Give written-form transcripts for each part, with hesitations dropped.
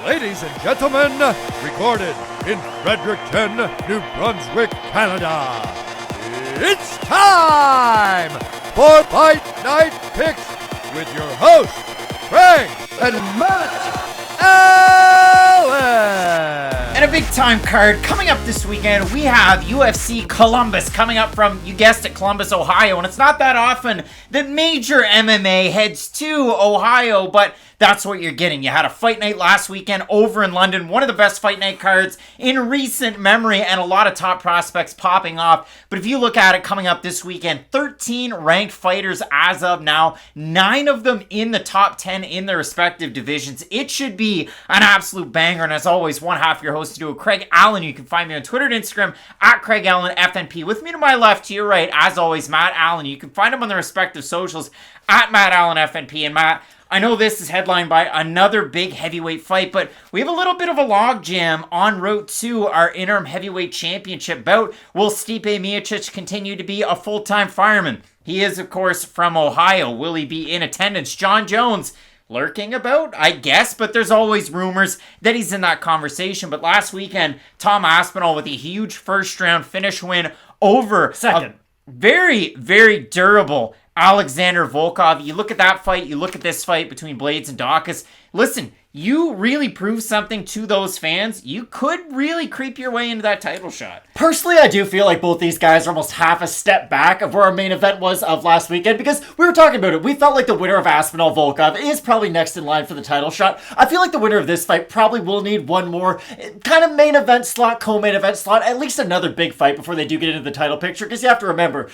Ladies and gentlemen, recorded in Fredericton, New Brunswick, Canada, it's time for Fight Night Picks with your hosts, Craig and Matt Allen. And a big time card coming up this weekend. We have UFC Columbus coming up from, you guessed it, Columbus, Ohio. And it's not that often that major MMA heads to Ohio, but that's what you're getting. You had a fight night last weekend over in London, one of the best fight night cards in recent memory, and a lot of top prospects popping off. But if you look at it coming up this weekend, 13 ranked fighters as of now, 9 of them in the top 10 in their respective divisions. It should be an absolute banger. And as always, one half of your host to do, Craig Allen. You can find me on Twitter and Instagram at Craig Allen FNP. With me to my left, to your right, as always, Matt Allen. You can find him on the respective socials at Matt Allen FNP. And Matt, I know this is headlined by another big heavyweight fight, but we have a little bit of a logjam en route to our interim heavyweight championship bout. Will Stipe Miocic continue to be a full-time fireman? He is, of course, from Ohio. Will he be in attendance? John Jones lurking about, I guess, but there's always rumors that he's in that conversation. But last weekend, Tom Aspinall with a huge first-round finish win over a very, very durable Alexander Volkov. You look at that fight, you look at this fight between Blaydes and Daukaus. Listen, you really prove something to those fans. You could really creep your way into that title shot. Personally, I do feel like both these guys are almost half a step back of where our main event was of last weekend, because we were talking about it. We felt like the winner of Aspinall-Volkov is probably next in line for the title shot. I feel like the winner of this fight probably will need one more kind of main event slot, co-main event slot, at least another big fight before they do get into the title picture, because you have to remember,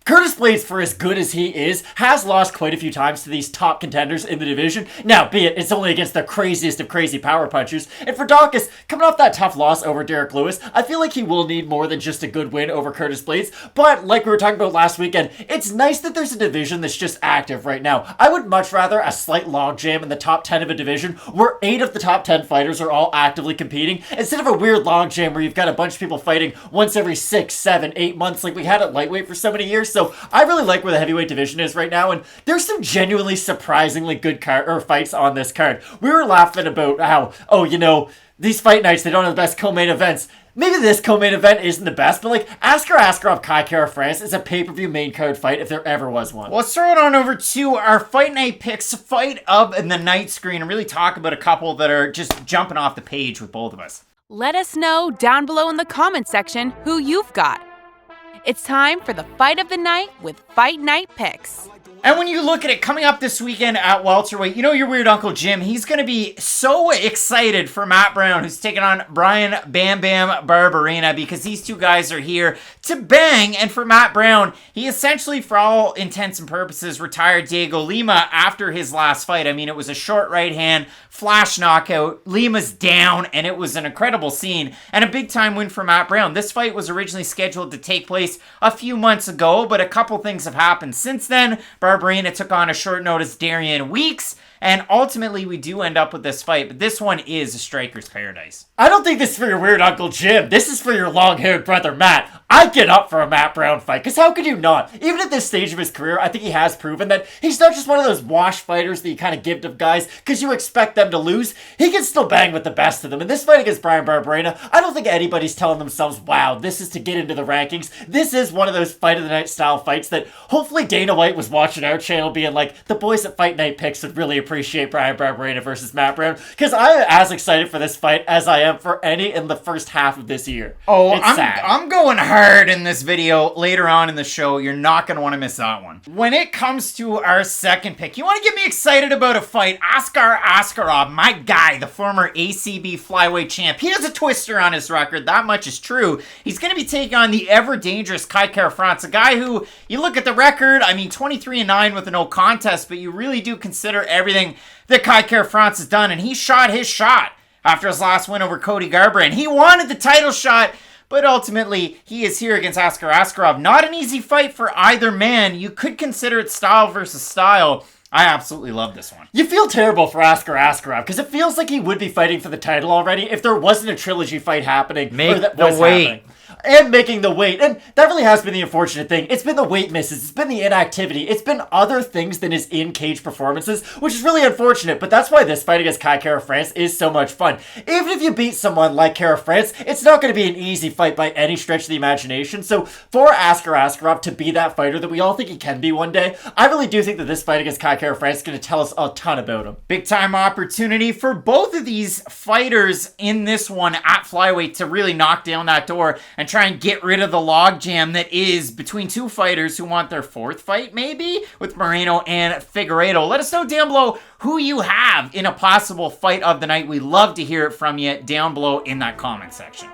Curtis Blaydes, for as good as he is, has lost quite a few times to these top contenders in the division. Now, be it, it's only against the craziest of crazy power punchers. And for Daukaus, coming off that tough loss over Derek Lewis, I feel like he will need more than just a good win over Curtis Blaydes. But like we were talking about last weekend, it's nice that there's a division that's just active right now. I would much rather a slight logjam in the top 10 of a division where 8 of the top 10 fighters are all actively competing, instead of a weird logjam where you've got a bunch of people fighting once every 6, 7, 8 months like we had at lightweight for so many years. So I really like where the heavyweight division is right now, and there's some genuinely surprisingly good fights on this card. We were laughing about how, these fight nights, they don't have the best co-main events. Maybe this co-main event isn't the best, but Askar Askarov Kai Kara-France is a pay-per-view main card fight if there ever was one. Well, let's throw it on over to our Fight Night Picks Fight of the Night screen and really talk about a couple that are just jumping off the page with both of us. Let us know down below in the comments section who you've got. It's time for the Fight of the Night with Fight Night Picks. And when you look at it, coming up this weekend at welterweight, you know your weird Uncle Jim, he's going to be so excited for Matt Brown, who's taking on Brian Bam Bam Barberena, because these two guys are here to bang. And for Matt Brown, he essentially, for all intents and purposes, retired Diego Lima after his last fight. I mean, it was a short right hand, flash knockout, Lima's down, and it was an incredible scene and a big-time win for Matt Brown. This fight was originally scheduled to take place a few months ago, but a couple things have happened since then. Barberena took on a short notice Darian Weeks, and ultimately we do end up with this fight, but this one is a striker's paradise. I don't think this is for your weird Uncle Jim. This is for your long-haired brother Matt. I'd get up for a Matt Brown fight, because how could you not? Even at this stage of his career, I think he has proven that he's not just one of those wash fighters that you kind of give to guys because you expect them to lose. He can still bang with the best of them. And this fight against Brian Barberena, I don't think anybody's telling themselves, wow, this is to get into the rankings. This is one of those Fight of the Night style fights that hopefully Dana White was watching our channel being like, the boys at Fight Night Picks would really appreciate Brian Barberena versus Matt Brown, because I'm as excited for this fight as I am for any in the first half of this year. Oh, I'm going hard in this video later on in the show. You're not going to want to miss that one. When it comes to our second pick, you want to get me excited about a fight. Askar Askarov, my guy, the former ACB flyweight champ. He has a twister on his record. That much is true. He's going to be taking on the ever-dangerous Kai Kara-France, a guy who, you look at the record, 23-9 with a no contest, but you really do consider everything that Kai Kara-France has done, and he shot his shot after his last win over Cody Garbrandt. He wanted the title shot, but ultimately, he is here against Askar Askarov. Not an easy fight for either man. You could consider it style versus style. I absolutely love this one. You feel terrible for Askarov because it feels like he would be fighting for the title already if there wasn't a trilogy fight happening. Make the weight. And making the weight. And that really has been the unfortunate thing. It's been the weight misses. It's been the inactivity. It's been other things than his in-cage performances, which is really unfortunate. But that's why this fight against Kai Kara-France is so much fun. Even if you beat someone like Kara-France, it's not going to be an easy fight by any stretch of the imagination. So for Askarov to be that fighter that we all think he can be one day, I really do think that this fight against Kai Kara-France is going to tell us a ton about him. Big time opportunity for both of these fighters in this one at flyweight to really knock down that door and try and get rid of the logjam that is between two fighters who want their fourth fight, maybe, with Moreno and Figueiredo. Let us know down below who you have in a possible fight of the night. We love to hear it from you down below in that comment section.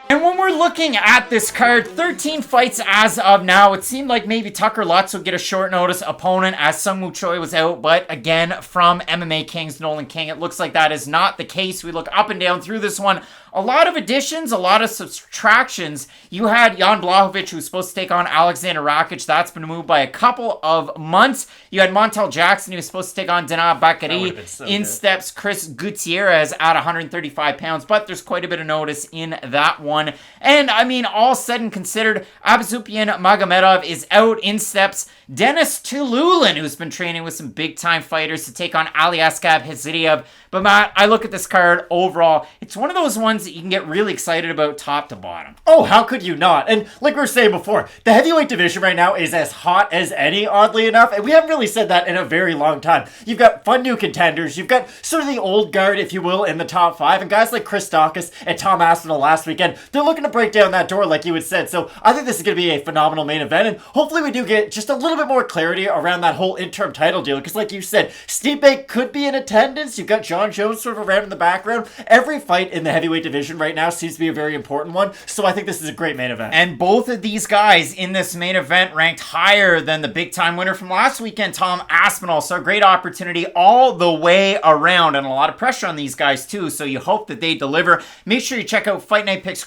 And when we're looking at this card, 13 fights as of now. It seemed like maybe Tucker Lutz would get a short notice opponent as Sungwoo Choi was out. But again, from MMA Kings Nolan King, it looks like that is not the case. We look up and down through this one. A lot of additions, a lot of subtractions. You had Jan Blachowicz, who was supposed to take on Alexander Rakic. That's been moved by a couple of months. You had Montel Jackson, who was supposed to take on Danaa Bakary. Steps Chris Gutierrez at 135 pounds. But there's quite a bit of notice in that one. And, I mean, all said and considered, Abzupian Magomedov is out. In steps Denis Tiuliulin, who's been training with some big-time fighters to take on Aliaskhab, Khizriev. But, Matt, I look at this card overall. It's one of those ones that you can get really excited about top to bottom. Oh, how could you not? And like we were saying before, the heavyweight division right now is as hot as any, oddly enough. And we haven't really said that in a very long time. You've got fun new contenders. You've got sort of the old guard, if you will, in the top five. And guys like Chris Daukaus and Tom Aspinall last weekend, they're looking to break down that door like you had said. So I think this is going to be a phenomenal main event. And hopefully we do get just a little bit more clarity around that whole interim title deal. Because like you said, Stipe could be in attendance. You've got John Jones sort of around in the background. Every fight in the heavyweight division right now seems to be a very important one. So I think this is a great main event. And both of these guys in this main event ranked higher than the big time winner from last weekend, Tom Aspinall. So a great opportunity all the way around, and a lot of pressure on these guys too. So you hope that they deliver. Make sure you check out Fight Night Picks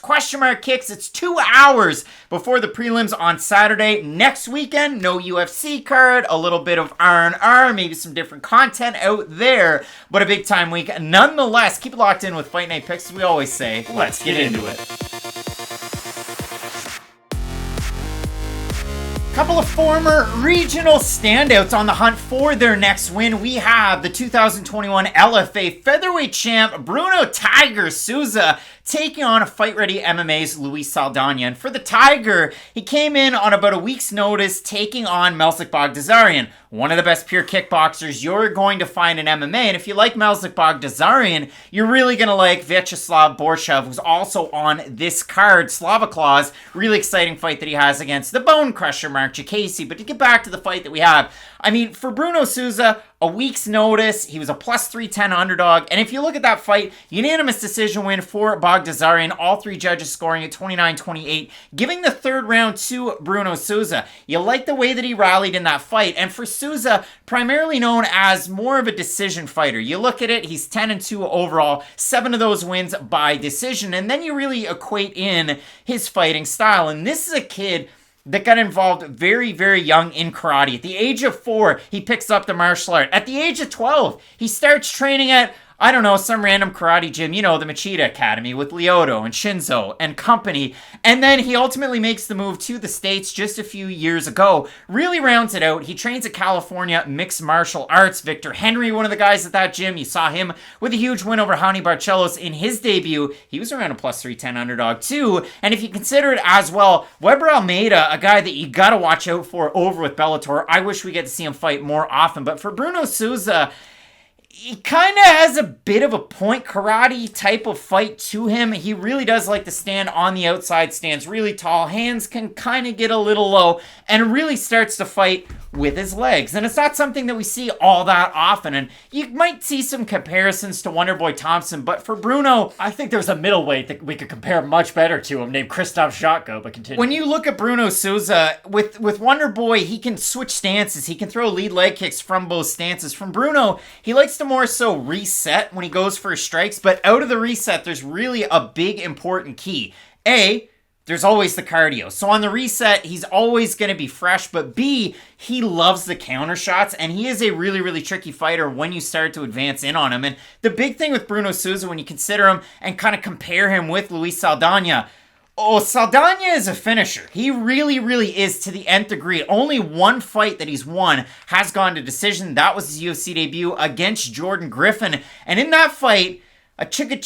Kicks. It's 2 hours before the prelims on Saturday. Next weekend, no UFC card, a little bit of R&R, maybe some different content out there, but a big time week nonetheless. Keep it locked in with Fight Night Picks. As we always say, let's get into it. Couple of former regional standouts on the hunt for their next win. We have the 2021 LFA featherweight champ Bruno Tiger Souza taking on Fight Ready MMA's Luis Saldaña. And for the Tiger, he came in on about a week's notice taking on Melsik Baghdasaryan, one of the best pure kickboxers you're going to find in MMA. And if you like Melsik Baghdasaryan, you're really going to like Viacheslav Borshchev, who's also on this card. Slava Claus, really exciting fight that he has against the Bone Crusher Marc. But to get back to the fight that we have, I mean, for Bruno Souza, a week's notice, he was a plus 310 underdog, and if you look at that fight, unanimous decision win for Baghdasaryan, all three judges scoring at 29-28, giving the third round to Bruno Souza. You like the way that he rallied in that fight, and for Souza, primarily known as more of a decision fighter. You look at it, he's 10-2 overall, 7 of those wins by decision, and then you really equate in his fighting style, and this is a kid that got involved very, very young in karate. At the age of 4, he picks up the martial art. At the age of 12, he starts training at, I don't know, some random karate gym, you know, the Machida Academy with Lyoto and Shinzo and company. And then he ultimately makes the move to the States just a few years ago. Really rounds it out. He trains at California Mixed Martial Arts. Victor Henry, one of the guys at that gym, you saw him with a huge win over Hani Barcelos in his debut. He was around a plus 310 underdog too. And if you consider it as well, Weber Almeida, a guy that you gotta watch out for over with Bellator. I wish we get to see him fight more often. But for Bruno Souza, he kind of has a bit of a point karate type of fight to him. He really does like to stand on the outside, stands really tall, hands can kind of get a little low, and really starts to fight with his legs. And it's not something that we see all that often. And you might see some comparisons to Wonderboy Thompson, but for Bruno, I think there's a middleweight that we could compare much better to him named Christoph Zhatko, but continue. When you look at Bruno Souza, with Wonderboy, he can switch stances. He can throw lead leg kicks from both stances. From Bruno, he likes to more so reset when he goes for strikes, but out of the reset, there's really a big important key. A, there's always the cardio. So on the reset, he's always going to be fresh, but B, he loves the counter shots, and he is a really, really tricky fighter when you start to advance in on him. And the big thing with Bruno Souza, when you consider him and kind of compare him with Luis Saldaña, Saldaña is a finisher. He really, really is to the nth degree. Only one fight that he's won has gone to decision. That was his UFC debut against Jordan Griffin. And in that fight, a choo-choo.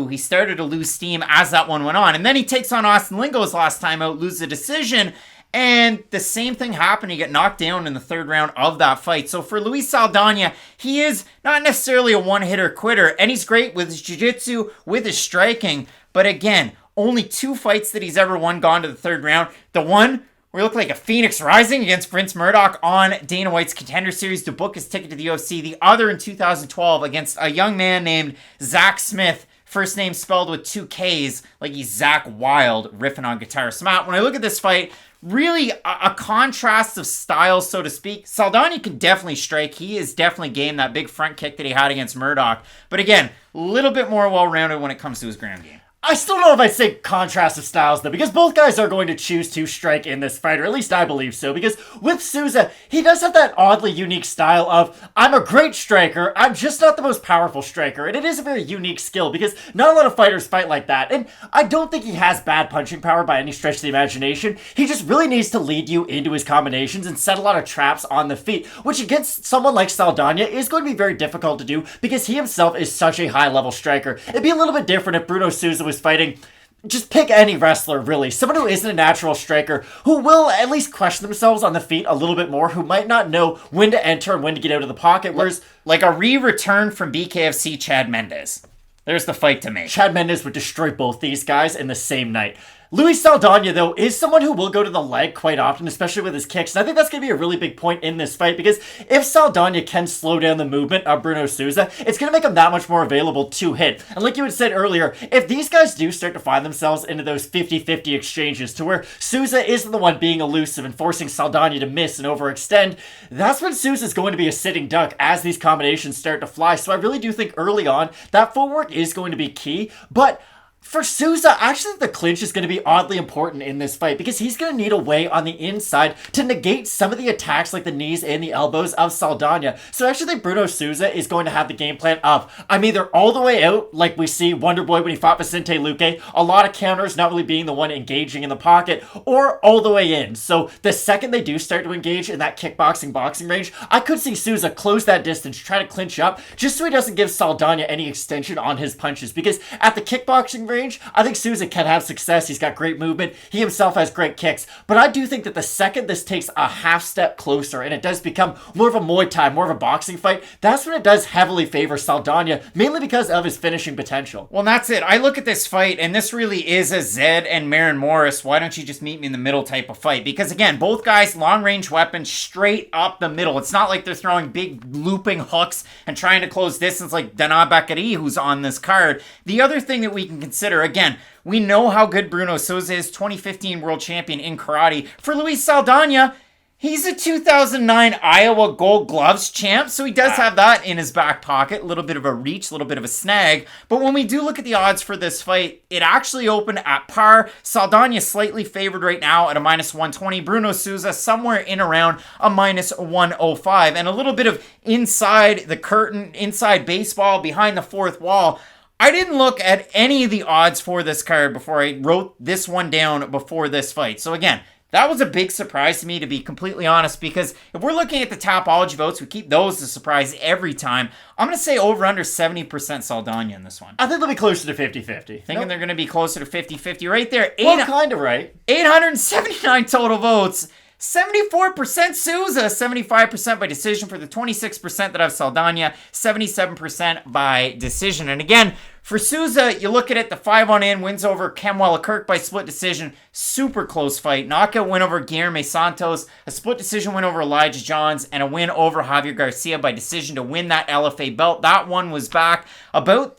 He started to lose steam as that one went on. And then he takes on Austin Lingo's last time out, loses a decision. And the same thing happened. He got knocked down in the third round of that fight. So for Luis Saldaña, he is not necessarily a one-hitter quitter. And he's great with his jiu-jitsu, with his striking. But again, only 2 fights that he's ever won gone to the third round. The one where he looked like a phoenix rising against Prince Murdoch on Dana White's Contender Series to book his ticket to the UFC. The other in 2012 against a young man named Zach Smith. First name spelled with 2 Ks, like he's Zach Wild, riffing on guitar. So Matt, when I look at this fight, really a contrast of styles, so to speak. Saldaña can definitely strike. He is definitely game, that big front kick that he had against Murdoch. But again, a little bit more well-rounded when it comes to his ground game. I still don't know if I'd say contrast of styles, though, because both guys are going to choose to strike in this fight, or at least I believe so, because with Souza, he does have that oddly unique style of, I'm a great striker, I'm just not the most powerful striker, and it is a very unique skill, because not a lot of fighters fight like that, and I don't think he has bad punching power by any stretch of the imagination. He just really needs to lead you into his combinations and set a lot of traps on the feet, which against someone like Saldaña is going to be very difficult to do, because he himself is such a high-level striker. It'd be a little bit different if Bruno Souza was fighting, just pick any wrestler, really. Someone who isn't a natural striker, who will at least question themselves on the feet a little bit more, who might not know when to enter and when to get out of the pocket, whereas like a re-return from BKFC Chad Mendes. There's the fight to make. Chad Mendes would destroy both these guys in the same night. Luis Saldaña, though, is someone who will go to the leg quite often, especially with his kicks. And I think that's going to be a really big point in this fight, because if Saldaña can slow down the movement of Bruno Souza, it's going to make him that much more available to hit. And like you had said earlier, if these guys do start to find themselves into those 50-50 exchanges to where Souza isn't the one being elusive and forcing Saldaña to miss and overextend, that's when Souza's going to be a sitting duck as these combinations start to fly. So I really do think early on that footwork is going to be key, but for Souza, I actually think the clinch is going to be oddly important in this fight, because he's going to need a way on the inside to negate some of the attacks like the knees and the elbows of Saldaña. So I actually think Bruno Souza is going to have the game plan of, I'm either all the way out, like we see Wonder Boy when he fought Vicente Luque, a lot of counters, not really being the one engaging in the pocket, or all the way in. So the second they do start to engage in that kickboxing boxing range, I could see Souza close that distance, try to clinch up, just so he doesn't give Saldaña any extension on his punches, because at the kickboxing range, I think Souza can have success. He's got great movement. He himself has great kicks. But I do think that the second this takes a half step closer and it does become more of a Muay Thai, more of a boxing fight, that's when it does heavily favor Saldaña, mainly because of his finishing potential. Well, that's it. I look at this fight, and this really is a Zed and Marin Morris, why don't you just meet me in the middle type of fight? Because again, both guys, long-range weapons, straight up the middle. It's not like they're throwing big looping hooks and trying to close distance like Danaa, who's on this card. The other thing that we can consider, again, we know how good Bruno Souza is, 2015 world champion in karate. For Luis Saldaña, he's a 2009 Iowa Gold Gloves champ, so he does have that in his back pocket. A little bit of a reach, a little bit of a snag. But when we do look at the odds for this fight, it actually opened at par. Saldaña slightly favored right now at a -120. Bruno Souza somewhere in around a -105. And a little bit of inside the curtain, inside baseball, behind the fourth wall. I didn't look at any of the odds for this card before I wrote this one down before this fight. So again, that was a big surprise to me, to be completely honest, because if we're looking at the Tapology votes, we keep those a surprise every time. I'm going to say over under 70% Saldaña in this one. I think they'll be closer to 50-50. Thinking they're going to be closer to 50-50 right there. Well, kind of right. 879 total votes. 74% Souza, 75% by decision for the 26% that have Saldaña, 77% by decision. And again, for Souza, you look at it, the 5-on-in wins over Kemuel Kirk by split decision. Super close fight. Knockout win over Guilherme Santos, a split decision win over Elijah Johns, and a win over Javier Garcia by decision to win that LFA belt. That one was back about,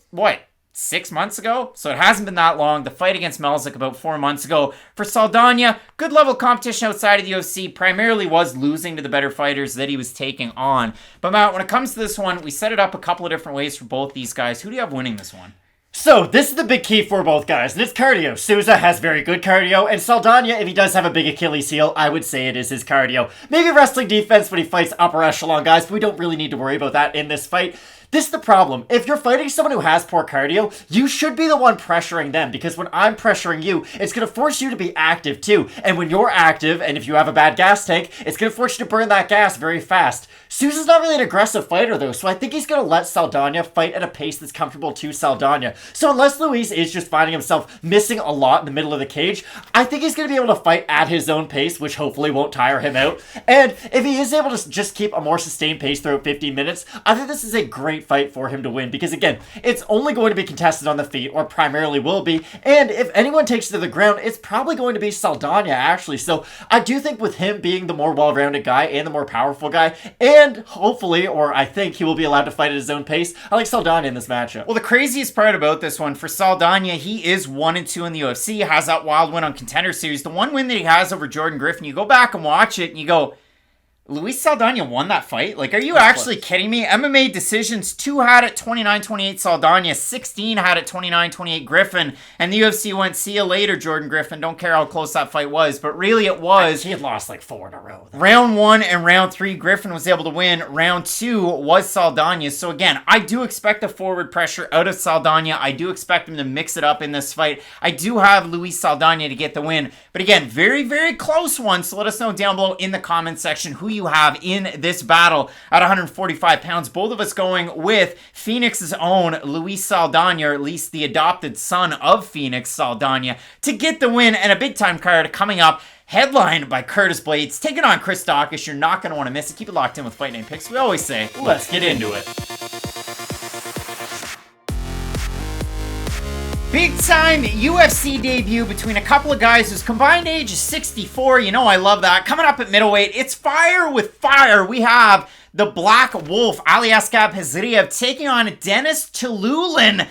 6 months ago? So it hasn't been that long. The fight against Melzik about 4 months ago. For Saldaña, good level competition outside of the UFC. Primarily was losing to the better fighters that he was taking on. But Matt, when it comes to this one, we set it up a couple of different ways for both these guys. Who do you have winning this one? So, this is the big key for both guys, and it's cardio. Souza has very good cardio, and Saldaña, if he does have a big Achilles heel, I would say it is his cardio. Maybe wrestling defense when he fights upper echelon guys, but we don't really need to worry about that in this fight. This is the problem. If you're fighting someone who has poor cardio, you should be the one pressuring them, because when I'm pressuring you, it's going to force you to be active too. And when you're active, and if you have a bad gas tank, it's going to force you to burn that gas very fast. Souza's not really an aggressive fighter though, so I think he's going to let Saldaña fight at a pace that's comfortable to Saldaña. So unless Luis is just finding himself missing a lot in the middle of the cage, I think he's going to be able to fight at his own pace, which hopefully won't tire him out. And if he is able to just keep a more sustained pace throughout 15 minutes, I think this is a great fight for him to win, because again, it's only going to be contested on the feet, or primarily will be, and if anyone takes it to the ground, it's probably going to be Saldaña actually. So I do think with him being the more well-rounded guy and the more powerful guy, and hopefully, or I think he will be allowed to fight at his own pace, I like Saldaña in this matchup. Well, the craziest part about this one, for Saldaña, he is 1-2 in the UFC, has that wild win on Contender Series. The one win that he has over Jordan Griffin, you go back and watch it and you go, Luis Saldaña won that fight? Like, are you actually kidding me? MMA decisions, 2 had it 29-28 Saldaña, 16 had it 29-28 Griffin, and the UFC went, see you later, Jordan Griffin. Don't care how close that fight was, but really it was. He had lost like 4 in a row. Round 1 and round 3, Griffin was able to win. Round 2 was Saldaña. So again, I do expect a forward pressure out of Saldaña. I do expect him to mix it up in this fight. I do have Luis Saldaña to get the win. But again, very, very close one. So let us know down below in the comments section who you have in this battle at 145 pounds. Both of us going with Phoenix's own Luis Saldaña, or at least the adopted son of Phoenix Saldaña, to get the win, and a big time card coming up, headlined by Curtis Blaydes, taking on Chris Daukaus. You're not going to want to miss it. Keep it locked in with Fight Night Picks. We always say, let's get into it. Big time UFC debut between a couple of guys whose combined age is 64. You know I love that. Coming up at middleweight, it's fire with fire. We have the Black Wolf, Aliaskhab Khizriev, taking on Denis Tiuliulin.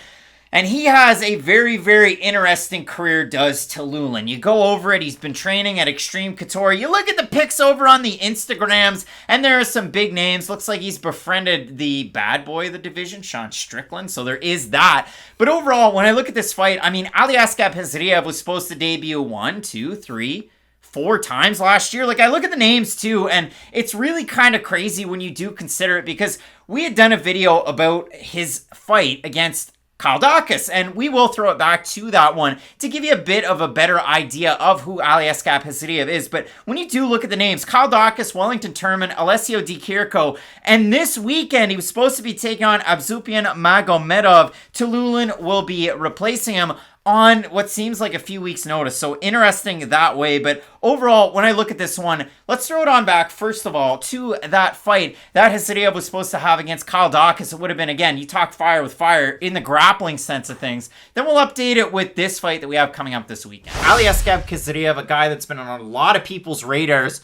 And he has a very, very interesting career, does Tiuliulin. You go over it, he's been training at Extreme Couture. You look at the pics over on the Instagrams, and there are some big names. Looks like he's befriended the bad boy of the division, Sean Strickland, so there is that. But overall, when I look at this fight, I mean, Aliaskhab Khizriev was supposed to debut 1, 2, 3, 4 times last year. Like, I look at the names too, and it's really kind of crazy when you do consider it, because we had done a video about his fight against Karol Daukaus, and we will throw it back to that one to give you a bit of a better idea of who Aliaskhab Khizriev is. But when you do look at the names, Karol Daukaus, Wellington Turman, Alessio Di Chirico, and this weekend he was supposed to be taking on Abzupian Magomedov. Tiuliulin will be replacing him on what seems like a few weeks' notice. So interesting that way. But overall, when I look at this one, let's throw it on back, first of all, to that fight that Khizriev was supposed to have against Karol Daukaus. It would have been, again, you talk fire with fire in the grappling sense of things. Then we'll update it with this fight that we have coming up this weekend. Aliaskhab Khizriev, a guy that's been on a lot of people's radars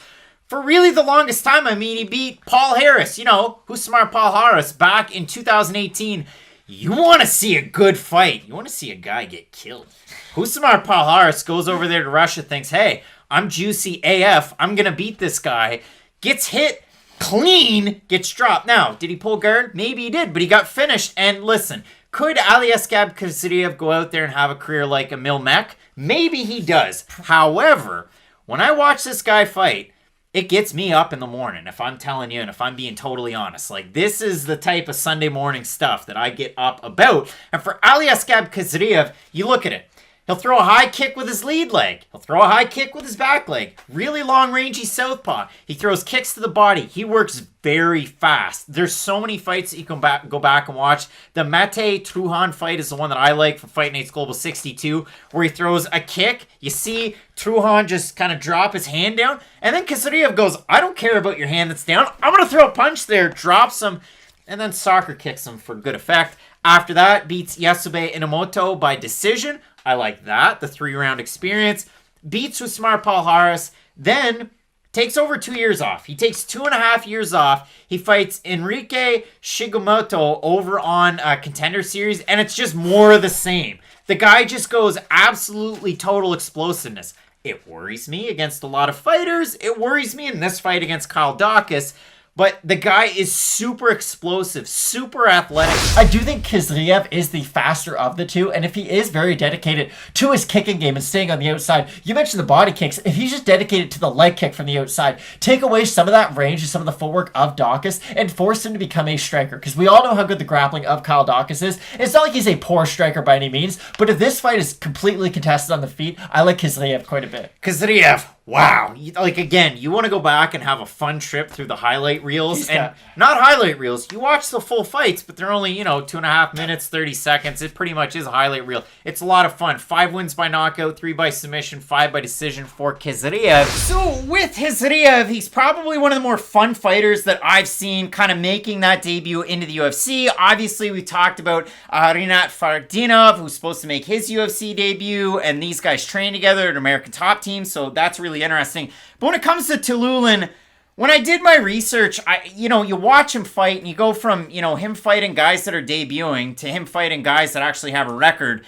for really the longest time. I mean, he beat Paul Harris, you know, who's smart Paul Harris, back in 2018. You want to see a good fight. You want to see a guy get killed. Husamar Palhares goes over there to Russia, thinks, hey, I'm juicy AF. I'm going to beat this guy. Gets hit clean, gets dropped. Now, did he pull guard? Maybe he did, but he got finished. And listen, could Aliaskhab Khizriev go out there and have a career like Emil Mech? Maybe he does. However, when I watch this guy fight, it gets me up in the morning, if I'm telling you, and if I'm being totally honest. Like, this is the type of Sunday morning stuff that I get up about. And for Aliaskhab Khizriev, you look at it. He'll throw a high kick with his lead leg. He'll throw a high kick with his back leg. Really long rangey southpaw. He throws kicks to the body. He works very fast. There's so many fights that you can go back and watch. The Mate Truhan fight is the one that I like for Fight Night's Global 62, where he throws a kick. You see Truhan just kind of drop his hand down, and then Khizriev goes, I don't care about your hand that's down. I'm going to throw a punch there, drops him, and then soccer kicks him for good effect. After that, beats Yasube Inamoto by decision. I like that, the 3-round experience. Beats Usmar Palhares, then takes over 2 years off. He takes 2.5 years off. He fights Enrique Shigemoto over on Contender Series, and it's just more of the same. The guy just goes absolutely total explosiveness. It worries me against a lot of fighters. It worries me in this fight against Karol Daukaus. But the guy is super explosive, super athletic. I do think Khizriev is the faster of the two, and if he is very dedicated to his kicking game and staying on the outside, you mentioned the body kicks, if he's just dedicated to the leg kick from the outside, take away some of that range and some of the footwork of Daukaus and force him to become a striker, because we all know how good the grappling of Karol Daukaus is. It's not like he's a poor striker by any means, but if this fight is completely contested on the feet, I like Khizriev quite a bit. Khizriev, wow. Again, you want to go back and have a fun trip through the highlight reels. Not highlight reels. You watch the full fights, but they're only, 2.5 minutes, 30 seconds. It pretty much is a highlight reel. It's a lot of fun. 5 wins by knockout, 3 by submission, 5 by decision for Khizriev. So with Khizriev, he's probably one of the more fun fighters that I've seen kind of making that debut into the UFC. Obviously, we talked about Rinat Fardinov, who's supposed to make his UFC debut, and these guys train together at American Top Team, so that's really interesting. But when it comes to Tiuliulin, when I did my research, you watch him fight and you go from, him fighting guys that are debuting to him fighting guys that actually have a record.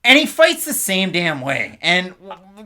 And he fights the same damn way. And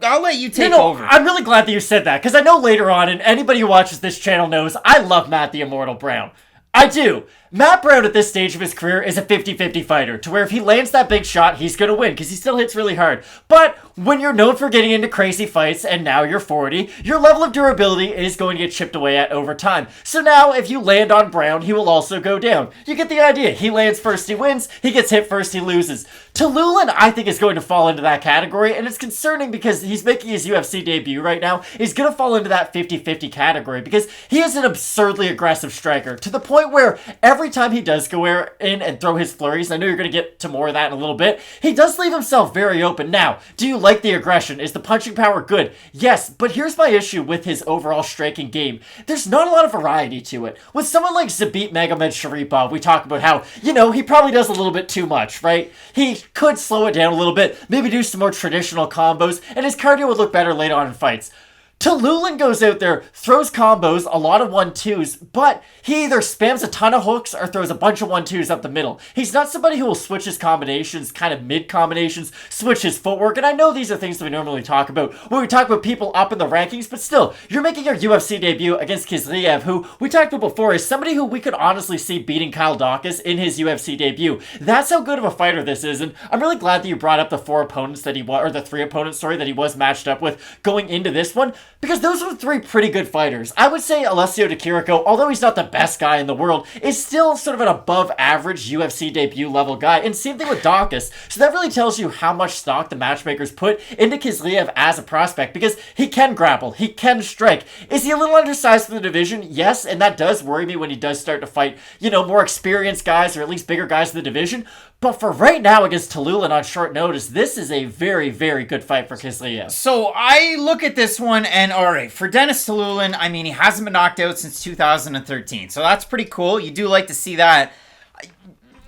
I'll let you take over. I'm really glad that you said that, because I know later on, and anybody who watches this channel knows, I love Matt the Immortal Brown. I do. Matt Brown at this stage of his career is a 50-50 fighter, to where if he lands that big shot, he's going to win, because he still hits really hard. But when you're known for getting into crazy fights, and now you're 40, your level of durability is going to get chipped away at over time. So now, if you land on Brown, he will also go down. You get the idea. He lands first, he wins. He gets hit first, he loses. Tiuliulin, I think, is going to fall into that category, and it's concerning because he's making his UFC debut right now. He's going to fall into that 50-50 category, because he is an absurdly aggressive striker, to the point where every time he does go in and throw his flurries, I know you're going to get to more of that in a little bit, he does leave himself very open. Now, do you like the aggression? Is the punching power good? Yes, but here's my issue with his overall striking game. There's not a lot of variety to it. With someone like Zabit Magomedsharipov, we talk about how, he probably does a little bit too much, right? He could slow it down a little bit, maybe do some more traditional combos, and his cardio would look better later on in fights. Tiuliulin goes out there, throws combos, a lot of 1-2s, but he either spams a ton of hooks or throws a bunch of 1-2s up the middle. He's not somebody who will switch his combinations, kind of mid-combinations, switch his footwork, and I know these are things that we normally talk about when we talk about people up in the rankings, but still, you're making your UFC debut against Khizriev, who we talked about before is somebody who we could honestly see beating Karol Daukaus in his UFC debut. That's how good of a fighter this is, and I'm really glad that you brought up the 3 opponents that he was matched up with going into this one, because those were 3 pretty good fighters. I would say Alessio Di Chirico, although he's not the best guy in the world, is still sort of an above average UFC debut level guy. And same thing with Daukaus. So that really tells you how much stock the matchmakers put into Khizriev as a prospect, because he can grapple, he can strike. Is he a little undersized for the division? Yes, and that does worry me when he does start to fight, more experienced guys, or at least bigger guys in the division. But for right now against Tiuliulin on short notice, this is a very, very good fight for Khizriev. So I look at this one, and alright, for Denis Tiuliulin, he hasn't been knocked out since 2013. So that's pretty cool. You do like to see that.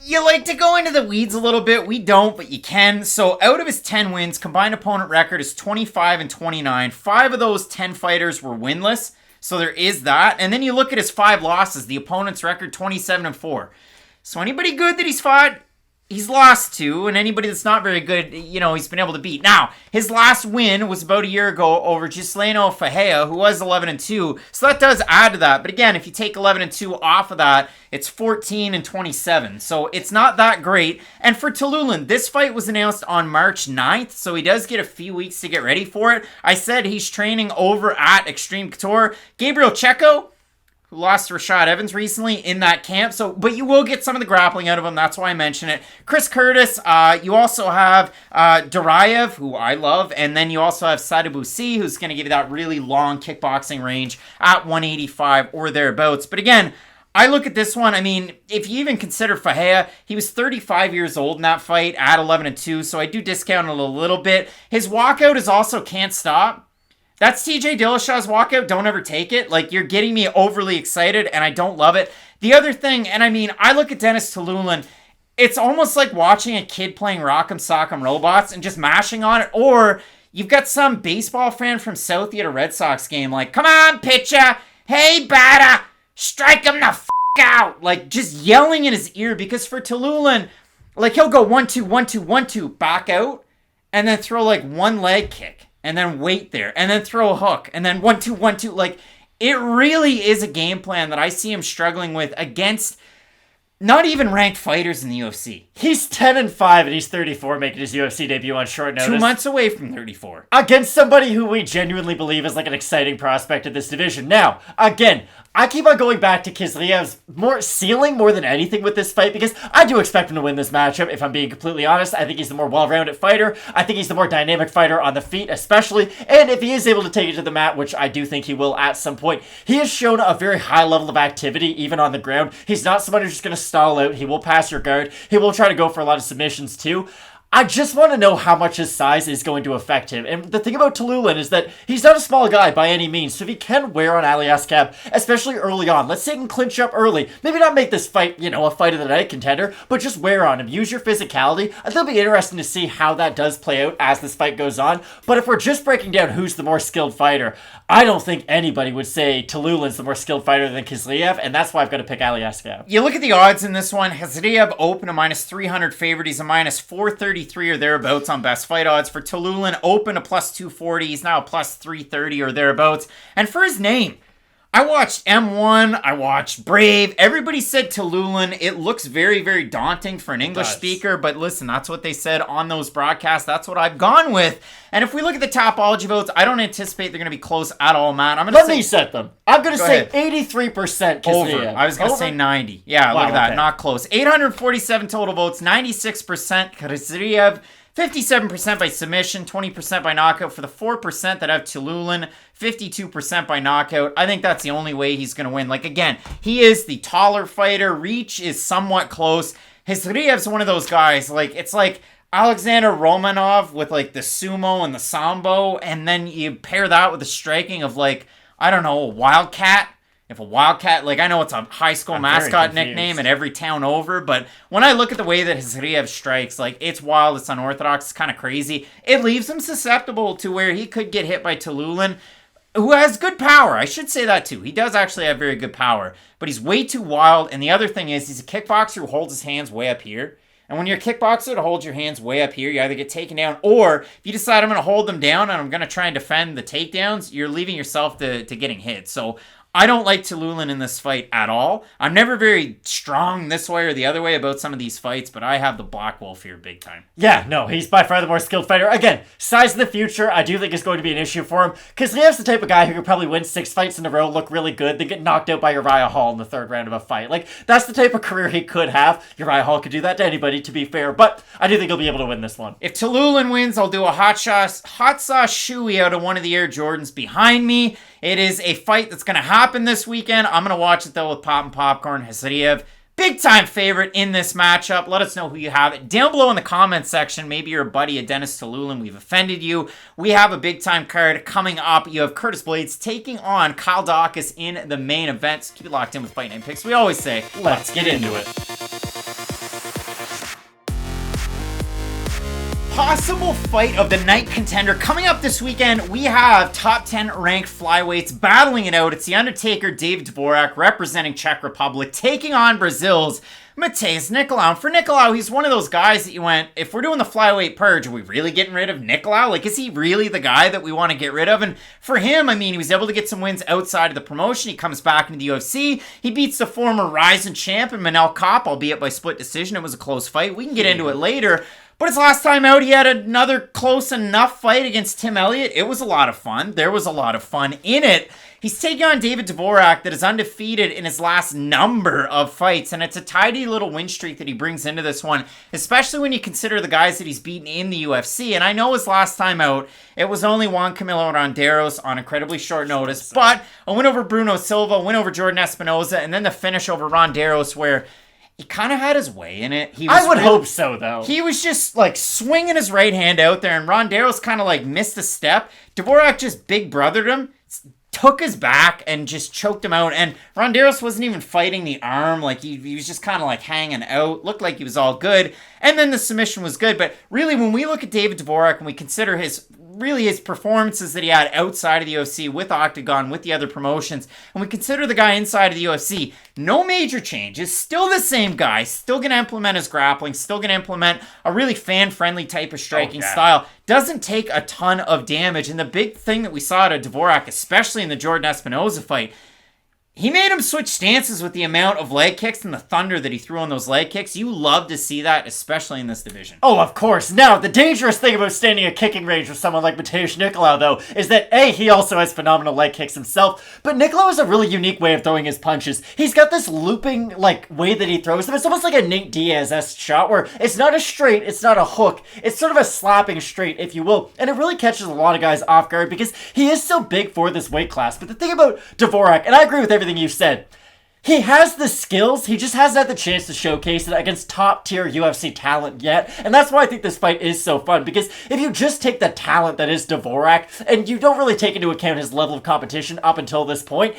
You like to go into the weeds a little bit. We don't, but you can. So out of his 10 wins, combined opponent record is 25-29. 5 of those 10 fighters were winless. So there is that. And then you look at his 5 losses. The opponent's record, 27-4. So anybody good that he's fought, he's lost to, and anybody that's not very good, he's been able to beat. Now, his last win was about a year ago over Gisleno Fahea, who was 11-2, so that does add to that. But again, if you take 11-2 off of that, it's 14-27, so it's not that great. And for Tiuliulin, this fight was announced on March 9th, so he does get a few weeks to get ready for it. I said he's training over at Extreme Couture. Gabriel Checo, who lost to Rashad Evans recently in that camp. But you will get some of the grappling out of him. That's why I mention it. Chris Curtis. You also have Duraev, who I love. And then you also have Sadabusi, who's going to give you that really long kickboxing range at 185 or thereabouts. But again, I look at this one. If you even consider Fahea, he was 35 years old in that fight at 11-2. So I do discount it a little bit. His walkout is also Can't Stop. That's TJ Dillashaw's walkout. Don't ever take it. You're getting me overly excited, and I don't love it. The other thing, and I look at Denis Tiuliulin, it's almost like watching a kid playing Rock'em Sock'em Robots and just mashing on it, or you've got some baseball fan from Southie at a Red Sox game, come on, pitcher, hey, batter, strike him the f*** out, just yelling in his ear, because for Tiuliulin, he'll go 1-2, 1-2, 1-2, back out, and then throw, one leg kick. And then wait there, and then throw a hook, and then 1-2, 1-2. it really is a game plan that I see him struggling with against not even ranked fighters in the UFC. He's 10-5 and he's 34, making his UFC debut on short notice. 2 months away from 34. Against somebody who we genuinely believe is like an exciting prospect of this division. Now, again, I keep on going back to Khizriev's ceiling more than anything with this fight because I do expect him to win this matchup, if I'm being completely honest. I think he's the more well-rounded fighter. I think he's the more dynamic fighter on the feet, especially. And if he is able to take it to the mat, which I do think he will at some point, he has shown a very high level of activity, even on the ground. He's not someone who's just going to stall out. He will pass your guard. He will try to go for a lot of submissions too. I just want to know how much his size is going to affect him. And the thing about Tiuliulin is that he's not a small guy by any means. So if he can wear on Aliaskhab, especially early on, let's say he can clinch up early. Maybe not make this fight, a fight of the night contender, but just wear on him. Use your physicality. I think it'll be interesting to see how that does play out as this fight goes on. But if we're just breaking down who's the more skilled fighter, I don't think anybody would say Tiuliulin's the more skilled fighter than Khizriev, and that's why I've got to pick Aliaskhab. You look at the odds in this one. Khizriev open a minus 300 favorite. He's a minus 433 or thereabouts on best fight odds. For Tiuliulin, open a plus 240. He's now a plus 330 or thereabouts. And for his name, I watched M1, I watched Brave. Everybody said Tiuliulin. It looks very, very daunting for an English speaker, but listen, that's what they said on those broadcasts. That's what I've gone with. And if we look at the Tapology votes, I don't anticipate they're going to be close at all, Matt. Let me set them. I'm going to say 83% Khizriev. Over. I was going to say 90. Yeah, wow, look at that. Okay. Not close. 847 total votes, 96% Khizriev. 57% by submission, 20% by knockout. For the 4% that have Tiuliulin, 52% by knockout. I think that's the only way he's going to win. Like, again, he is the taller fighter. Reach is somewhat close. Khizriev's one of those guys, it's like Alexander Romanov with, the sumo and the sambo, and then you pair that with the striking of, a Wildcat. If a Wildcat, I know it's a high school mascot nickname in every town over, but when I look at the way that Khizriev strikes, it's wild, it's unorthodox, it's kind of crazy. It leaves him susceptible to where he could get hit by Tiuliulin, who has good power. I should say that too. He does actually have very good power, but he's way too wild. And the other thing is, he's a kickboxer who holds his hands way up here. And when you're a kickboxer to hold your hands way up here, you either get taken down, or if you decide I'm going to hold them down and I'm going to try and defend the takedowns, you're leaving yourself to getting hit. So I don't like Tiuliulin in this fight at all. I'm never very strong this way or the other way about some of these fights, but I have the Black Wolf here big time. Yeah, no, he's by far the more skilled fighter. Again, size in the future, I do think is going to be an issue for him, because Liam's the type of guy who could probably win 6 fights in a row, look really good, then get knocked out by Uriah Hall in the 3rd round of a fight. That's the type of career he could have. Uriah Hall could do that to anybody, to be fair, but I do think he'll be able to win this one. If Tiuliulin wins, I'll do a hot sauce shoey out of one of the Air Jordans behind me. It is a fight that's going to happen this weekend. I'm going to watch it, though, with Pop and Popcorn. Khizriev, big-time favorite in this matchup. Let us know who you have it down below in the comments section. Maybe you're a buddy of Denis Tiuliulin. We've offended you. We have a big-time card coming up. You have Curtis Blaydes taking on Chris Daukaus in the main event. So keep it locked in with Fight Night Picks. We always say, let's get into it. Possible fight of the night contender coming up this weekend. We have top 10 ranked flyweights battling it out. It's the Undertaker, David Dvorak, representing Czech Republic, taking on Brazil's Matheus Nicolau. And for Nicolau, he's one of those guys that you went, if we're doing the flyweight purge, are we really getting rid of Nicolau? Is he really the guy that we want to get rid of? And for him, he was able to get some wins outside of the promotion. He comes back into the UFC. He beats the former Rising champ in Manon, albeit by split decision. It was a close fight. We can get into it later. But his last time out, he had another close enough fight against Tim Elliott. It was a lot of fun. There was a lot of fun in it. He's taking on David Dvorak that is undefeated in his last number of fights, and it's a tidy little win streak that he brings into this one, especially when you consider the guys that he's beaten in the UFC. And I know his last time out, it was only Juan Camilo Ronderos on incredibly short notice, but a win over Bruno Silva, a win over Jordan Espinoza, and then the finish over Ronderos where he kind of had his way in it. I would hope so, though. He was just, swinging his right hand out there, and Ronderos kind of, missed a step. Dvorak just big brothered him, took his back, and just choked him out. And Ronderos wasn't even fighting the arm. He was just kind of, hanging out. Looked like he was all good. And then the submission was good. But really, when we look at David Dvorak and we consider his really his performances that he had outside of the UFC with Octagon, with the other promotions, and we consider the guy inside of the UFC, no major changes, still the same guy, still going to implement his grappling, still going to implement a really fan-friendly type of striking style, doesn't take a ton of damage, and the big thing that we saw out of Dvorak, especially in the Jordan Espinosa fight, he made him switch stances with the amount of leg kicks and the thunder that he threw on those leg kicks. You love to see that, especially in this division. Oh, of course. Now, the dangerous thing about standing at kicking range with someone like Matheus Nicolau, though, is that A, he also has phenomenal leg kicks himself, but Nicolau has a really unique way of throwing his punches. He's got this looping, way that he throws them. It's almost like a Nate Diaz-esque shot, where it's not a straight, it's not a hook, it's sort of a slapping straight, if you will, and it really catches a lot of guys off guard because he is so big for this weight class. But the thing about Dvorak, and I agree with everything you said, he has the skills, he just hasn't had the chance to showcase it against top-tier UFC talent yet, and that's why I think this fight is so fun, because if you just take the talent that is Dvorak, and you don't really take into account his level of competition up until this point,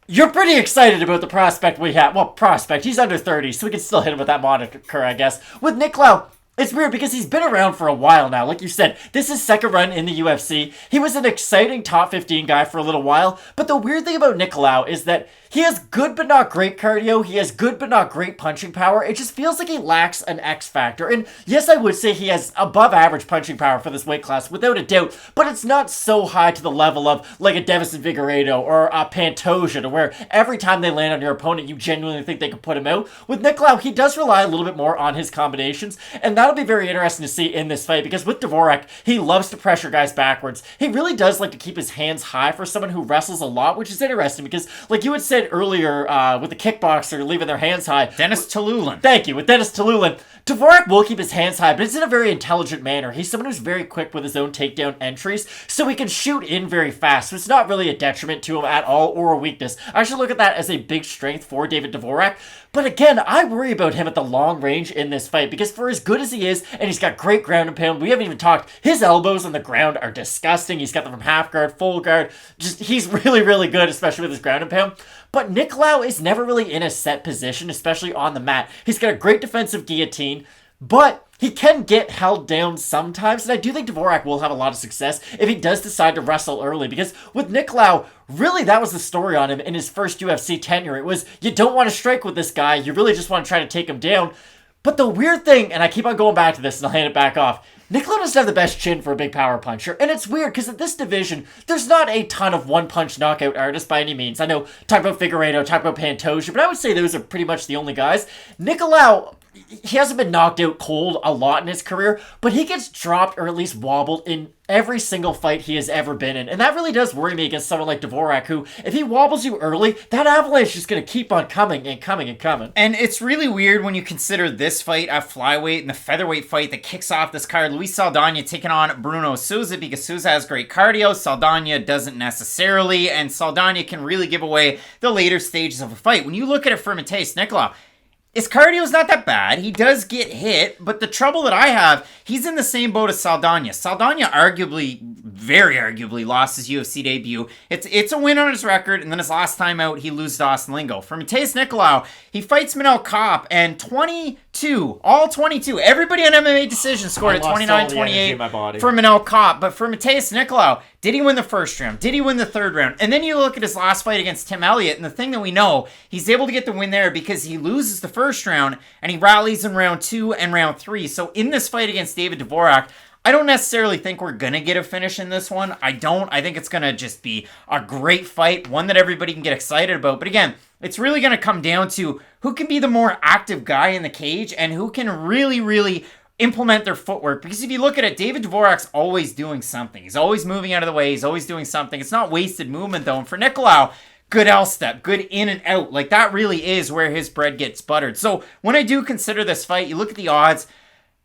you're pretty excited about the prospect we have. Well, prospect, he's under 30, so we can still hit him with that moniker, I guess. With Nicolau, it's weird because he's been around for a while now. Like you said, this is second run in the UFC. He was an exciting top 15 guy for a little while, but the weird thing about Nicolau is that he has good but not great cardio. He has good but not great punching power. It just feels like he lacks an X factor. And yes, I would say he has above average punching power for this weight class, without a doubt, but it's not so high to the level of like a Devison Figueiredo or a Pantoja, to where every time they land on your opponent, you genuinely think they could put him out. With Nicolau, he does rely a little bit more on his combinations, and that'll be very interesting to see in this fight, because with Dvorak, he loves to pressure guys backwards. He really does like to keep his hands high for someone who wrestles a lot, which is interesting because, like you had said earlier with the kickboxer leaving their hands high. Denis Tiuliulin. Thank you. With Denis Tiuliulin, Dvorak will keep his hands high, but it's in a very intelligent manner. He's someone who's very quick with his own takedown entries, so he can shoot in very fast, so it's not really a detriment to him at all or a weakness. I should look at that as a big strength for David Dvorak, but again, I worry about him at the long range in this fight, because for as good as he is, and he's got great ground and pound, we haven't even talked, his elbows on the ground are disgusting. He's got them from half guard, full guard, he's really, really good, especially with his ground and pound. But Nicolau is never really in a set position, especially on the mat. He's got a great defensive guillotine, but he can get held down sometimes, and I do think Dvorak will have a lot of success if he does decide to wrestle early, because with Nicolau, really that was the story on him in his first UFC tenure. It was, you don't want to strike with this guy, you really just want to try to take him down. But the weird thing, and I keep on going back to this and I'll hand it back off, Nicolau doesn't have the best chin for a big power puncher, and it's weird because in this division, there's not a ton of one-punch knockout artists by any means. I know, talk about Figueiredo, talk about Pantoja, but I would say those are pretty much the only guys. Nicolau, he hasn't been knocked out cold a lot in his career, but he gets dropped or at least wobbled in every single fight he has ever been in, and that really does worry me against someone like Dvorak, who, if he wobbles you early, that avalanche is just going to keep on coming and coming and coming. And it's really weird when you consider this fight at flyweight and the featherweight fight that kicks off this card. Luis Saldaña taking on Bruno Souza, because Souza has great cardio, Saldaña doesn't necessarily, and Saldaña can really give away the later stages of a fight. When you look at it for Matheus Nicolau, his cardio's not that bad. He does get hit, but the trouble that I have, he's in the same boat as Saldaña. Saldaña very arguably, lost his UFC debut. It's a win on his record, and then his last time out, he loses to Austin Lingo. For Matheus Nicolau, he fights Manel Kopp, and 22, all 22, everybody on MMA Decision scored at 29-28 for Manel Kopp. But for Matheus Nicolau, did he win the first round? Did he win the third round? And then you look at his last fight against Tim Elliott, and the thing that we know, he's able to get the win there because he loses the first round, and he rallies in round 2 and round 3. So in this fight against David Dvorak, I don't necessarily think we're going to get a finish in this one. I don't. I think it's going to just be a great fight, one that everybody can get excited about. But again, it's really going to come down to who can be the more active guy in the cage and who can really, really implement their footwork. Because if you look at it, David Dvorak's always doing something. He's always moving out of the way. He's always doing something. It's not wasted movement, though. And for Nicolau, good L-step, good in and out. Like, that really is where his bread gets buttered. So when I do consider this fight, you look at the odds.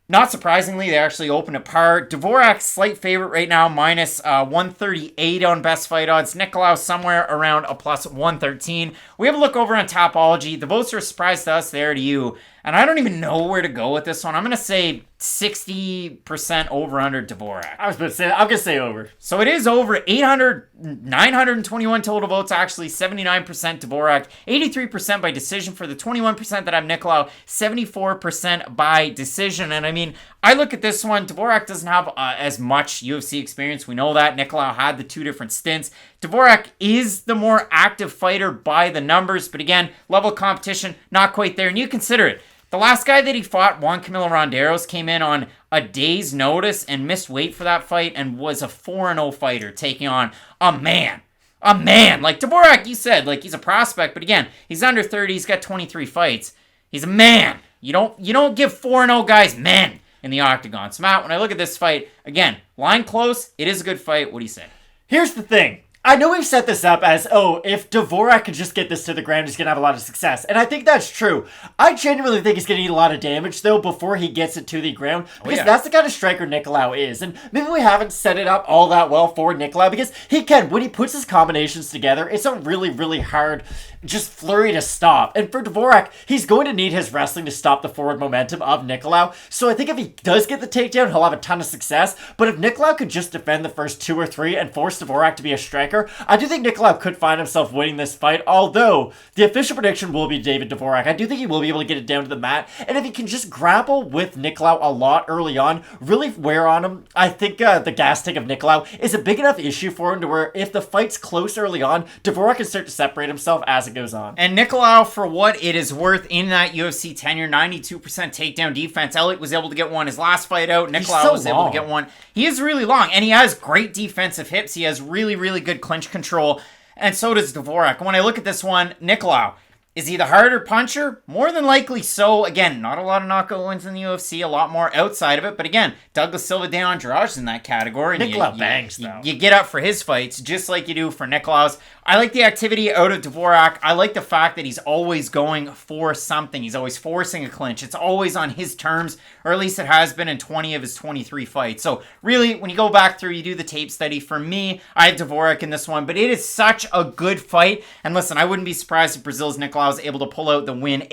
Not surprisingly, they actually open at par. Dvorak's slight favorite right now, minus 138 on best fight odds. Nicolau somewhere around a plus 113. We have a look over on Topology. The votes are a surprise to us, there to you. And I don't even know where to go with this one. I'm going to say 60% over under Dvorak. I was about to say, I'm going to say over. So it is over 921 total votes, actually. 79% Dvorak, 83% by decision for the 21% that have Nicolau, 74% by decision. And I mean, I look at this one, Dvorak doesn't have as much UFC experience. We know that. Nicolau had the 2 different stints. Dvorak is the more active fighter by the numbers, but again, level of competition, not quite there. And you consider it. The last guy that he fought, Juan Camilo Ronderos, came in on a day's notice and missed weight for that fight and was a 4-0 fighter taking on a man. A man. Like Dvorak, you said, like he's a prospect, but again, he's under 30, he's got 23 fights. He's a man. You don't give 4-0 guys men in the octagon. So Matt, when I look at this fight, again, line close, it is a good fight. What do you say? Here's the thing. I know we've set this up as, if Dvorak could just get this to the ground, he's going to have a lot of success. And I think that's true. I genuinely think he's going to eat a lot of damage, though, before he gets it to the ground. Because that's the kind of striker Nicolau is. And maybe we haven't set it up all that well for Nicolau, because he can. When he puts his combinations together, it's a really, really hard just flurry to stop. And for Dvorak, he's going to need his wrestling to stop the forward momentum of Nicolau. So I think if he does get the takedown, he'll have a ton of success. But if Nicolau could just defend the first 2 or 3 and force Dvorak to be a striker, I do think Nicolau could find himself winning this fight, although the official prediction will be David Dvorak. I do think he will be able to get it down to the mat, and if he can just grapple with Nicolau a lot early on, really wear on him, I think the gas tank of Nicolau is a big enough issue for him to where if the fight's close early on, Dvorak can start to separate himself as it goes on. And Nicolau, for what it is worth in that UFC tenure, 92% takedown defense. Elliott was able to get one his last fight out. Nicolau was able to get one. He is really long, and he has great defensive hips. He has really, really good clinch control, and so does Dvorak. When I look at this one, Nicolau, is he the harder puncher? More than likely so. Again, not a lot of knockout wins in the UFC, a lot more outside of it. But again, Douglas Silva de Andrade in that category. Nicolau bangs, though. You get up for his fights, just like you do for Nicolau's. I like the activity out of Dvorak. I like the fact that he's always going for something. He's always forcing a clinch. It's always on his terms, or at least it has been in 20 of his 23 fights. So really, when you go back through, you do the tape study. For me, I have Dvorak in this one, but it is such a good fight. And listen, I wouldn't be surprised if Brazil's Nicolau was able to pull out the win.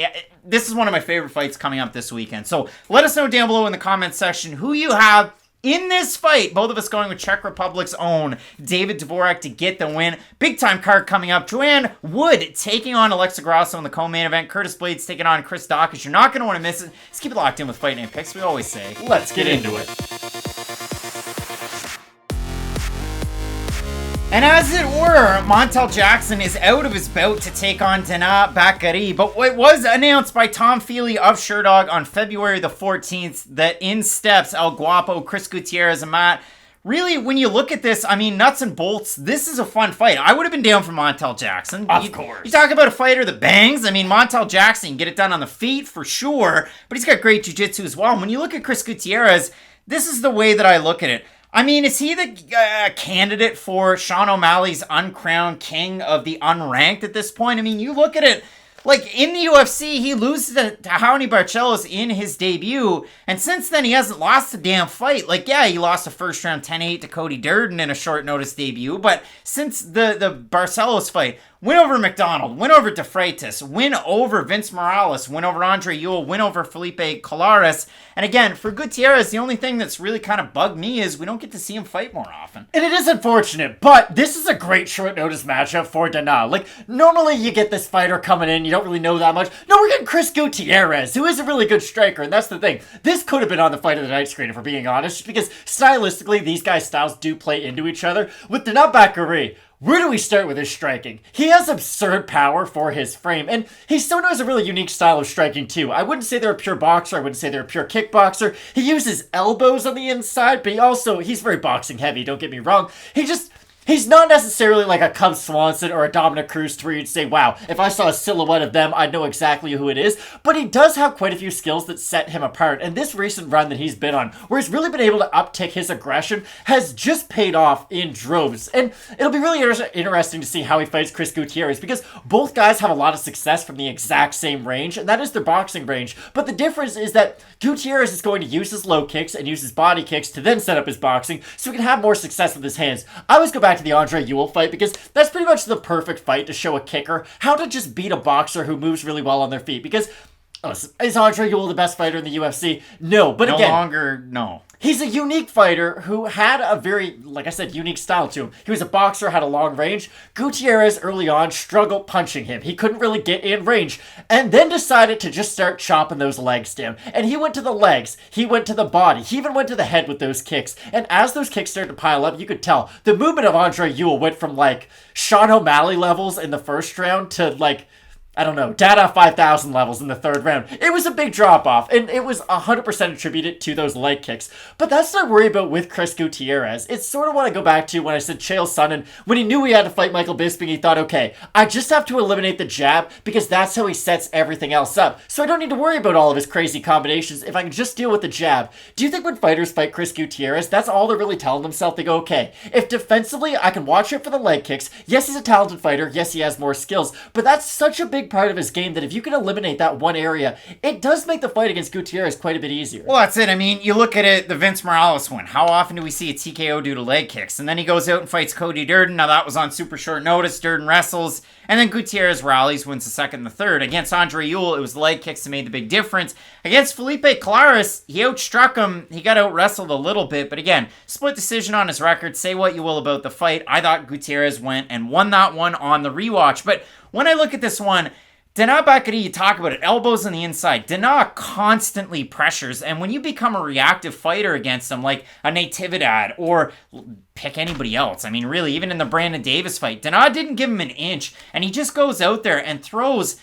This is one of my favorite fights coming up this weekend. So let us know down below in the comments section who you have in this fight. Both of us going with Czech Republic's own David Dvorak to get the win. Big time card coming up. Joanne Wood taking on Alexa Grasso in the co-main event. Curtis Blaydes taking on Chris Daukaus. You're not going to want to miss it. Just keep it locked in with Fight Night Picks. We always say, let's get into it. And as it were, Montel Jackson is out of his bout to take on Danaa Batgerel, but it was announced by Tom Feely of Sherdog on February the 14th that in steps El Guapo, Chris Gutierrez, and Matt. Really, when you look at this, I mean, nuts and bolts, this is a fun fight. I would have been down for Montel Jackson. Of course. You talk about a fighter that bangs. I mean, Montel Jackson can get it done on the feet for sure, but he's got great jiu-jitsu as well. And when you look at Chris Gutierrez, this is the way that I look at it. I mean, is he the candidate for Sean O'Malley's uncrowned king of the unranked at this point? I mean, you look at it, like in the UFC, he loses to Raoni Barcelos in his debut, and since then he hasn't lost a damn fight. Like, yeah, he lost a first round 10-8 to Cody Durden in a short notice debut, but since the Barcelos fight, win over McDonald, win over De Freitas, win over Vince Morales, win over Andre Ewell, win over Felipe Colares. And again, for Gutierrez, the only thing that's really kind of bugged me is we don't get to see him fight more often. And it is unfortunate, but this is a great short notice matchup for Danaa. Like, normally you get this fighter coming in, you don't really know that much. No, we're getting Chris Gutierrez, who is a really good striker, and that's the thing. This could have been on the Fight of the Night screen, if we're being honest, just because stylistically, these guys' styles do play into each other. With Danaa Batgerel, where do we start with his striking? He has absurd power for his frame, and he still knows a really unique style of striking too. I wouldn't say they're a pure boxer, I wouldn't say they're a pure kickboxer. He uses elbows on the inside, but he's very boxing heavy, don't get me wrong. He's not necessarily like a Cub Swanson or a Dominic Cruz to where you'd say, wow, if I saw a silhouette of them, I'd know exactly who it is. But he does have quite a few skills that set him apart. And this recent run that he's been on, where he's really been able to uptick his aggression, has just paid off in droves. And it'll be really interesting to see how he fights Chris Gutierrez, because both guys have a lot of success from the exact same range, and that is their boxing range. But the difference is that Gutierrez is going to use his low kicks and use his body kicks to then set up his boxing, so he can have more success with his hands. I always go back to the Andre Ewell fight, because that's pretty much the perfect fight to show a kicker how to just beat a boxer who moves really well on their feet, because Is Andre Ewell the best fighter in the UFC? No, but again... No longer, no. He's a unique fighter who had a very, like I said, unique style to him. He was a boxer, had a long range. Gutierrez early on struggled punching him. He couldn't really get in range. And then decided to just start chopping those legs down. And he went to the legs. He went to the body. He even went to the head with those kicks. And as those kicks started to pile up, you could tell the movement of Andre Ewell went from like Sean O'Malley levels in the first round to like... I don't know, Danaa 5,000 levels in the third round. It was a big drop-off, and it was 100% attributed to those leg kicks. But that's what I worry about with Chris Gutierrez. It's sort of what I go back to when I said Chael Sonnen, when he knew he had to fight Michael Bisping, he thought, okay, I just have to eliminate the jab, because that's how he sets everything else up. So I don't need to worry about all of his crazy combinations if I can just deal with the jab. Do you think when fighters fight Chris Gutierrez, that's all they're really telling themselves? They go, okay, if defensively I can watch it for the leg kicks, yes, he's a talented fighter, yes, he has more skills, but that's such a big part of his game that if you can eliminate that one area, it does make the fight against Gutierrez quite a bit easier. Well, that's it. I mean, you look at it, the Vince Morales one. How often do we see a TKO due to leg kicks? And then he goes out and fights Cody Durden. Now, that was on super short notice. Durden wrestles. And then Gutierrez rallies, wins the second and the third. Against Andre Ewell, it was the leg kicks that made the big difference. Against Felipe Colares, he outstruck him. He got out-wrestled a little bit. But again, split decision on his record. Say what you will about the fight. I thought Gutierrez went and won that one on the rewatch. But when I look at this one, Danaa Batgerel, you talk about it, elbows on the inside. Danaa constantly pressures, and when you become a reactive fighter against him, like a Natividad, or pick anybody else, I mean, really, even in the Brandon Davis fight, Danaa didn't give him an inch, and he just goes out there and throws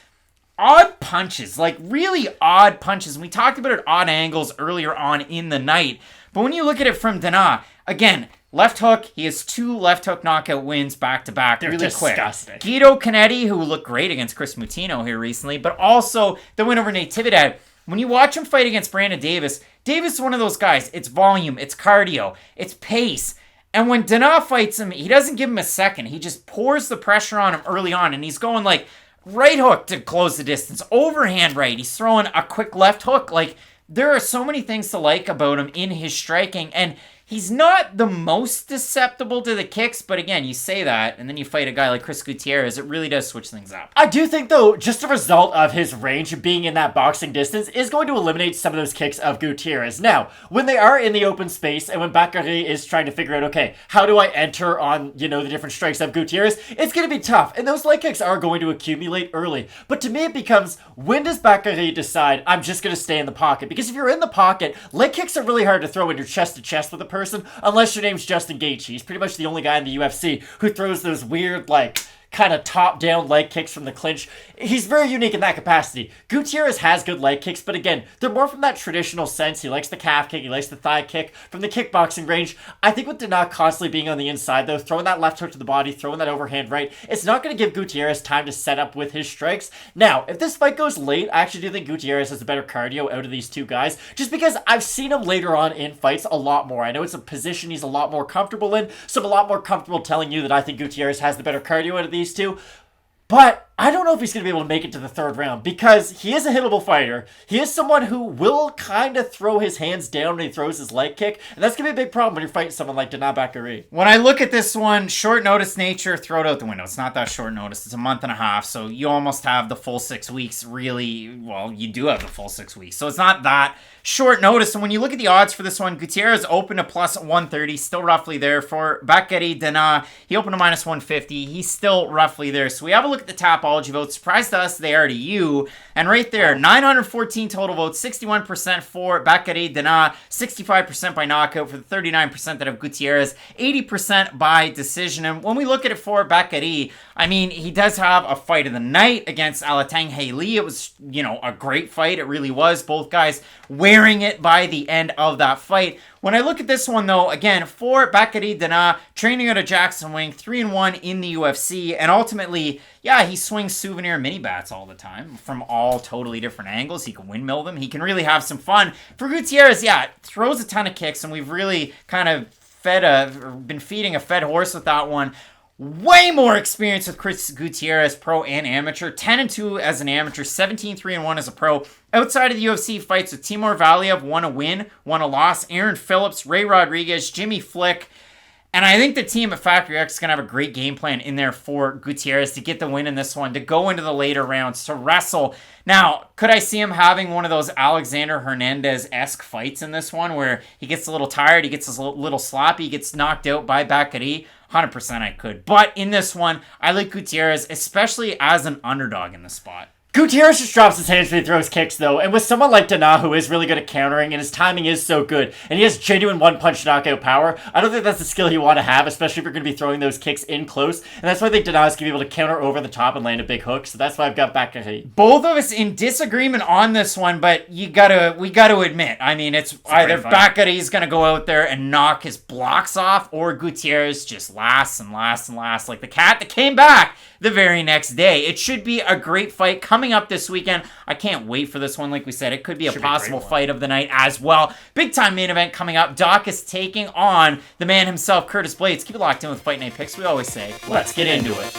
odd punches, like really odd punches. And we talked about it odd angles earlier on in the night, but when you look at it from Danaa, again, left hook, he has 2 left hook knockout wins back-to-back. They're really disgusting. Quick. Guido Canetti, who looked great against Chris Mutino here recently, but also the win over Natividad. When you watch him fight against Brandon Davis, Davis is one of those guys. It's volume, it's cardio, it's pace. And when Danaa fights him, he doesn't give him a second. He just pours the pressure on him early on, and he's going like right hook to close the distance, overhand right. He's throwing a quick left hook. Like, there are so many things to like about him in his striking, and he's not the most susceptible to the kicks, but again, you say that, and then you fight a guy like Chris Gutierrez, it really does switch things up. I do think, though, just the result of his range being in that boxing distance is going to eliminate some of those kicks of Gutierrez. Now, when they are in the open space, and when Batgerel is trying to figure out, okay, how do I enter on, the different strikes of Gutierrez, it's going to be tough, and those leg kicks are going to accumulate early. But to me, it becomes, when does Batgerel decide, I'm just going to stay in the pocket? Because if you're in the pocket, leg kicks are really hard to throw when you're chest-to-chest with a person, unless your name's Justin Gaethje. He's pretty much the only guy in the UFC who throws those weird, kind of top-down leg kicks from the clinch. He's very unique in that capacity. Gutierrez has good leg kicks, but again, they're more from that traditional sense. He likes the calf kick, he likes the thigh kick from the kickboxing range. I think with Danaa constantly being on the inside, though, throwing that left hook to the body, throwing that overhand right, it's not going to give Gutierrez time to set up with his strikes. Now, if this fight goes late, I actually do think Gutierrez has a better cardio out of these two guys, just because I've seen him later on in fights a lot more. I know it's a position he's a lot more comfortable in, so I'm a lot more comfortable telling you that I think Gutierrez has the better cardio out of these two. But I don't know if he's going to be able to make it to the third round, because he is a hittable fighter. He is someone who will kind of throw his hands down when he throws his leg kick, and that's going to be a big problem when you're fighting someone like Danaa Batgerel. When I look at this one, short notice nature, throw it out the window. It's not that short notice. It's a month and a half, so you almost have the full 6 weeks, really. Well, you do have the full 6 weeks, so it's not that short notice. And when you look at the odds for this one, Gutierrez opened a plus 130, still roughly there. For Batgerel, Danaa, he opened a minus 150. He's still roughly there. So we have a look at the Tapology votes. Surprised to us, they are to you. And right there, 914 total votes, 61% for Batgerel, Danaa, 65% by knockout for the 39% that have Gutierrez, 80% by decision. And when we look at it for Batgerel, I mean, he does have a fight of the night against Alatang Lee. It was, a great fight. It really was. Both guys wearing it by the end of that fight. When I look at this one, though, again, for Batgerel, Danaa, training out of Jackson Wing, 3-1 in the UFC, and ultimately, yeah, he swings souvenir mini bats all the time from all totally different angles. He can windmill them. He can really have some fun. For Gutierrez, yeah, throws a ton of kicks, and we've really kind of been feeding a fed horse with that one. Way more experience with Chris Gutierrez, pro and amateur. 10-2 as an amateur, 17-3-1 as a pro. Outside of the UFC, fights with Timur Valiev, 1 a win, 1 a loss. Aaron Phillips, Ray Rodriguez, Jimmy Flick. And I think the team at Factory X is going to have a great game plan in there for Gutierrez to get the win in this one, to go into the later rounds, to wrestle. Now, could I see him having one of those Alexander Hernandez-esque fights in this one where he gets a little tired, he gets a little sloppy, he gets knocked out by Batgerel? 100% I could. But in this one, I like Gutierrez, especially as an underdog in the spot. Gutierrez just drops his hands when he throws kicks, though, and with someone like Danaa, who is really good at countering, and his timing is so good, and he has genuine one-punch knockout power, I don't think that's a skill you want to have, especially if you're going to be throwing those kicks in close, and that's why I think Danaa is going to be able to counter over the top and land a big hook, so that's why I've got Batgerel. Both of us in disagreement on this one, but we gotta admit, I mean, it's either Batgerel's going to go out there and knock his blocks off, or Gutierrez just lasts and lasts and lasts like the cat that came back the very next day. It should be a great fight coming up this weekend. I can't wait for this one. Like we said, it could be a possible fight of the night as well. Big time main event coming up. Daukaus taking on the man himself, Curtis Blaydes. Keep it locked in with Fight Night Picks. We always say, let's get into it.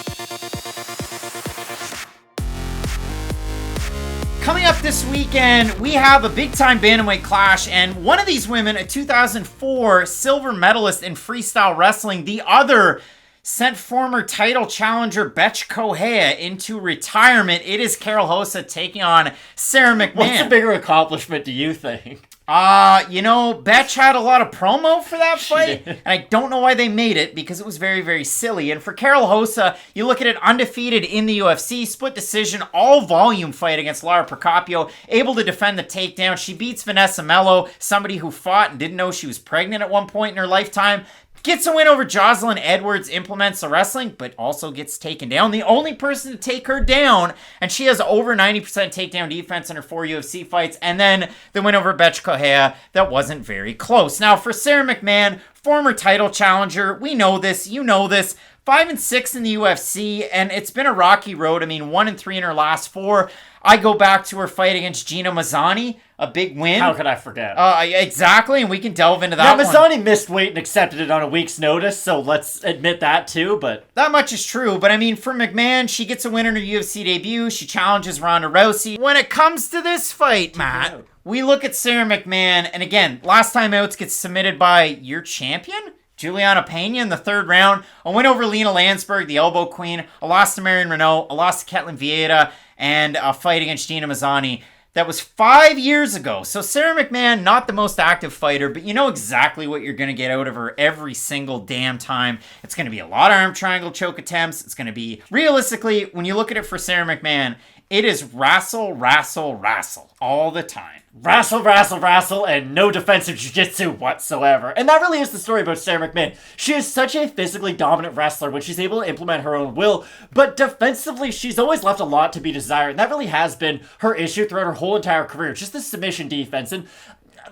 Coming up this weekend, we have a big-time bantamweight clash, and one of these women, a 2004 silver medalist in freestyle wrestling, the other sent former title challenger Betch Kohea into retirement. It is Karol Rosa taking on Sara McMann. What's a bigger accomplishment, do you think? Betch had a lot of promo for that fight, and I don't know why they made it, because it was very, very silly. And for Karol Rosa, you look at it, undefeated in the UFC, split decision, all volume fight against Lara Procopio, able to defend the takedown. She beats Vanessa Mello, somebody who fought and didn't know she was pregnant at one point in her lifetime. Gets a win over Jocelyn Edwards, implements the wrestling, but also gets taken down. The only person to take her down, and she has over 90% takedown defense in her 4 UFC fights. And then the win over Betch Kohea, that wasn't very close. Now, for Sara McMann, former title challenger, we know this, you know this, 5-6 in the UFC, and it's been a rocky road. I mean, 1-3 in her last 4. I go back to her fight against Gina Mazzani, a big win. How could I forget? Exactly, and we can delve into that one. Mazzani missed weight and accepted it on a week's notice, so let's admit that too, but... That much is true, but I mean, for McMann, she gets a win in her UFC debut, she challenges Ronda Rousey. When it comes to this fight, Matt, we look at Sara McMann, and again, last time out gets submitted by your champion? Juliana Pena in the 3rd round. A win over Lena Landsberg, the elbow queen. A loss to Marion Renault. A loss to Ketlin Vieira. And a fight against Gina Mazzani. That was 5 years ago. So Sara McMann, not the most active fighter, but you know exactly what you're going to get out of her every single damn time. It's going to be a lot of arm triangle choke attempts. It's going to be, realistically, when you look at it for Sara McMann, it is wrestle, wrestle, wrestle all the time. Wrestle, wrestle, wrestle, and no defensive jiu-jitsu whatsoever. And that really is the story about Sara McMann. She is such a physically dominant wrestler when she's able to implement her own will, but defensively, she's always left a lot to be desired. And that really has been her issue throughout her whole entire career, just the submission defense. And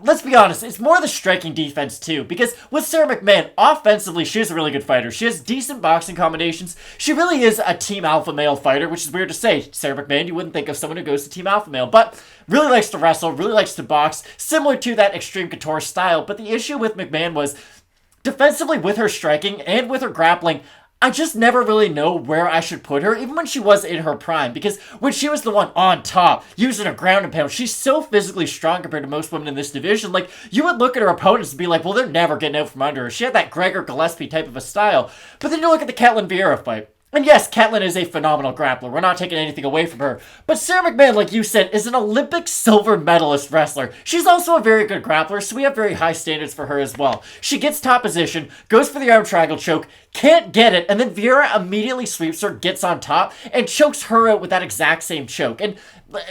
let's be honest, it's more the striking defense too, because with Sara McMann, offensively, she's a really good fighter. She has decent boxing combinations. She really is a team alpha male fighter, which is weird to say. Sara McMann, you wouldn't think of someone who goes to team alpha male, but really likes to wrestle, really likes to box, similar to that extreme couture style. But the issue with McMann was defensively with her striking and with her grappling, I just never really know where I should put her, even when she was in her prime, because when she was the one on top, using her ground and pound, she's so physically strong compared to most women in this division. Like, you would look at her opponents and be like, well, they're never getting out from under her. She had that Gregor Gillespie type of a style. But then you look at the Ketlin Vieira fight. And yes, Ketlin is a phenomenal grappler. We're not taking anything away from her. But Sara McMann, like you said, is an Olympic silver medalist wrestler. She's also a very good grappler, so we have very high standards for her as well. She gets top position, goes for the arm triangle choke, can't get it, and then Vieira immediately sweeps her, gets on top, and chokes her out with that exact same choke. And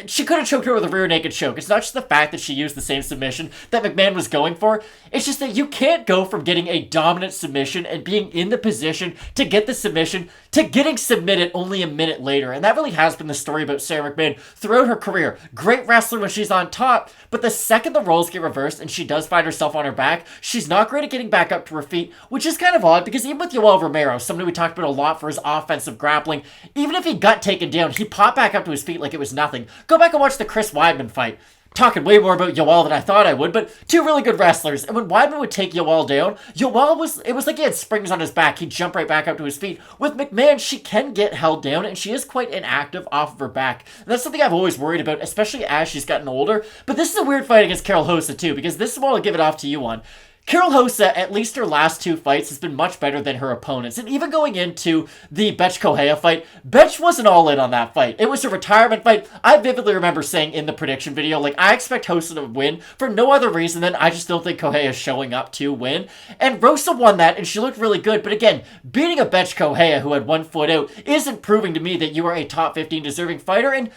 she could have choked her with a rear naked choke. It's not just the fact that she used the same submission that McMann was going for. It's just that you can't go from getting a dominant submission and being in the position to get the submission to getting submitted only a minute later. And that really has been the story about Sara McMann throughout her career. Great wrestler when she's on top, but the second the roles get reversed and she does find herself on her back, she's not great at getting back up to her feet, which is kind of odd because even with Yoel Romero, somebody we talked about a lot for his offensive grappling, even if he got taken down, he popped back up to his feet like it was nothing. Go back and watch the Chris Weidman fight. Talking way more about Yoel than I thought I would, but two really good wrestlers. And when Weidman would take Yoel down, it was like he had springs on his back. He'd jump right back up to his feet. With McMann, she can get held down, and she is quite inactive off of her back. And that's something I've always worried about, especially as she's gotten older. But this is a weird fight against Karol Rosa, too, because this is what I'll give it off to you on. Karol Rosa, at least her last 2 fights, has been much better than her opponents. And even going into the Betch Correia fight, Betch wasn't all in on that fight. It was a retirement fight. I vividly remember saying in the prediction video, like, I expect Rosa to win for no other reason than I just don't think Correia is showing up to win. And Rosa won that, and she looked really good. But again, beating a Betch Correia who had 1 foot out isn't proving to me that you are a top 15 deserving fighter. And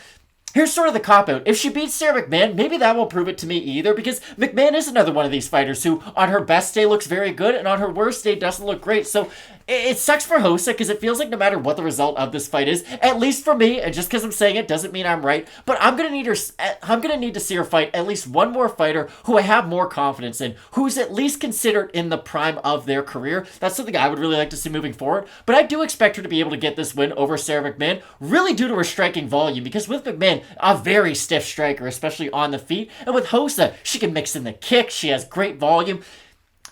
here's sort of the cop-out. If she beats Sara McMann, maybe that won't prove it to me either, because McMann is another one of these fighters who, on her best day, looks very good, and on her worst day, doesn't look great. So it sucks for Rosa, because it feels like no matter what the result of this fight is, at least for me, and just because I'm saying it doesn't mean I'm right, but I'm gonna need to see her fight at least one more fighter who I have more confidence in, who's at least considered in the prime of their career. That's something I would really like to see moving forward, but I do expect her to be able to get this win over Sara McMann, really due to her striking volume, because with McMann, a very stiff striker, especially on the feet, and with Rosa, she can mix in the kick, she has great volume.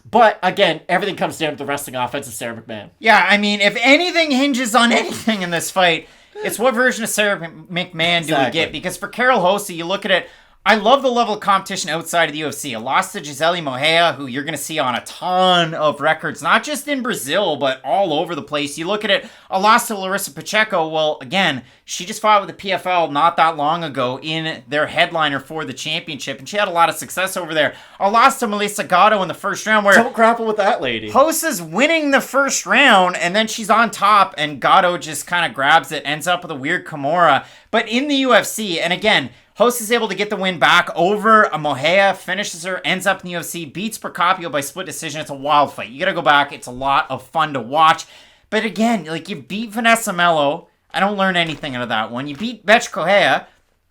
But, again, everything comes down to the wrestling offense of Sara McMann. Yeah, I mean, if anything hinges on anything in this fight, it's what version of Sara McMann do we get? Because for Karol Rosa, you look at it, I love the level of competition outside of the UFC. A loss to Gisele Moreira, who you're going to see on a ton of records, not just in Brazil, but all over the place. You look at it, a loss to Larissa Pacheco. Well, again, she just fought with the PFL not that long ago in their headliner for the championship, and she had a lot of success over there. A loss to Melissa Gatto in the first round, where don't grapple with that lady. Rosa's winning the first round, and then she's on top, and Gatto just kind of grabs it, ends up with a weird Kimura. But in the UFC, and again, Rosa is able to get the win back over a Moreira, finishes her, ends up in the UFC, beats Procopio by split decision. It's a wild fight. You gotta go back. It's a lot of fun to watch. But again, like, you beat Vanessa Melo. I don't learn anything out of that one. You beat Betch Correia.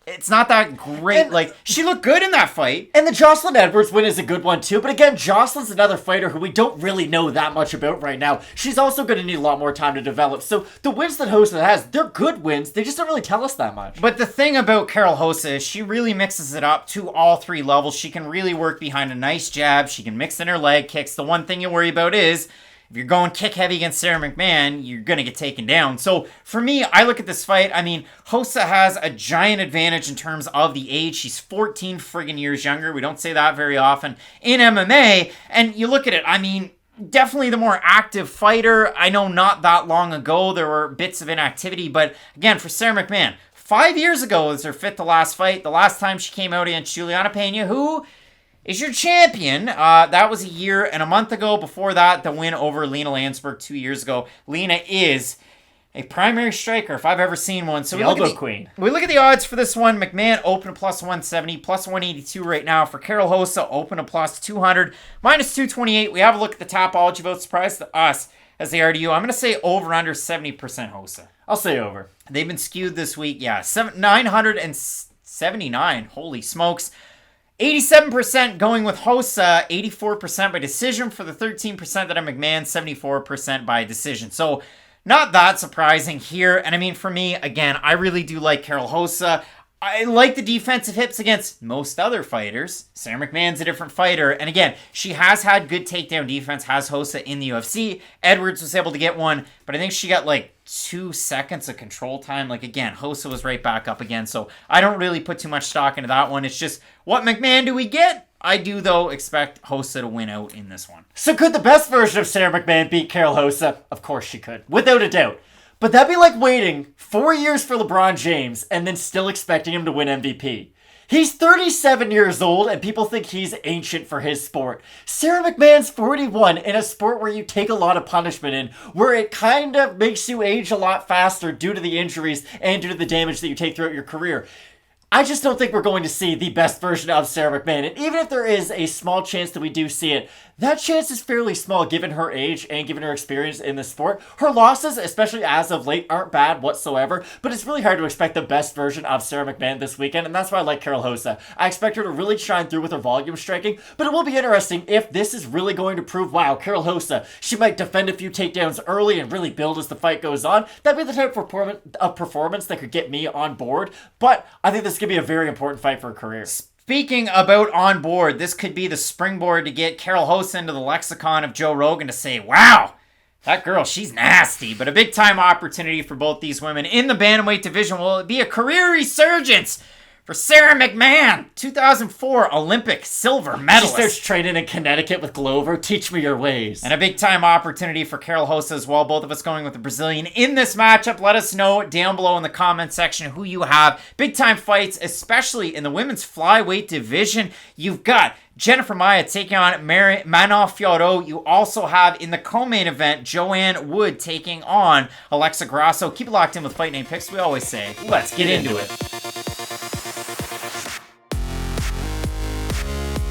It's not that great. Like, she looked good in that fight. And the Jocelyn Edwards win is a good one, too. But again, Jocelyn's another fighter who we don't really know that much about right now. She's also going to need a lot more time to develop. So the wins that Rosa has, they're good wins. They just don't really tell us that much. But the thing about Karol Rosa is she really mixes it up to all 3 levels. She can really work behind a nice jab. She can mix in her leg kicks. The one thing you worry about is, if you're going kick heavy against Sara McMann, you're going to get taken down. So for me, I look at this fight. I mean, Rosa has a giant advantage in terms of the age. She's 14 friggin' years younger. We don't say that very often in MMA. And you look at it, I mean, definitely the more active fighter. I know not that long ago there were bits of inactivity. But again, for Sara McMann, 5 years ago was her 5th to last fight. The last time she came out against Juliana Pena, who is your champion. That was a year and a month ago. Before that, the win over Lena Landsberg 2 years ago. Lena is a primary striker if I've ever seen one. So the elbow queen. We look at the odds for this one. McMann open to plus 170, plus 182 right now. For Karol Rosa, open to plus 200, minus 228. We have a look at the Tapology votes. Surprise to us as they are to you. I'm going to say over under 70% Rosa. I'll say over. They've been skewed this week. Yeah, 979. Holy smokes. 87% going with Rosa, 84% by decision for the 13% that are McMann, 74% by decision. So not that surprising here. And I mean, for me, again, I really do like Karol Rosa. I like the defensive hips against most other fighters. Sara McMann's a different fighter. And again, she has had good takedown defense, has Rosa in the UFC. Edwards was able to get one, but I think she got like 2 seconds of control time. Like, again, Rosa was right back up again. So I don't really put too much stock into that one. It's just, what McMann do we get? I do, though, expect Rosa to win out in this one. So could the best version of Sara McMann beat Karol Rosa? Of course she could, without a doubt. But that'd be like waiting 4 years for LeBron James and then still expecting him to win MVP. He's 37 years old and people think he's ancient for his sport. Sara McMann's 41 in a sport where you take a lot of punishment in, where it kind of makes you age a lot faster due to the injuries and due to the damage that you take throughout your career. I just don't think we're going to see the best version of Sara McMann. And even if there is a small chance that we do see it, that chance is fairly small given her age and given her experience in the sport. Her losses, especially as of late, aren't bad whatsoever, but it's really hard to expect the best version of Sara McMann this weekend, and that's why I like Karol Rosa. I expect her to really shine through with her volume striking, but it will be interesting if this is really going to prove, wow, Karol Rosa, she might defend a few takedowns early and really build as the fight goes on. That'd be the type of performance that could get me on board, but I think this could be a very important fight for her career. Speaking about on board, this could be the springboard to get Karol Rosa into the lexicon of Joe Rogan to say, wow, that girl, she's nasty. But a big time opportunity for both these women in the bantamweight division. Will it be a career resurgence for Sara McMann, 2004 Olympic silver medalist. She starts training in Connecticut with Glover. Teach me your ways. And a big-time opportunity for Karol Rosa as well. Both of us going with the Brazilian in this matchup. Let us know down below in the comment section who you have. Big-time fights, especially in the women's flyweight division. You've got Jennifer Maia taking on Manon Fiorot. You also have in the co-main event Joanne Wood taking on Alexa Grasso. Keep it locked in with Fight Night Picks. We always say, let's get into it.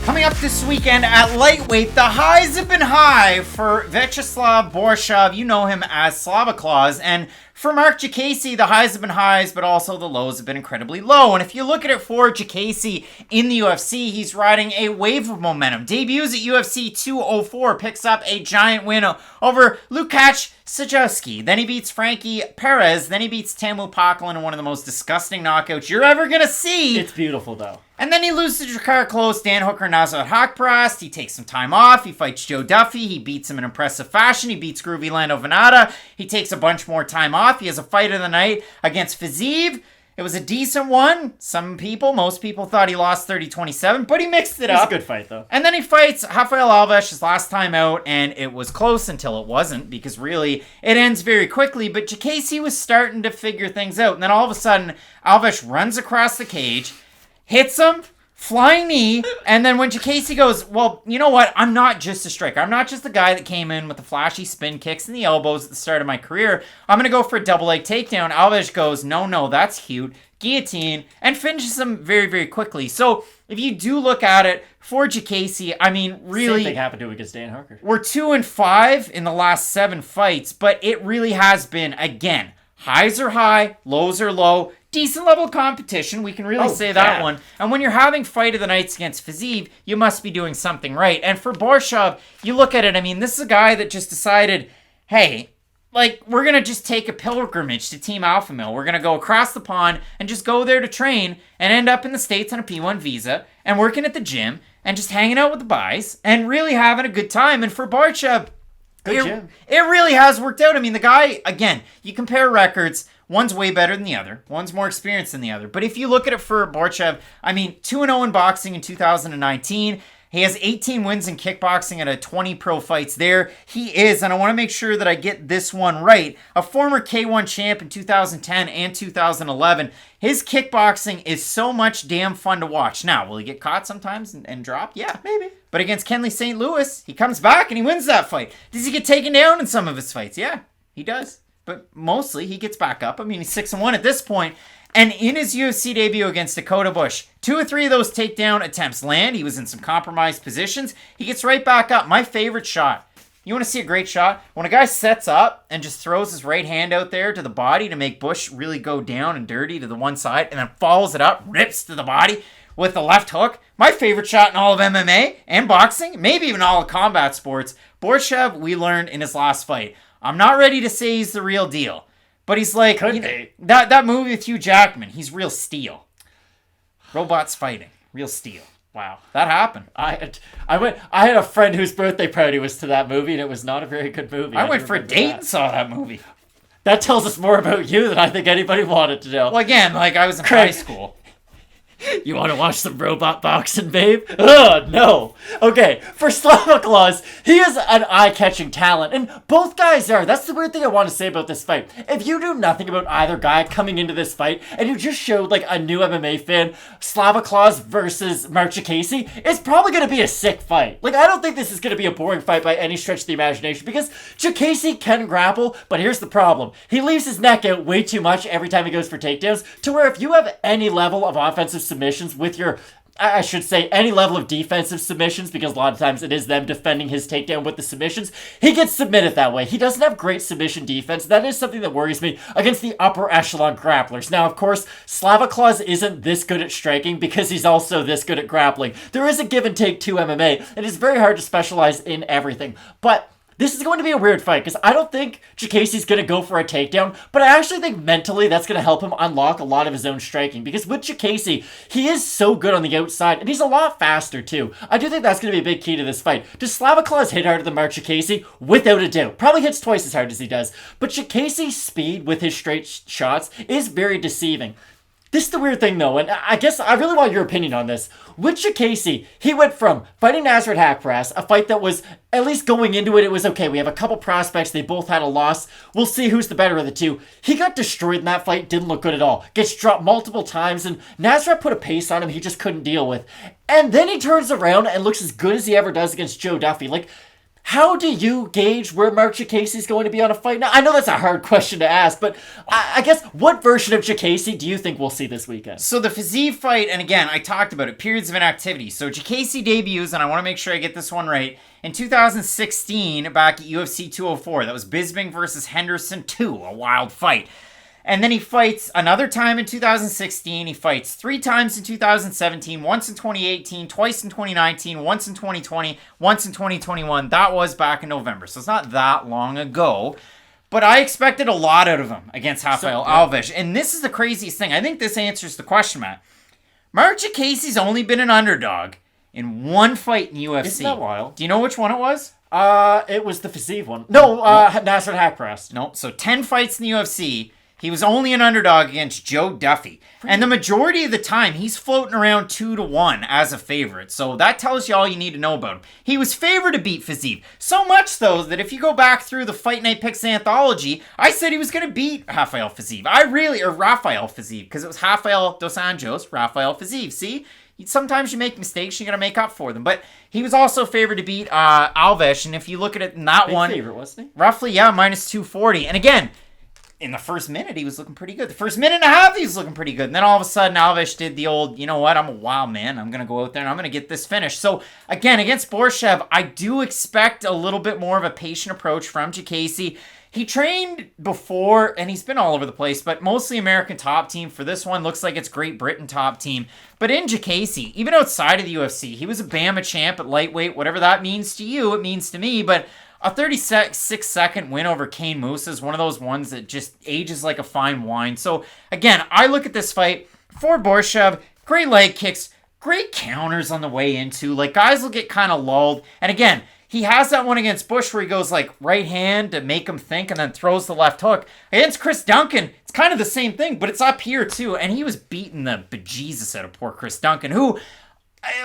Coming up this weekend at lightweight, the highs have been high for Viacheslav Borshchev. You know him as Slava Claus. And for Marc Diakiese, the highs have been highs, but also the lows have been incredibly low. And if you look at it for Diakiese in the UFC, he's riding a wave of momentum. Debuts at UFC 204, picks up a giant win over Lukasz Sajewski. Then he beats Frankie Perez. Then he beats Tamu Paklin in one of the most disgusting knockouts you're ever going to see. It's beautiful, though. And then he loses to Drakkar Klose, Dan Hooker, Nazar Hakparast. He takes some time off. He fights Joe Duffy. He beats him in impressive fashion. He beats Groovy Lando Venata. He takes a bunch more time off. He has a fight of the night against Khizriev. It was a decent one. Most people thought he lost 30-27, but he mixed it up. It's a good fight, though. And then he fights Rafael Alves his last time out, and it was close until it wasn't, because really, it ends very quickly. But Diakiese was starting to figure things out. And then all of a sudden, Alves runs across the cage, hits him, flying knee, and then when Diakiese goes, well, you know what? I'm not just a striker. I'm not just the guy that came in with the flashy spin kicks and the elbows at the start of my career. I'm going to go for a double leg takedown. Alves goes, no, that's cute. Guillotine, and finishes him very, very quickly. So if you do look at it for Diakiese, I mean, really, same thing happened to him against Dan Hooker. We're 2-5 in the last 7 fights, but it really has been, again, highs are high, lows are low. Decent level of competition, we can really say that one. And when you're having fight of the nights against Khizriev, you must be doing something right. And for Borshchev, you look at it, I mean, this is a guy that just decided, hey, like, we're going to just take a pilgrimage to Team Alpha Male. We're going to go across the pond and just go there to train and end up in the States on a P1 visa and working at the gym and just hanging out with the guys and really having a good time. And for Borshchev, it really has worked out. I mean, the guy, again, you compare records, one's way better than the other. One's more experienced than the other. But if you look at it for Borshchev, I mean, 2-0 in boxing in 2019. He has 18 wins in kickboxing at a 20 pro fights there. He is, and I want to make sure that I get this one right, a former K1 champ in 2010 and 2011. His kickboxing is so much damn fun to watch. Now, will he get caught sometimes and drop? Yeah, maybe. But against Kenley St. Louis, he comes back and he wins that fight. Does he get taken down in some of his fights? Yeah, he does. But mostly, he gets back up. I mean, he's 6-1 at this point. And in his UFC debut against Dakota Bush, 2 or 3 of those takedown attempts land. He was in some compromised positions. He gets right back up. My favorite shot. You want to see a great shot? When a guy sets up and just throws his right hand out there to the body to make Bush really go down and dirty to the one side, and then follows it up, rips to the body with the left hook. My favorite shot in all of MMA and boxing, maybe even all of combat sports. Borshchev, we learned in his last fight. I'm not ready to say he's the real deal. But he's like, that movie with Hugh Jackman, he's real steel. Robots fighting, real steel. Wow, that happened. I had a friend whose birthday party was to that movie, and it was not a very good movie. I went for a date and saw that movie. That tells us more about you than I think anybody wanted to know. Well, again, like, I was in high school. You want to watch some robot boxing, babe? Ugh, no. Okay, for Slava Claus, he is an eye-catching talent, and both guys are. That's the weird thing I want to say about this fight. If you knew nothing about either guy coming into this fight, and you just showed, like, a new MMA fan, Slava Claus versus Marc Diakiese, it's probably going to be a sick fight. Like, I don't think this is going to be a boring fight by any stretch of the imagination, because Diakiese can grapple, but here's the problem. He leaves his neck out way too much every time he goes for takedowns, to where if you have any level of offensive submissions with your, I should say, any level of defensive submissions, because a lot of times it is them defending his takedown with the submissions, he gets submitted that way. He doesn't have great submission defense. That is something that worries me against the upper echelon grapplers. Now, of course, Slava Claus isn't this good at striking because he's also this good at grappling. There is a give and take to MMA, and it's very hard to specialize in everything. But this is going to be a weird fight, because I don't think Diakiese's going to go for a takedown, but I actually think mentally that's going to help him unlock a lot of his own striking, because with Diakiese, he is so good on the outside, and he's a lot faster too. I do think that's going to be a big key to this fight. Does Slava Claus hit harder than Marc Diakiese? Without a doubt. Probably hits twice as hard as he does, but Diakiese's speed with his straight shots is very deceiving. This is the weird thing, though, and I guess I really want your opinion on this. With Diakiese, he went from fighting Nasrat Haqparast, a fight that was, at least going into it, it was okay. We have a couple prospects. They both had a loss. We'll see who's the better of the two. He got destroyed in that fight. Didn't look good at all. Gets dropped multiple times, and Nasrat put a pace on him he just couldn't deal with. And then he turns around and looks as good as he ever does against Joe Duffy. Like, how do you gauge where Marc Diakiese is going to be on a fight? Now, I know that's a hard question to ask, but I guess what version of Diakiese do you think we'll see this weekend? So the Khizriev fight, and again, I talked about it, periods of inactivity. So Diakiese debuts, and I want to make sure I get this one right, in 2016 back at UFC 204. That was Bisping versus Henderson 2, a wild fight. And then he fights another time in 2016. He fights 3 times in 2017, once in 2018, twice in 2019, once in 2020, once in 2021. That was back in November, so it's not that long ago. But I expected a lot out of him against Rafael Alves. And this is the craziest thing. I think this answers the question, Matt. Marc Diakiese's only been an underdog in one fight in the UFC. Isn't that wild? Do you know which one it was? It was the Khizriev one. No, Nasrat Haqparast. No, so 10 fights in the UFC. He was only an underdog against Joe Duffy. And the majority of the time, he's floating around 2-1 as a favorite. So that tells you all you need to know about him. He was favored to beat Khizriev. So much, though, that if you go back through the Fight Night Picks anthology, I said he was going to beat Rafael Khizriev. Rafael Khizriev, because it was Rafael dos Anjos, Rafael Khizriev. See? Sometimes you make mistakes, you got to make up for them. But he was also favored to beat Alves. And if you look at it in that Big one... favorite, wasn't he? Roughly, yeah, minus 240. And again... in the first minute, he was looking pretty good. The first minute and a half, he was looking pretty good. And then all of a sudden, Alves did the old, you know what, I'm a wild man. I'm going to go out there and I'm going to get this finish. So, again, against Borshchev, I do expect a little bit more of a patient approach from Diakiese. He trained before, and he's been all over the place, but mostly American top team. For this one, looks like it's Great Britain top team. But in Diakiese, even outside of the UFC, he was a Bama champ at lightweight. Whatever that means to you, it means to me. But a 36-second win over Kane Moose is one of those ones that just ages like a fine wine. So, again, I look at this fight for Borshchev. Great leg kicks, great counters on the way into. Like, guys will get kind of lulled. And again, he has that one against Bush where he goes, like, right hand to make him think and then throws the left hook. Against Chris Duncan, it's kind of the same thing, but it's up here, too. And he was beating the bejesus out of poor Chris Duncan, who...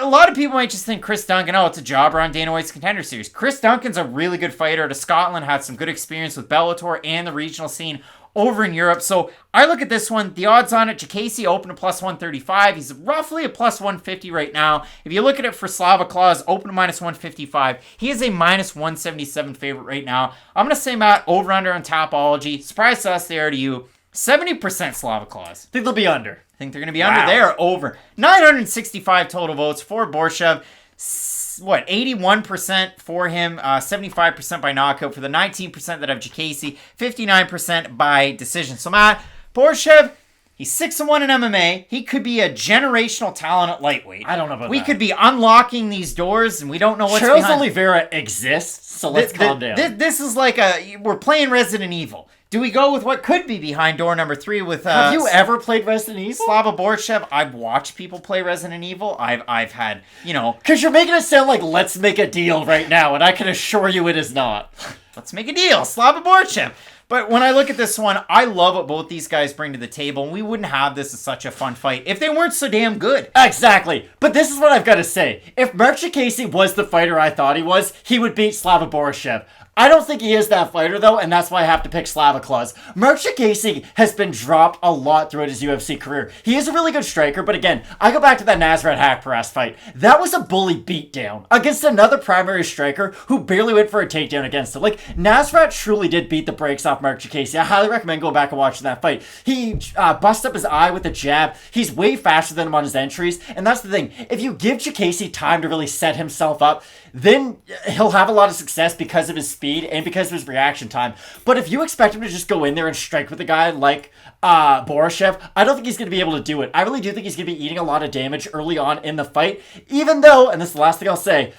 a lot of people might just think Chris Duncan, oh, it's a jobber on Dana White's Contender Series. Chris Duncan's a really good fighter out of Scotland, had some good experience with Bellator and the regional scene over in Europe. So I look at this one, the odds on it, Diakiese open to plus 135. He's roughly a plus 150 right now. If you look at it for Slava Claus, open to minus 155. He is a minus 177 favorite right now. I'm going to say, Matt, over under on Tapology. Surprise to us, they are to you. 70% Slava Claus. Think they'll be under. I think they're going to be under there, over. 965 total votes for Borshchev. 81% for him, 75% by knockout for the 19% that have Diakiese, 59% by decision. So, Matt, Borshchev, he's 6-1 in MMA. He could be a generational talent at lightweight. I don't know about that. We could be unlocking these doors, and we don't know what's Charles behind. Oliveira exists, so let's calm down. This is like we're playing Resident Evil. Do we go with what could be behind door number 3 with... have you ever played Resident Evil? Slava Borshchev. I've watched people play Resident Evil. I've had, Because you're making it sound like let's make a deal right now, and I can assure you it is not. Let's make a deal. Slava Borshchev. But when I look at this one, I love what both these guys bring to the table, and we wouldn't have this as such a fun fight if they weren't so damn good. Exactly. But this is what I've got to say. If Marc Diakiese was the fighter I thought he was, he would beat Slava Borshchev. I don't think he is that fighter, though, and that's why I have to pick Slava Claus. Marc Diakiese has been dropped a lot throughout his UFC career. He is a really good striker, but again, I go back to that Nasrat Haqparast fight. That was a bully beatdown against another primary striker who barely went for a takedown against him. Like, Nasrat truly did beat the brakes off Marc Diakiese. I highly recommend going back and watching that fight. He busted up his eye with a jab. He's way faster than him on his entries, and that's the thing. If you give Diakiese time to really set himself up, then he'll have a lot of success because of his speed and because of his reaction time. But if you expect him to just go in there and strike with a guy like Borshchev, I don't think he's going to be able to do it. I really do think he's going to be eating a lot of damage early on in the fight, even though, and this is the last thing I'll say,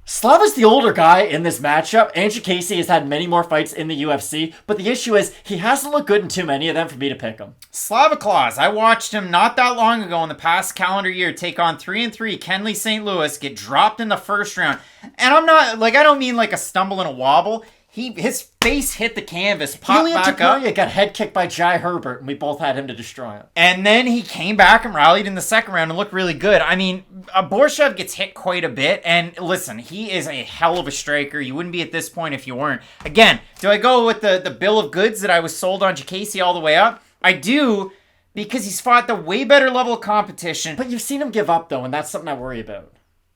Slava's the older guy in this matchup, and Diakiese has had many more fights in the UFC, but the issue is he hasn't looked good in too many of them for me to pick him. Slava Claus, I watched him not that long ago in the past calendar year take on 3-3 Kenley St. Louis, get dropped in the first round. And I'm not, I don't mean like a stumble and a wobble. his face hit the canvas, popped back up. Got head kicked by Jai Herbert, and we both had him to destroy him. And then he came back and rallied in the second round and looked really good. I mean, Borshchev gets hit quite a bit, and listen, he is a hell of a striker. You wouldn't be at this point if you weren't. Again, do I go with the bill of goods that I was sold on Diakiese all the way up? I do, because he's fought the way better level of competition. But you've seen him give up, though, and that's something I worry about.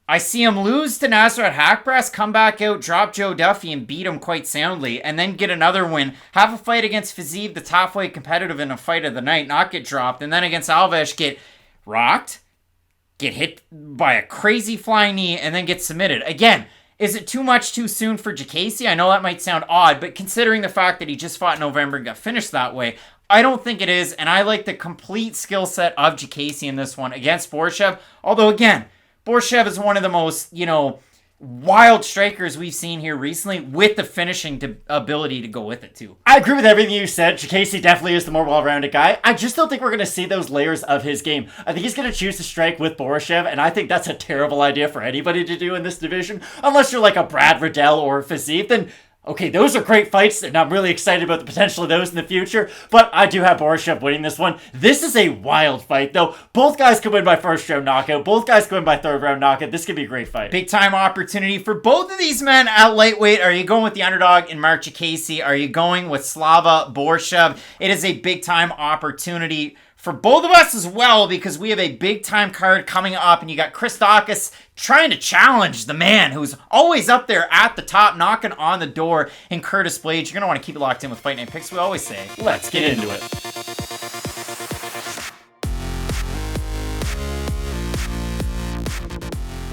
I see him lose to Nasrat Haqparast, come back out, drop Joe Duffy, and beat him quite soundly, and then get another win. Have a fight against Fiziev, the top weight competitive in a fight of the night, not get dropped, and then against Alves, get rocked, get hit by a crazy flying knee, and then get submitted. Again, is it too much too soon for Diakiese? I know that might sound odd, but considering the fact that he just fought in November and got finished that way, I don't think it is, and I like the complete skill set of Diakiese in this one against Borshchev, although again, Borshchev is one of the most, wild strikers we've seen here recently with the finishing ability to go with it, too. I agree with everything you said. Diakiese definitely is the more well-rounded guy. I just don't think we're going to see those layers of his game. I think he's going to choose to strike with Borshchev, and I think that's a terrible idea for anybody to do in this division. Unless you're like a Brad Riddell or Fiziev, then okay, those are great fights, and I'm really excited about the potential of those in the future, but I do have Borshchev winning this one. This is a wild fight, though. Both guys could win by first-round knockout. Both guys could win by third-round knockout. This could be a great fight. Big-time opportunity for both of these men at lightweight. Are you going with the underdog in Marc Diakiese? Are you going with Slava Borshchev? It is a big-time opportunity for both of us as well, because we have a big-time card coming up, and you got Chris Daukaus trying to challenge the man who's always up there at the top, knocking on the door, in Curtis Blaydes. You're going to want to keep it locked in with Fight Night Picks. We always say, let's get into it.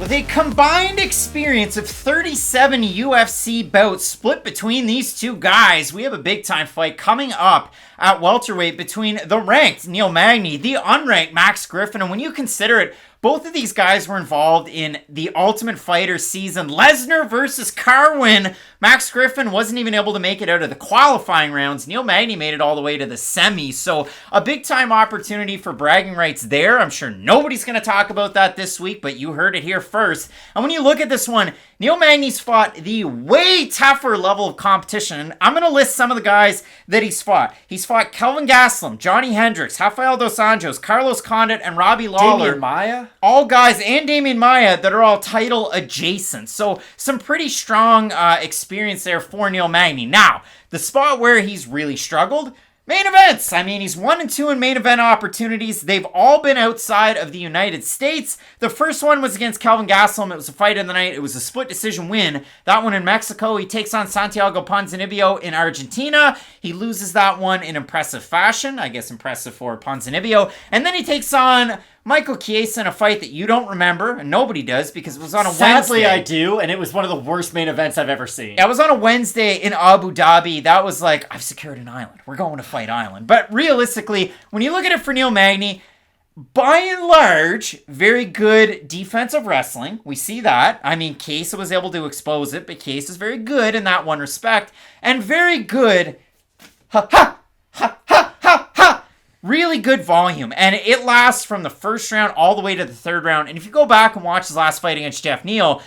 With a combined experience of 37 UFC bouts split between these two guys, we have a big-time fight coming up at welterweight between the ranked Neil Magny, the unranked Max Griffin, and when you consider it, both of these guys were involved in the Ultimate Fighter season. Lesnar versus Carwin. Max Griffin wasn't even able to make it out of the qualifying rounds. Neil Magny made it all the way to the semis. So a big-time opportunity for bragging rights there. I'm sure nobody's going to talk about that this week, but you heard it here first. And when you look at this one, Neil Magny's fought the way tougher level of competition. And I'm going to list some of the guys that he's fought. He's fought Kelvin Gastelum, Johnny Hendricks, Rafael Dos Anjos, Carlos Condit, and Robbie Lawler. Damian Maia? All guys, and Damian Maia, that are all title adjacent. So some pretty strong experience there for Neil Magny. Now, the spot where he's really struggled, main events. I mean, he's 1-2 in main event opportunities. They've all been outside of the United States. The first one was against Kelvin Gastelum. It was a fight of the night. It was a split decision win. That one in Mexico. He takes on Santiago Ponzinibbio in Argentina. He loses that one in impressive fashion. I guess impressive for Ponzinibbio. And then he takes on Michael Chiesa in a fight that you don't remember, and nobody does, because it was on a Wednesday. Sadly, I do, and it was one of the worst main events I've ever seen. It was on a Wednesday in Abu Dhabi. That was like, I've secured an island. We're going to Fight Island. But realistically, when you look at it for Neil Magny, by and large, very good defensive wrestling. We see that. I mean, Chiesa was able to expose it, but Chiesa's very good in that one respect, and very good, really good volume, and it lasts from the first round all the way to the third round. And if you go back and watch his last fight against Jeff Neal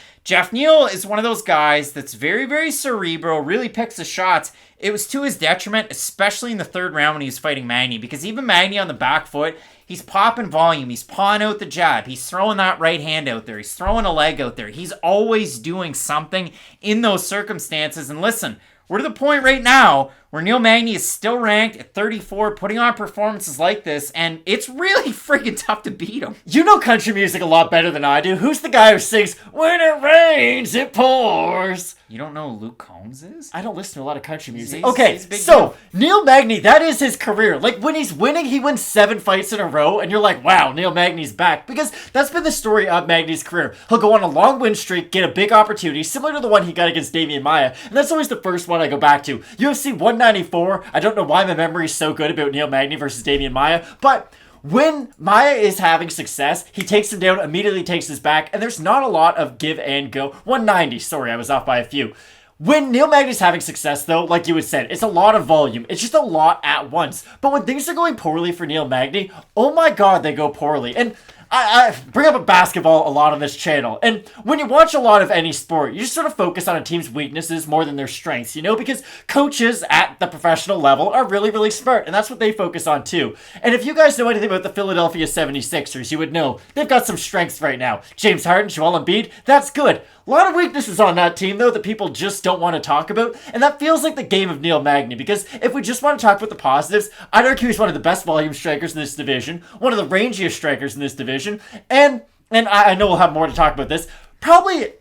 is one of those guys that's very, very cerebral, really picks his shots. It was to his detriment, especially in the third round when he was fighting Magny, because even Magny on the back foot, he's popping volume, he's pawing out the jab, he's throwing that right hand out there, he's throwing a leg out there. He's always doing something in those circumstances. And listen, we're to the point right now where Neil Magny is still ranked at 34, putting on performances like this, and it's really freaking tough to beat him. You know country music a lot better than I do. Who's the guy who sings, "When it rains, it pours"? You don't know who Luke Combs is? I don't listen to a lot of country music. He's So Neil Magny, that is his career. Like, when he's winning, he wins 7 fights in a row, and you're like, wow, Neil Magny's back. Because that's been the story of Magny's career. He'll go on a long win streak, get a big opportunity, similar to the one he got against Damian Maia, and that's always the first one I go back to. UFC 194, I don't know why my memory is so good about Neil Magny versus Damian Maia, but when Maia is having success, he takes him down, immediately takes his back, and there's not a lot of give and go. 190, sorry, I was off by a few. When Neil Magny's having success, though, like you had said, it's a lot of volume. It's just a lot at once. But when things are going poorly for Neil Magny, oh my god, they go poorly. And I bring up a basketball a lot on this channel, and when you watch a lot of any sport, you just sort of focus on a team's weaknesses more than their strengths, because coaches at the professional level are really, really smart, and that's what they focus on too. And if you guys know anything about the Philadelphia 76ers, you would know they've got some strengths right now. James Harden, Joel Embiid, that's good. A lot of weaknesses on that team, though, that people just don't want to talk about, and that feels like the game of Neil Magny, because if we just want to talk about the positives, I'd argue he's one of the best volume strikers in this division, one of the rangiest strikers in this division, and I know we'll have more to talk about this, probably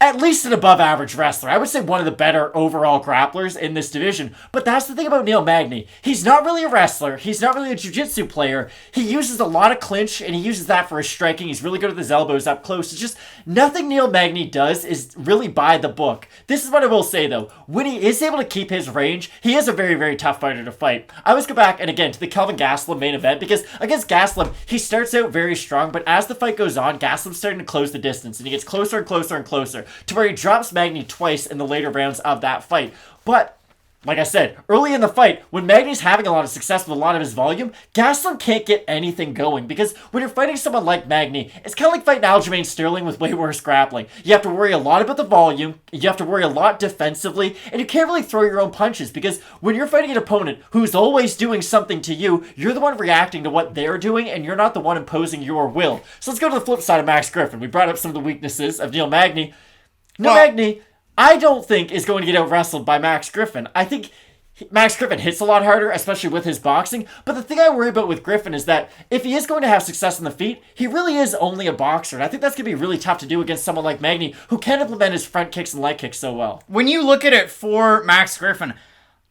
at least an above average wrestler. I would say one of the better overall grapplers in this division. But that's the thing about Neil Magny. He's not really a wrestler. He's not really a jiu-jitsu player. He uses a lot of clinch, and he uses that for his striking. He's really good with his elbows up close. It's just nothing Neil Magny does is really by the book. This is what I will say, though. When he is able to keep his range, he is a very, very tough fighter to fight. I always go back, and again, to the Kelvin Gastelum main event, because against Gastelum, he starts out very strong, but as the fight goes on, Gastelum's starting to close the distance, and he gets closer and closer and closer, to where he drops Magny twice in the later rounds of that fight. But, like I said, early in the fight, when Magny's having a lot of success with a lot of his volume, Gastelum can't get anything going, because when you're fighting someone like Magny, it's kind of like fighting Aljamain Sterling with way worse grappling. You have to worry a lot about the volume, you have to worry a lot defensively, and you can't really throw your own punches, because when you're fighting an opponent who's always doing something to you, you're the one reacting to what they're doing, and you're not the one imposing your will. So let's go to the flip side of Max Griffin. We brought up some of the weaknesses of Neil Magny. Magny, I don't think, is going to get out-wrestled by Max Griffin. I think Max Griffin hits a lot harder, especially with his boxing, but the thing I worry about with Griffin is that if he is going to have success in the feet, he really is only a boxer, and I think that's going to be really tough to do against someone like Magny, who can implement his front kicks and leg kicks so well. When you look at it for Max Griffin,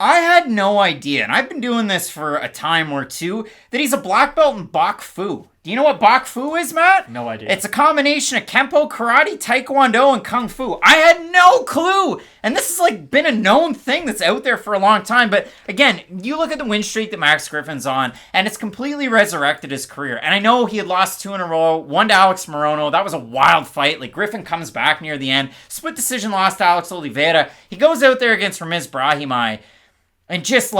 I had no idea, and I've been doing this for a time or two, that he's a black belt in Bok Fu. Do you know what Bok Fu is, Matt? No idea. It's a combination of Kempo, Karate, Taekwondo, and Kung Fu. I had no clue! And this has been a known thing that's out there for a long time. But again, you look at the win streak that Max Griffin's on, and it's completely resurrected his career. And I know he had lost 2 in a row, one to Alex Morono. That was a wild fight. Griffin comes back near the end. Split decision loss to Alex Oliveira. He goes out there against Ramiz Brahimaj and just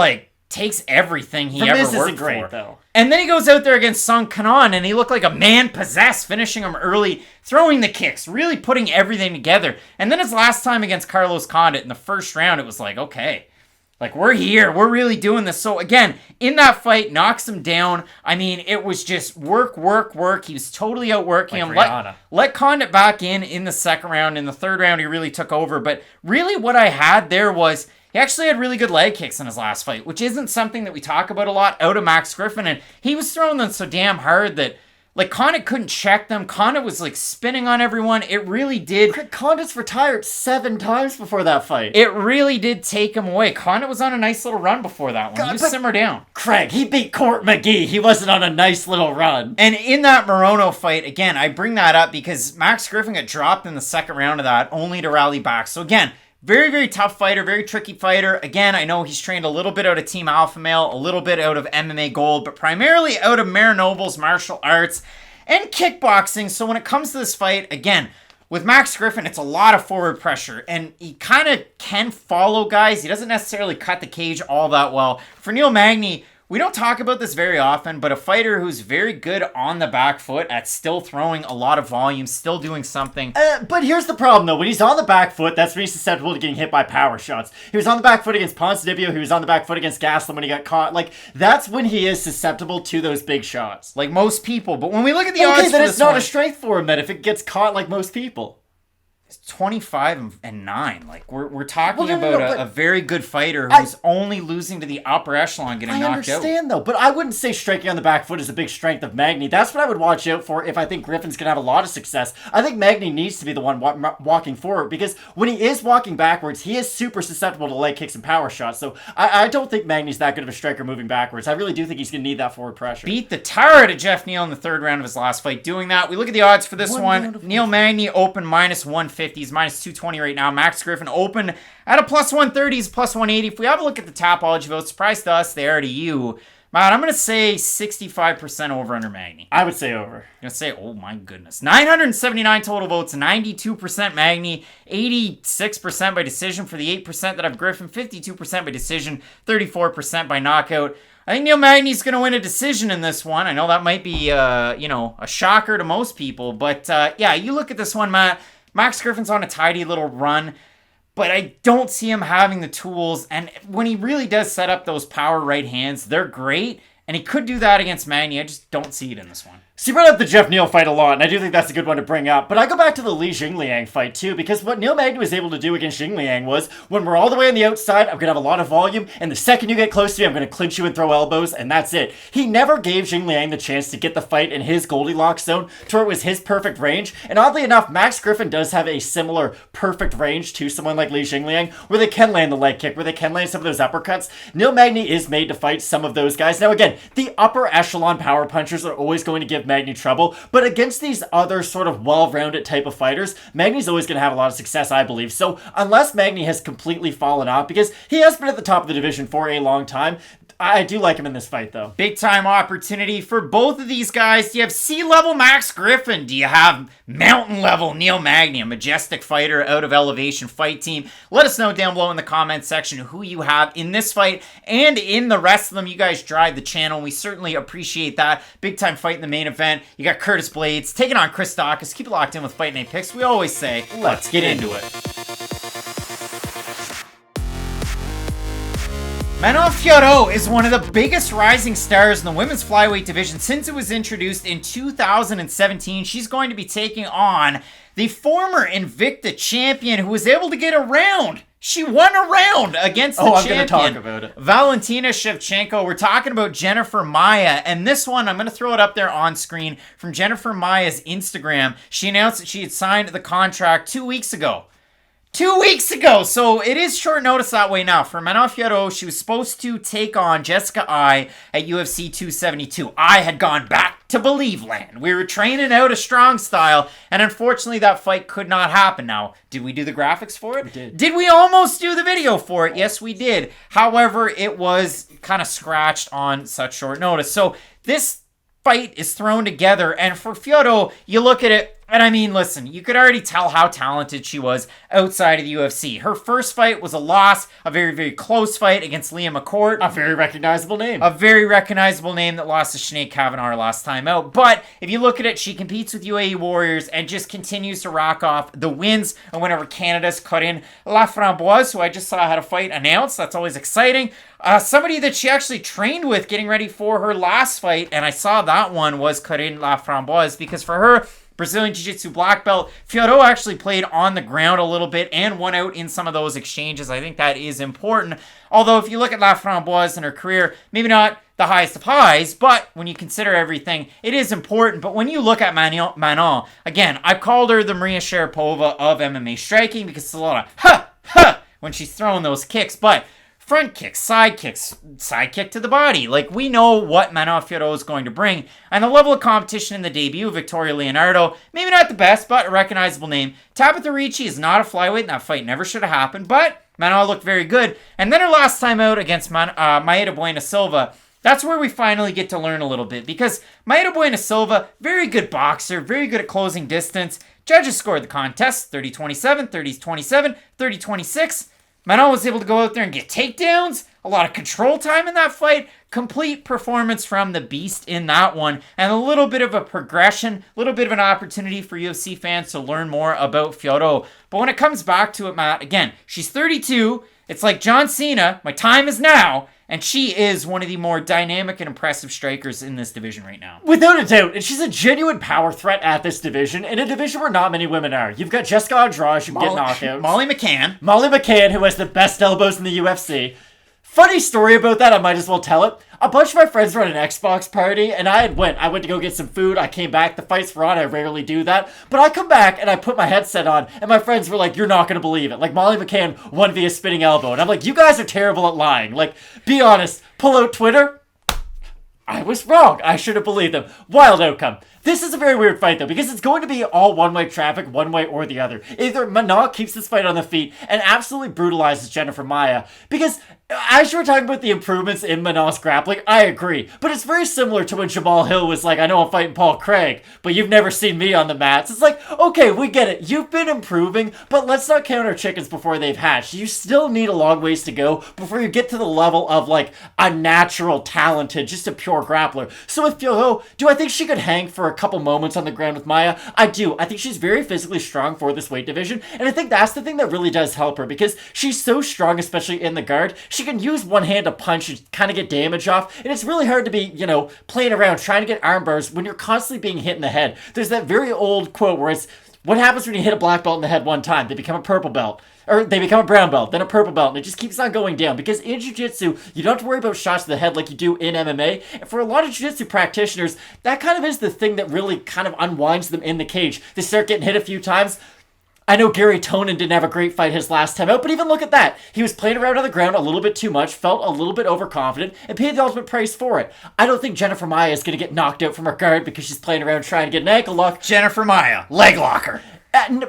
takes everything he ever worked isn't great, for. Though. And then he goes out there against Sung Kanon, and he looked like a man possessed, finishing him early, throwing the kicks, really putting everything together. And then his last time against Carlos Condit in the first round, it was okay. We're here. We're really doing this. So again, in that fight, knocks him down. I mean, it was just work. He was totally outworking him. Let Condit back in the second round. In the third round, he really took over. But really what I had there was, he actually had really good leg kicks in his last fight, which isn't something that we talk about a lot out of Max Griffin. And he was throwing them so damn hard that, Condit couldn't check them. Condit was, spinning on everyone. It really did. Condit's retired 7 times before that fight. It really did take him away. Condit was on a nice little run before that one. You simmer down. Craig, he beat Court McGee. He wasn't on a nice little run. And in that Morono fight, again, I bring that up because Max Griffin got dropped in the second round of that, only to rally back. So again, very, very tough fighter, very tricky fighter. Again, I know he's trained a little bit out of Team Alpha Male, a little bit out of MMA Gold, but primarily out of Mare Noble's martial arts and kickboxing. So when it comes to this fight, again, with Max Griffin, it's a lot of forward pressure, and he kind of can follow guys. He doesn't necessarily cut the cage all that well. For Neil Magny, we don't talk about this very often, but a fighter who's very good on the back foot at still throwing a lot of volume, still doing something. But here's the problem, though. When he's on the back foot, that's when he's susceptible to getting hit by power shots. He was on the back foot against Ponzinibbio. He was on the back foot against Gastelum when he got caught. That's when he is susceptible to those big shots. Like most people. But when we look at the odds for this then it's not a strength for him, then, if it gets caught like most people. 25-9. We're talking about a very good fighter who's only losing to the upper echelon, getting knocked out. I understand, though, but I wouldn't say striking on the back foot is a big strength of Magny. That's what I would watch out for if I think Griffin's going to have a lot of success. I think Magny needs to be the one walking forward, because when he is walking backwards, he is super susceptible to leg kicks and power shots. So I don't think Magny's that good of a striker moving backwards. I really do think he's going to need that forward pressure. Beat the tar out of Jeff Neal in the third round of his last fight doing that. We look at the odds for this one. Neil Magny open -150. He's -220 right now. Max Griffin open at a +130. He's +180. If we have a look at the Tapology votes, surprise to us, they are to you. Matt, I'm going to say 65% over under Magny. I would say over. I'm going to say, oh my goodness. 979 total votes, 92% Magny, 86% by decision for the 8% that have Griffin, 52% by decision, 34% by knockout. I think Neil Magny's going to win a decision in this one. I know that might be, a shocker to most people. But, you look at this one, Matt. Max Griffin's on a tidy little run. But I don't see him having the tools. And when he really does set up those power right hands, they're great. And he could do that against Magny. I just don't see it in this one. So you brought up the Jeff Neal fight a lot, and I do think that's a good one to bring up. But I go back to the Li Jingliang fight, too, because what Neil Magny was able to do against Jingliang was, when we're all the way on the outside, I'm going to have a lot of volume, and the second you get close to me, I'm going to clinch you and throw elbows, and that's it. He never gave Jingliang the chance to get the fight in his Goldilocks zone to where it was his perfect range. And oddly enough, Max Griffin does have a similar perfect range to someone like Li Jingliang, where they can land the leg kick, where they can land some of those uppercuts. Neil Magny is made to fight some of those guys. Now, again, the upper echelon power punchers are always going to give Magny trouble. But against these other sort of well-rounded type of fighters, Magny's always going to have a lot of success, I believe. So unless Magny has completely fallen off, because he has been at the top of the division for a long time, I do like him in this fight, though. Big time opportunity for both of these guys. Do you have sea-level Max Griffin? Do you have mountain-level Neil Magny, a majestic fighter out of Elevation Fight Team? Let us know down below in the comments section who you have in this fight and in the rest of them. You guys drive the channel, and we certainly appreciate that. Big time fight in the main event. You got Curtis Blaydes taking on Chris Daukaus. Keep it locked in with Fight Night Picks. We always say, let's get into it. Manon Fiorot is one of the biggest rising stars in the women's flyweight division since it was introduced in 2017. She's going to be taking on the former Invicta champion who was able to get a round. She won a round against the champion. I'm going to talk about it. Valentina Shevchenko. We're talking about Jennifer Maia. And this one, I'm going to throw it up there on screen from Jennifer Maia's Instagram. She announced that she had signed the contract 2 weeks ago. 2 weeks ago, so it is short notice that way now. For Manon Fiorot, she was supposed to take on Jessica Eye at UFC 272. I had gone back to Believe Land. We were training out a strong style, and unfortunately that fight could not happen. Now, did we do the graphics for it? We did. Did we almost do the video for it? Yes, we did. However, it was kind of scratched on such short notice. So this fight is thrown together, and for Fiorot, you look at it, and I mean, listen, you could already tell how talented she was outside of the UFC. Her first fight was a loss, a very, very close fight against Leah McCourt. A very recognizable name. A very recognizable name that lost to Sinead Kavanagh last time out. But if you look at it, she competes with UAE Warriors and just continues to rock off the wins. And whenever Canada's cut in, La Framboise, who I just saw had a fight announced, that's always exciting. Somebody that she actually trained with getting ready for her last fight, and I saw that one was Corinne La Framboise, because for her, Brazilian Jiu-Jitsu black belt, Fiorot actually played on the ground a little bit and won out in some of those exchanges. I think that is important. Although if you look at La Framboise in her career, maybe not the highest of highs, but when you consider everything, it is important. But when you look at Manon, again, I've called her the Maria Sharapova of MMA striking because it's a lot of when she's throwing those kicks, but front kicks, side kick to the body. Like, we know what Manon Fiorot is going to bring. And the level of competition in the debut, Victoria Leonardo, maybe not the best, but a recognizable name. Tabitha Ricci is not a flyweight, and that fight never should have happened, but Manon looked very good. And then her last time out against Maia Bueno Silva, that's where we finally get to learn a little bit, because Maia Bueno Silva, very good boxer, very good at closing distance. Judges scored the contest, 30-27, 30-27, 30-26. Manon was able to go out there and get takedowns, a lot of control time in that fight, complete performance from the beast in that one, and a little bit of a progression, a little bit of an opportunity for UFC fans to learn more about Fiorot. But when it comes back to it, Matt, again, she's 32, it's like John Cena, my time is now, and she is one of the more dynamic and impressive strikers in this division right now. Without a doubt, and she's a genuine power threat at this division, in a division where not many women are. You've got Jessica Andrade, who can get knockouts. Molly McCann. Molly McCann, who has the best elbows in the UFC. Funny story about that, I might as well tell it. A bunch of my friends were at an Xbox party, and I went to go get some food. I came back, the fights were on, I rarely do that. But I come back, and I put my headset on, and my friends were like, you're not going to believe it. Like, Molly McCann won via spinning elbow. And I'm like, you guys are terrible at lying. Like, be honest, pull out Twitter. I was wrong. I should have believed them. Wild outcome. This is a very weird fight, though, because it's going to be all one-way traffic, one way or the other. Either Manon keeps this fight on the feet and absolutely brutalizes Jennifer Maia, because as you were talking about the improvements in Manon's grappling, I agree. But it's very similar to when Jamal Hill was like, I know I'm fighting Paul Craig, but you've never seen me on the mats. It's like, okay, we get it. You've been improving, but let's not count our chickens before they've hatched. You still need a long ways to go before you get to the level of like a natural, talented, just a pure grappler. So with Fiorot, do I think she could hang for a couple moments on the ground with Maia? I do. I think she's very physically strong for this weight division, and I think that's the thing that really does help her, because she's so strong, especially in the guard. She can use one hand to punch and kind of get damage off, and it's really hard to be, playing around trying to get arm bars when you're constantly being hit in the head. There's that very old quote where it's, what happens when you hit a black belt in the head one time? They become a purple belt. Or they become a brown belt, then a purple belt, and it just keeps on going down. Because in jiu-jitsu, you don't have to worry about shots to the head like you do in MMA. And for a lot of jiu-jitsu practitioners, that kind of is the thing that really kind of unwinds them in the cage. They start getting hit a few times. I know Gary Tonin didn't have a great fight his last time out, but even look at that. He was playing around on the ground a little bit too much, felt a little bit overconfident, and paid the ultimate price for it. I don't think Jennifer Maia is going to get knocked out from her guard because she's playing around trying to get an ankle lock. Jennifer Maia, leg locker.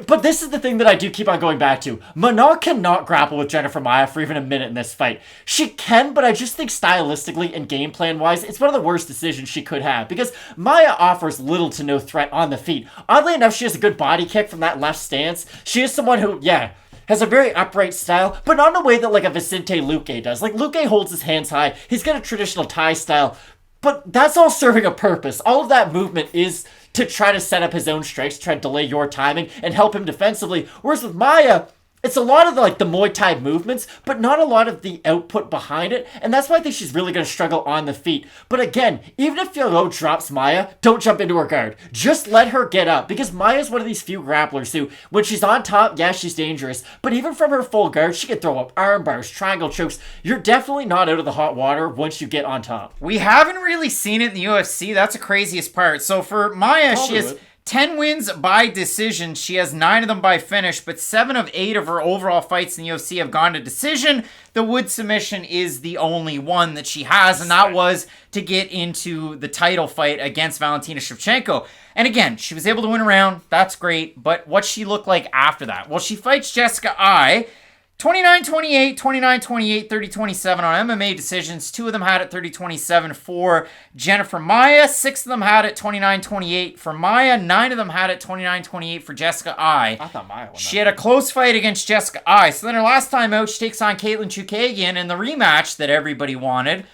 But this is the thing that I do keep on going back to. Manon cannot grapple with Jennifer Maia for even a minute in this fight. She can, but I just think stylistically and game plan-wise, it's one of the worst decisions she could have, because Maia offers little to no threat on the feet. Oddly enough, she has a good body kick from that left stance. She is someone who, has a very upright style, but not in a way that like a Vicente Luque does. Like, Luque holds his hands high. He's got a traditional Thai style, but that's all serving a purpose. All of that movement is to try to set up his own strikes, try to delay your timing, and help him defensively. Whereas with Maia, it's a lot of the Muay Thai movements, but not a lot of the output behind it, and that's why I think she's really going to struggle on the feet. But again, even if Fiorot drops Maia, don't jump into her guard. Just let her get up, because Maia's one of these few grapplers who, when she's on top, she's dangerous, but even from her full guard, she can throw up arm bars, triangle chokes. You're definitely not out of the hot water once you get on top. We haven't really seen it in the UFC. That's the craziest part. So for Maia, she has 10 wins by decision. She has 9 of them by finish, but 7 of 8 of her overall fights in the UFC have gone to decision. The wood submission is the only one that she has, and that was to get into the title fight against Valentina Shevchenko. And again, she was able to win a round. That's great, but what she looked like after that? Well, she fights Jessica Ai. 29-28, 29-28, 30-27 on MMA decisions. 2 of them had it 30-27 for Jennifer Maia. 6 of them had it 29-28 for Maia. 9 of them had it 29-28 for Jessica Ai. I thought Maia won that. She had a close fight against Jessica Ai. So then her last time out, she takes on Caitlin Chookagian in the rematch that everybody wanted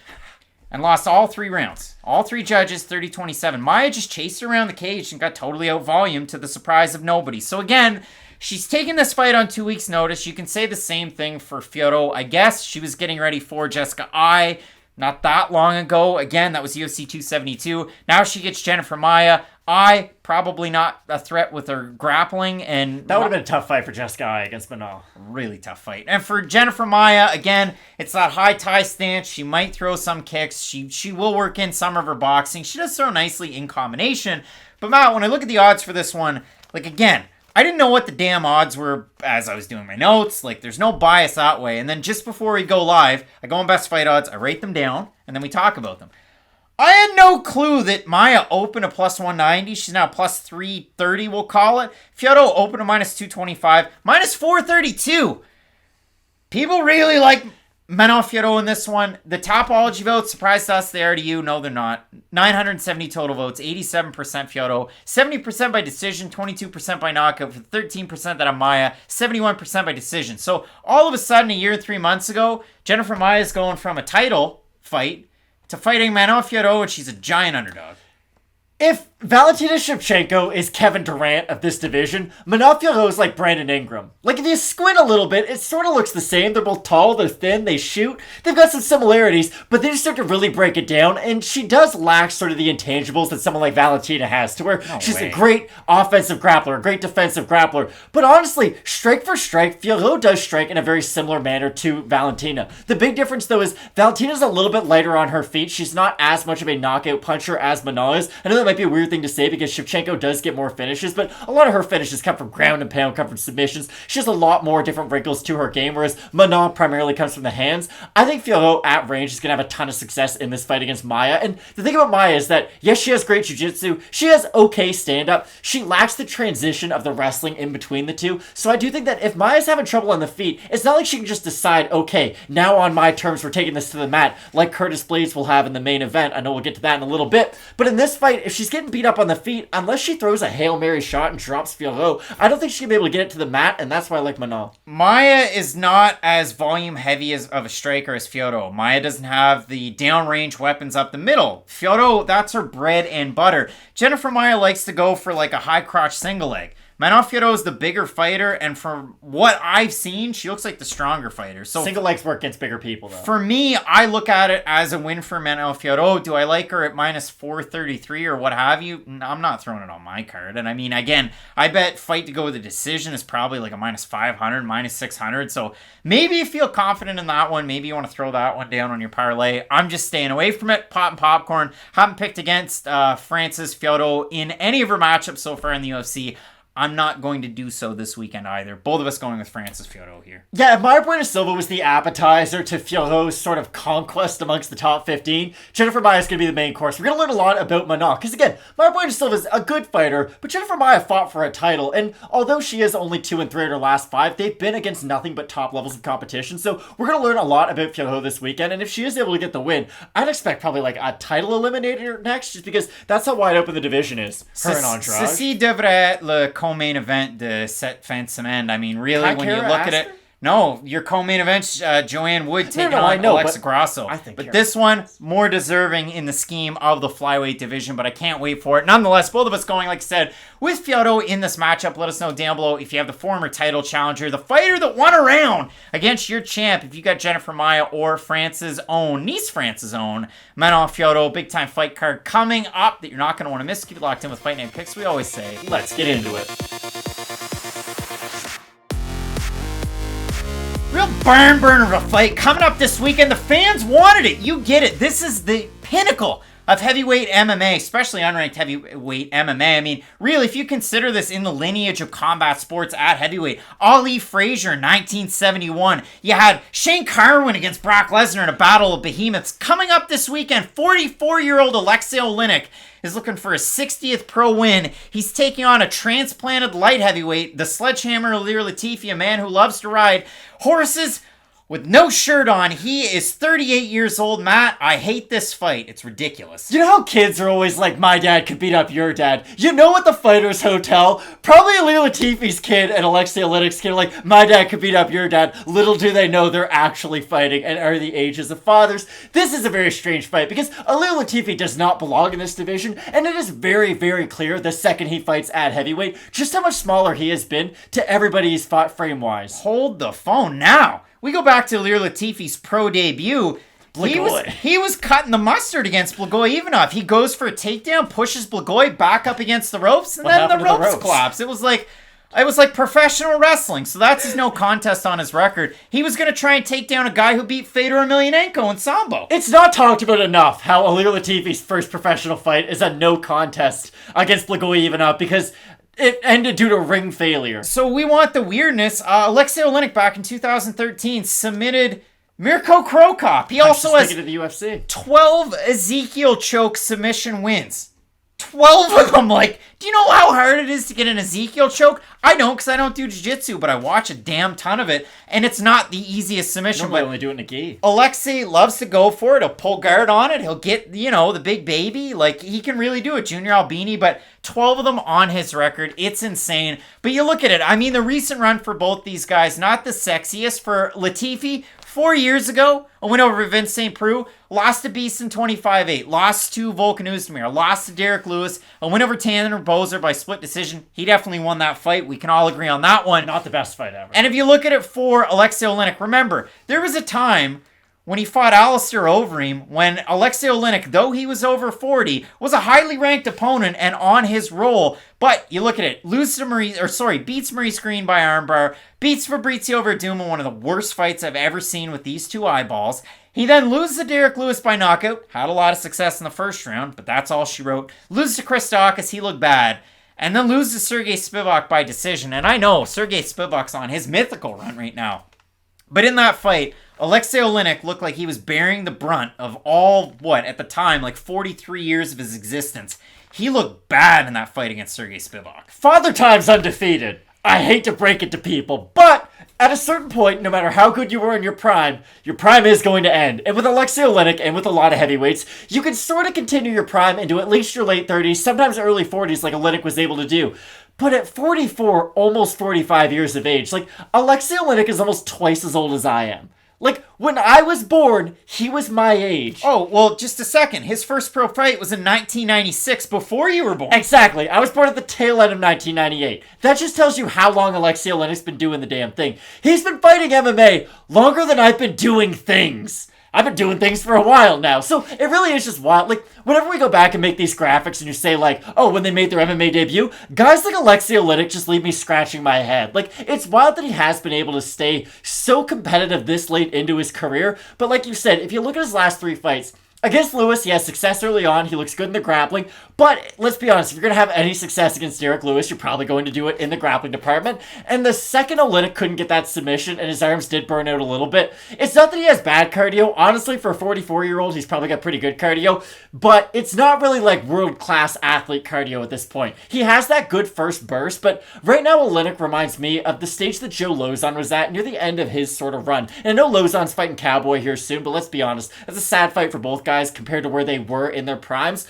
and lost all 3 rounds. All 3 judges, 30-27. Maia just chased her around the cage and got totally out-volumed to the surprise of nobody. So again, she's taking this fight on 2 weeks' notice. You can say the same thing for Fiorot. I guess she was getting ready for Jessica Ai not that long ago. Again, that was UFC 272. Now she gets Jennifer Maia. Ai, probably not a threat with her grappling. And that would have been a tough fight for Jessica Ai against Manon. Really tough fight. And for Jennifer Maia, again, it's that high Thai stance. She might throw some kicks. She will work in some of her boxing. She does throw nicely in combination. But Matt, when I look at the odds for this one, again, I didn't know what the damn odds were as I was doing my notes. There's no bias that way. And then just before we go live, I go on Best Fight Odds, I rate them down, and then we talk about them. I had no clue that Maia opened a plus 190. She's now plus 330, we'll call it. Fiorot opened a minus 225, minus 432. People really like Manon Fiorot in this one. The Topology votes, surprised us, they are to you. No, they're not. 970 total votes, 87% Fiorot, 70% by decision, 22% by knockout, for 13% that on Maia, 71% by decision. So all of a sudden, a year and 3 months ago, Jennifer Maia is going from a title fight to fighting Manon Fiorot, and she's a giant underdog. If Valentina Shevchenko is Kevin Durant of this division, Manon Fiorot is like Brandon Ingram. If you squint a little bit, it sort of looks the same. They're both tall, they're thin, they shoot. They've got some similarities, but they just start to really break it down, and she does lack sort of the intangibles that someone like Valentina has, to where she's a great offensive grappler, a great defensive grappler. But honestly, strike for strike, Fiorot does strike in a very similar manner to Valentina. The big difference, though, is Valentina's a little bit lighter on her feet. She's not as much of a knockout puncher as Manon is. I know that might be a weird thing to say because Shevchenko does get more finishes, but a lot of her finishes come from ground and pound, come from submissions. She has a lot more different wrinkles to her game, whereas Manon primarily comes from the hands. I think Fiorot at range is going to have a ton of success in this fight against Maia. And the thing about Maia is that, yes, she has great jiu-jitsu. She has okay stand-up. She lacks the transition of the wrestling in between the two. So I do think that if Maia's having trouble on the feet, it's not like she can just decide, okay, now on my terms, we're taking this to the mat, like Curtis Blaydes will have in the main event. I know we'll get to that in a little bit. But in this fight, if she's getting beat up on the feet, unless she throws a Hail Mary shot and drops Fiorot, I don't think she's going to be able to get it to the mat, and that's why I like Manon. Maia is not as volume heavy of a striker as Fiorot. Maia doesn't have the downrange weapons up the middle. Fiorot, that's her bread and butter. Jennifer Maia likes to go for like a high crotch single leg. Manon Fiorot is the bigger fighter, and from what I've seen, she looks like the stronger fighter. So single legs work against bigger people, though. For me, I look at it as a win for Manon Fiorot. Do I like her at minus 433 or what have you? I'm not throwing it on my card. And I mean, again, I bet fight to go with a decision is probably like a minus 500, minus 600. So maybe you feel confident in that one. Maybe you want to throw that one down on your parlay. I'm just staying away from it. Popping popcorn. Haven't picked against Frances Fiorot in any of her matchups so far in the UFC. I'm not going to do so this weekend either. Both of us going with Frances Fiorot here. Yeah, if Maia Silva was the appetizer to Fiorot's sort of conquest amongst the top 15, Jennifer Maia is going to be the main course. We're going to learn a lot about Manon. Because again, Maia Silva is a good fighter, but Jennifer Maia fought for a title. And although she is only 2-3 in her last 5, they've been against nothing but top levels of competition. So we're going to learn a lot about Fiorot this weekend. And if she is able to get the win, I'd expect probably like a title eliminator next, just because that's how wide open the division is. Her and Andrade. Ceci devrait être le co-main event de cette fin de semaine. I mean, really, when you look at it, no, your co-main event's Joanne Wood taking on Alexa Grasso. But this one, more deserving in the scheme of the flyweight division, but I can't wait for it. Nonetheless, both of us going, like I said, with Fiorot in this matchup. Let us know down below if you have the former title challenger, the fighter that won a round against your champ, if you got Jennifer Maia or Niece France's own, Manon Fiorot, big time fight card coming up that you're not going to want to miss. Keep it locked in with Fight Night Picks. We always say, let's get into it. Real barn burner of a fight coming up this weekend. The fans wanted it. You get it. This is the pinnacle of heavyweight MMA, especially unranked heavyweight MMA. I mean, really, if you consider this in the lineage of combat sports at heavyweight, Ali Frazier, 1971. You had Shane Carwin against Brock Lesnar in a battle of behemoths. Coming up this weekend, 44-year-old Aleksei Oleinik is looking for his 60th pro win. He's taking on a transplanted light heavyweight, the sledgehammer Ilir Latifi, a man who loves to ride horses with no shirt on. He is 38 years old. Matt, I hate this fight. It's ridiculous. You know how kids are always like, my dad could beat up your dad? You know what the Fighters Hotel? Probably Ilir Latifi's kid and Aleksei Oleinik's kid are like, my dad could beat up your dad. Little do they know they're actually fighting and are the ages of fathers. This is a very strange fight because Ilir Latifi does not belong in this division, and it is very, very clear the second he fights at heavyweight just how much smaller he has been to everybody he's fought frame-wise. Hold the phone now. We go back to Ilir Latifi's pro debut. He was cutting the mustard against Blagoy Ivanov. He goes for a takedown, pushes Blagoy back up against the ropes, and then the ropes collapse. It was like professional wrestling. So that's his no contest on his record. He was going to try and take down a guy who beat Fedor Emelianenko in Sambo. It's not talked about enough how Ilir Latifi's first professional fight is a no contest against Blagoy Ivanov because it ended due to ring failure. So we want the weirdness. Aleksei Oleinik back in 2013 submitted Mirko Krokop. He also has to the UFC. 12 Ezekiel choke submission wins. 12 of them. Like, do you know how hard it is to get an Ezekiel choke? I don't, because I don't do jiu-jitsu, but I watch a damn ton of it, and it's not the easiest submission. Normally only do it in a gi. Aleksei loves to go for it. He'll pull guard on it. He'll get, the big baby. Like, he can really do it. Junior Albini, but 12 of them on his record. It's insane. But you look at it. I mean, the recent run for both these guys, not the sexiest. For Latifi, 4 years ago, a win over Vince St. Preux, lost to Beeson 25-8, lost to Volkan Oezdemir, lost to Derek Lewis, a win over Tanner Bozer by split decision. He definitely won that fight. We can all agree on that one. Not the best fight ever. And if you look at it for Aleksei Oleinik, remember, there was a time when he fought Alistair Overeem, when Aleksei Oleinik, though he was over 40, was a highly ranked opponent and on his roll. But you look at it, beats Maurice Green by armbar, beats Fabrizio Verdum in one of the worst fights I've ever seen with these two eyeballs. He then loses to Derek Lewis by knockout. Had a lot of success in the first round, but that's all she wrote. Loses to Chris Daukaus. He looked bad. And then loses to Sergey Spivak by decision. And I know Sergey Spivak's on his mythical run right now. But in that fight, Aleksei Oleinik looked like he was bearing the brunt of all, at the time, like 43 years of his existence. He looked bad in that fight against Sergey Spivak. Father Time's undefeated. I hate to break it to people, but at a certain point, no matter how good you were in your prime is going to end. And with Aleksei Oleinik and with a lot of heavyweights, you can sort of continue your prime into at least your late 30s, sometimes early 40s like Oleinik was able to do. But at 44, almost 45 years of age, like, Aleksei Oleinik is almost twice as old as I am. Like, when I was born, he was my age. Oh, well, just a second. His first pro fight was in 1996, before you were born. Exactly. I was born at the tail end of 1998. That just tells you how long Aleksei Oleinik's been doing the damn thing. He's been fighting MMA longer than I've been doing things. I've been doing things for a while now. So it really is just wild. Like, whenever we go back and make these graphics and you say, like, oh, when they made their MMA debut, guys like Aleksei Oleinik just leave me scratching my head. Like, it's wild that he has been able to stay so competitive this late into his career. But like you said, if you look at his last 3 fights, against Lewis, he has success early on. He looks good in the grappling. But let's be honest, if you're going to have any success against Derek Lewis, you're probably going to do it in the grappling department. And the second Oleinik couldn't get that submission and his arms did burn out a little bit, it's not that he has bad cardio. Honestly, for a 44-year-old, he's probably got pretty good cardio. But it's not really like world-class athlete cardio at this point. He has that good first burst, but right now Oleinik reminds me of the stage that Joe Lozon was at near the end of his sort of run. And I know Lozon's fighting Cowboy here soon, but let's be honest, it's a sad fight for both guys compared to where they were in their primes.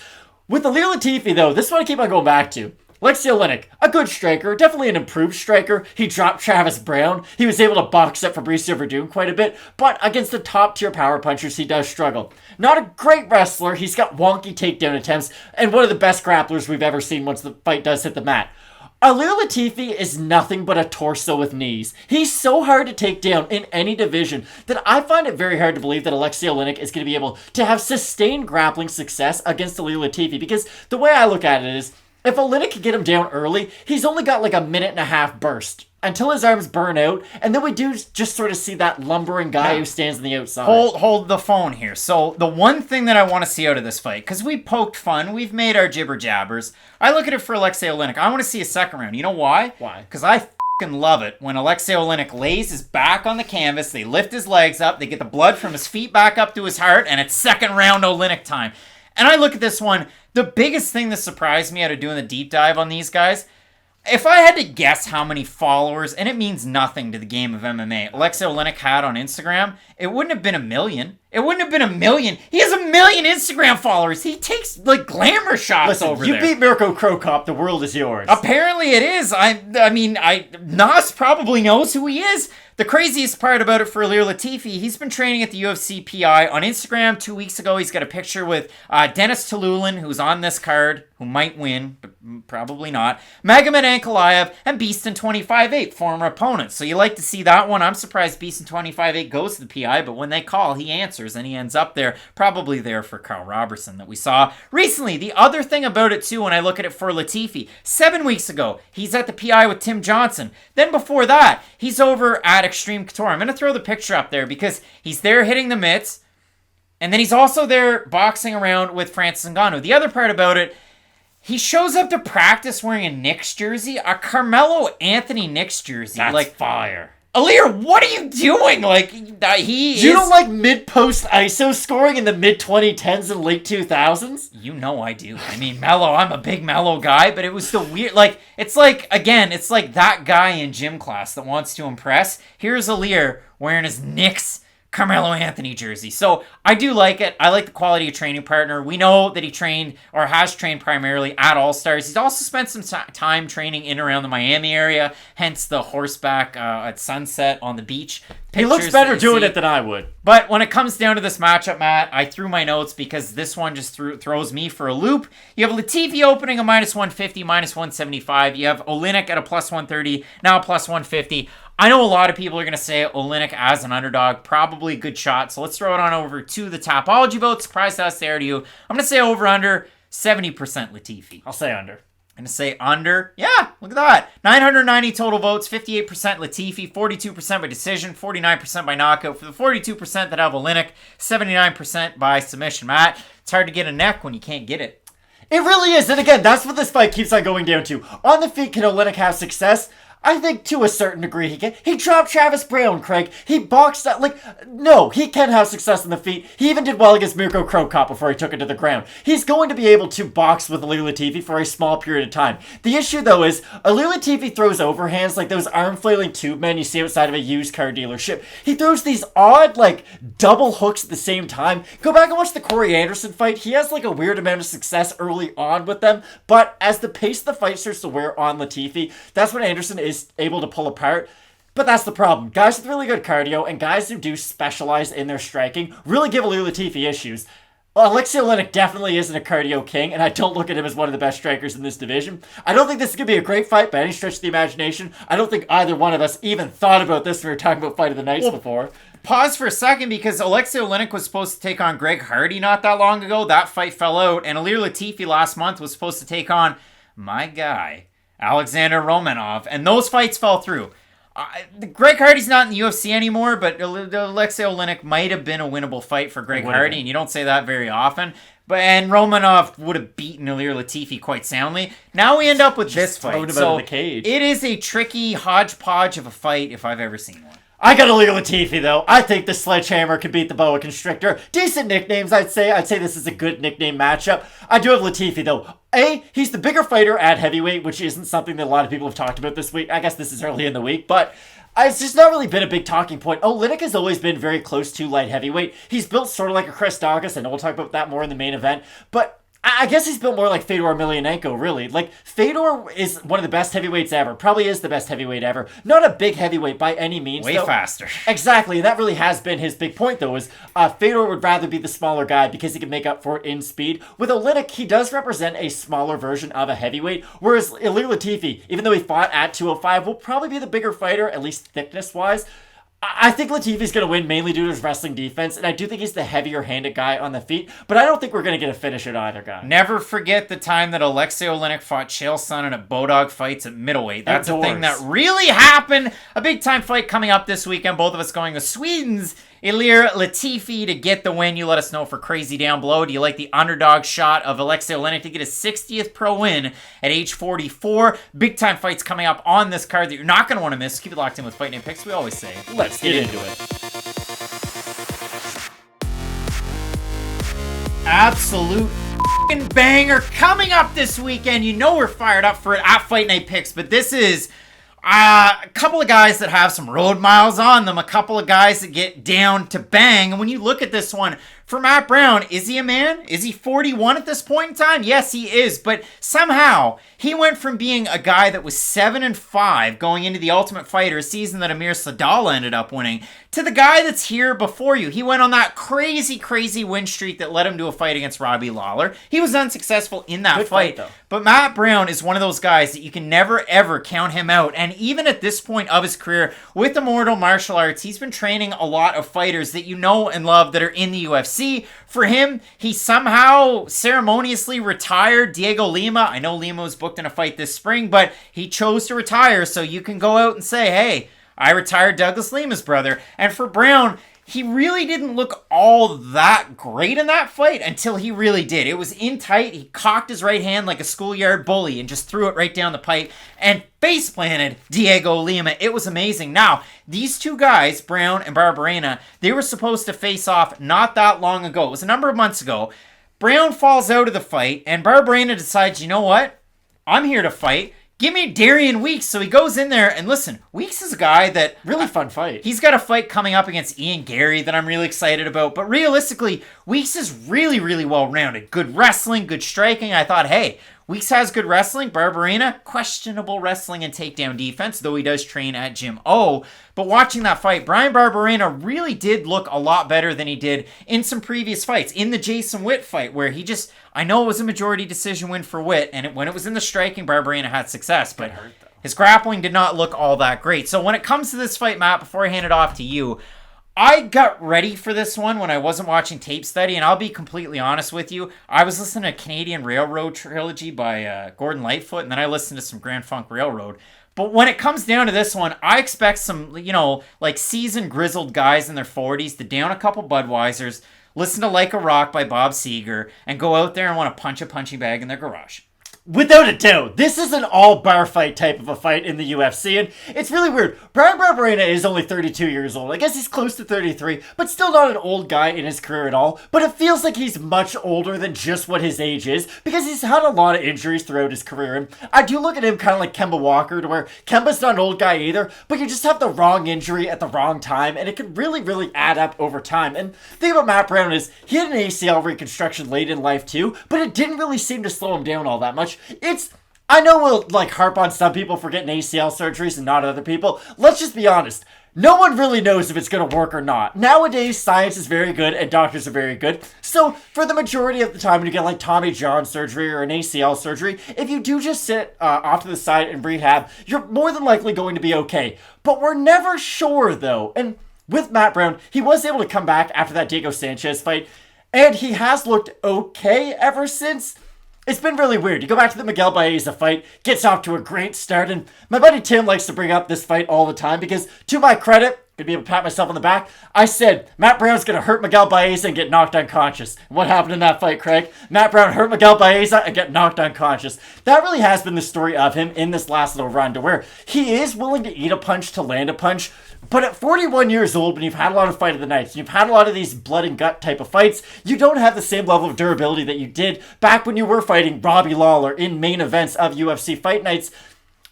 With Ilir Latifi, though, this one I keep on going back to. Aleksei Oleinik, a good striker, definitely an improved striker. He dropped Travis Brown. He was able to box up Fabricio Verdun quite a bit, but against the top-tier power punchers, he does struggle. Not a great wrestler. He's got wonky takedown attempts, and one of the best grapplers we've ever seen once the fight does hit the mat. Ilir Latifi is nothing but a torso with knees. He's so hard to take down in any division that I find it very hard to believe that Aleksei Oleinik is going to be able to have sustained grappling success against Ilir Latifi, because the way I look at it is, if Oleinik can get him down early, he's only got like a minute and a half burst until his arms burn out, and then we do just sort of see that lumbering guy who stands on the outside. Hold the phone here. So the one thing that I want to see out of this fight, because we poked fun, we've made our jibber jabbers. I look at it for Aleksei Oleinik. I want to see a second round. You know why? Why? Because I fucking love it when Aleksei Oleinik lays his back on the canvas, they lift his legs up, they get the blood from his feet back up to his heart, and it's second round Oleinik time. And I look at this one, the biggest thing that surprised me out of doing the deep dive on these guys, if I had to guess how many followers, and it means nothing to the game of MMA, Aleksei Oleinik had on Instagram, it wouldn't have been 1 million. It wouldn't have been 1 million. He has 1 million Instagram followers. He takes, like, glamour shots over there. You beat Mirko Krokop, the world is yours. Apparently it is. I mean, Nas probably knows who he is. The craziest part about it for Ilir Latifi, he's been training at the UFC PI on Instagram 2 weeks ago. He's got a picture with Denis Tiuliulin, who's on this card, who might win, but probably not. Magomed Ankalaev and Beastin 25-8, former opponents. So you like to see that one. I'm surprised Beastin 25-8 goes to the PI, but when they call, he answers, and he ends up there, probably there for Karl Roberson that we saw recently. The other thing about it, too, when I look at it for Latifi, 7 weeks ago, he's at the PI with Tim Johnson. Then before that, he's over at Extreme Couture. I'm going to throw the picture up there because he's there hitting the mitts, and then he's also there boxing around with Francis Ngannou. The other part about it, he shows up to practice wearing a Knicks jersey, a Carmelo Anthony Knicks jersey. That's like fire. Ilir, what are you doing? Like, You don't like mid-post ISO scoring in the mid-2010s and late 2000s? You know I do. I mean, Melo, I'm a big Melo guy, but it was the weird, like, it's like, again, it's like that guy in gym class that wants to impress. Here's Ilir wearing his Knicks Carmelo Anthony jersey. So I do like it. I like the quality of training partner. We know that he trained or has trained primarily at All Stars. He's also spent some time training in and around the Miami area, hence the horseback at sunset on the beach. He looks better doing it than I would. But when it comes down to this matchup, Matt, I threw my notes because this one just throws me for a loop. You have Latifi opening a -150, -175. You have Oleinik at a +130, now a +150. I know a lot of people are going to say Oleinik as an underdog, probably a good shot. So let's throw it on over to the Tapology vote. Surprise us there to you. I'm going to say over-under 70% Latifi. I'll say under. I'm going to say under. Yeah, look at that. 990 total votes, 58% Latifi, 42% by decision, 49% by knockout. For the 42% that have Oleinik, 79% by submission. Matt, it's hard to get a neck when you can't get it. It really is. And again, that's what this fight keeps on going down to. On the feet, can Oleinik have success? I think to a certain degree he can. He dropped Travis Brown, Craig. He boxed out, no, he can have success on the feet. He even did well against Mirko Cro Cop before he took it to the ground. He's going to be able to box with Ilir Latifi for a small period of time. The issue, though, is Ilir Latifi throws overhands like those arm-flailing tube men you see outside of a used car dealership. He throws these odd, double hooks at the same time. Go back and watch the Corey Anderson fight. He has, a weird amount of success early on with them, but as the pace of the fight starts to wear on Latifi, that's when Anderson is able to pull apart. But that's the problem. Guys with really good cardio and guys who do specialize in their striking really give Ilir Latifi issues. Aleksei Oleinik definitely isn't a cardio king, and I don't look at him as one of the best strikers in this division. I don't think this is going to be a great fight by any stretch of the imagination. I don't think either one of us even thought about this when we were talking about Fight of the Nights before. Pause for a second, because Aleksei Oleinik was supposed to take on Greg Hardy not that long ago. That fight fell out, and Ilir Latifi last month was supposed to take on my guy, Alexander Romanov, and those fights fell through. Greg Hardy's not in the UFC anymore, but Aleksei Oleinik might have been a winnable fight for Greg Hardy, and you don't say that very often. And Romanov would have beaten Ilir Latifi quite soundly. Now we end up with this fight. So the cage. It is a tricky hodgepodge of a fight if I've ever seen one. I got Ilir Latifi, though. I think the Sledgehammer can beat the Boa Constrictor. Decent nicknames, I'd say. I'd say this is a good nickname matchup. I do have Latifi, though. He's the bigger fighter at heavyweight, which isn't something that a lot of people have talked about this week. I guess this is early in the week, but it's just not really been a big talking point. Oleinik has always been very close to light heavyweight. He's built sort of like a Chris Daukaus. I know we'll talk about that more in the main event, but I guess he's built more like Fedor Emelianenko, really. Fedor is one of the best heavyweights ever. Probably is the best heavyweight ever. Not a big heavyweight by any means, Way faster. Exactly, and that really has been his big point, though, is Fedor would rather be the smaller guy because he can make up for it in speed. With Oleinik, he does represent a smaller version of a heavyweight, whereas Ilir Latifi, even though he fought at 205, will probably be the bigger fighter, at least thickness-wise. I think Latifi's going to win mainly due to his wrestling defense, and I do think he's the heavier-handed guy on the feet, but I don't think we're going to get a finish at either guy. Never forget the time that Aleksei Oleinik fought Chael Sonnen at Bodog Fights at middleweight. That's a thing that really happened. A big-time fight coming up this weekend. Both of us going with Sweden's Ilir Latifi to get the win. You let us know for crazy down below. Do you like the underdog shot of Aleksei Oleinik to get his 60th pro win at age 44? Big-time fights coming up on this card that you're not going to want to miss. Keep it locked in with Fight Night Picks. We always say, let's get into it. Absolute f***ing banger coming up this weekend. You know we're fired up for it at Fight Night Picks, but this is a couple of guys that have some road miles on them, a couple of guys that get down to bang. And when you look at this one, for Matt Brown, is he a man? Is he 41 at this point in time? Yes, he is. But somehow, he went from being a guy that was 7-5 going into the Ultimate Fighter, a season that Amir Sadala ended up winning, to the guy that's here before you. He went on that crazy, crazy win streak that led him to a fight against Robbie Lawler. He was unsuccessful in that fight, though. But Matt Brown is one of those guys that you can never, ever count him out. And even at this point of his career, with Immortal Martial Arts, he's been training a lot of fighters that you know and love that are in the UFC. For him, he somehow ceremoniously retired Diego Lima. I know Lima was booked in a fight this spring, but he chose to retire, so you can go out and say, hey, I retired Douglas Lima's brother. And for Brown, he really didn't look all that great in that fight until he really did. It was in tight. He cocked his right hand like a schoolyard bully and just threw it right down the pipe and face planted Diego Lima. It was amazing. Now, these two guys, Brown and Barberena, they were supposed to face off not that long ago. It was a number of months ago. Brown falls out of the fight and Barberena decides, you know what? I'm here to fight. Give me Darian Weeks. So he goes in there, and listen, Weeks is a guy that... Really fun fight. He's got a fight coming up against Ian Gary that I'm really excited about. But realistically, Weeks is really, really well-rounded. Good wrestling, good striking. I thought, hey, Weeks has good wrestling. Barberena, questionable wrestling and takedown defense, though he does train at Gym O. But watching that fight, Brian Barberena really did look a lot better than he did in some previous fights. In the Jason Witt fight, where he just... I know it was a majority decision win for Witt, and when it was in the striking, Barberena had success, but his grappling did not look all that great. So when it comes to this fight, Matt, before I hand it off to you, I got ready for this one when I wasn't watching tape study, and I'll be completely honest with you. I was listening to Canadian Railroad Trilogy by Gordon Lightfoot, and then I listened to some Grand Funk Railroad. But when it comes down to this one, I expect some, like seasoned, grizzled guys in their 40s to down a couple Budweisers, listen to Like a Rock by Bob Seger, and go out there and want to punch a punching bag in their garage. Without a doubt, this is an all-bar fight type of a fight in the UFC, and it's really weird. Bryan Barberena is only 32 years old. I guess he's close to 33, but still not an old guy in his career at all. But it feels like he's much older than just what his age is, because he's had a lot of injuries throughout his career. And I do look at him kind of like Kemba Walker, to where Kemba's not an old guy either, but you just have the wrong injury at the wrong time, and it can really, really add up over time. And the thing about Matt Brown is, he had an ACL reconstruction late in life too, but it didn't really seem to slow him down all that much. I know we'll harp on some people for getting ACL surgeries and not other people. Let's just be honest. No one really knows if it's going to work or not. Nowadays, science is very good and doctors are very good. So, for the majority of the time when you get Tommy John surgery or an ACL surgery, if you do just sit off to the side and rehab, you're more than likely going to be okay. But we're never sure, though. And with Matt Brown, he was able to come back after that Diego Sanchez fight, and he has looked okay ever since. It's been really weird. You go back to the Miguel Baeza fight, gets off to a great start, and my buddy Tim likes to bring up this fight all the time because, to my credit, gonna be able to pat myself on the back, I said Matt Brown's gonna hurt Miguel Baeza and get knocked unconscious. And what happened in that fight, Craig? Matt Brown hurt Miguel Baeza and get knocked unconscious. That really has been the story of him in this last little run, to where he is willing to eat a punch to land a punch. But at 41 years old, when you've had a lot of fight of the nights, you've had a lot of these blood and gut type of fights, you don't have the same level of durability that you did back when you were fighting Robbie Lawler in main events of UFC Fight Nights.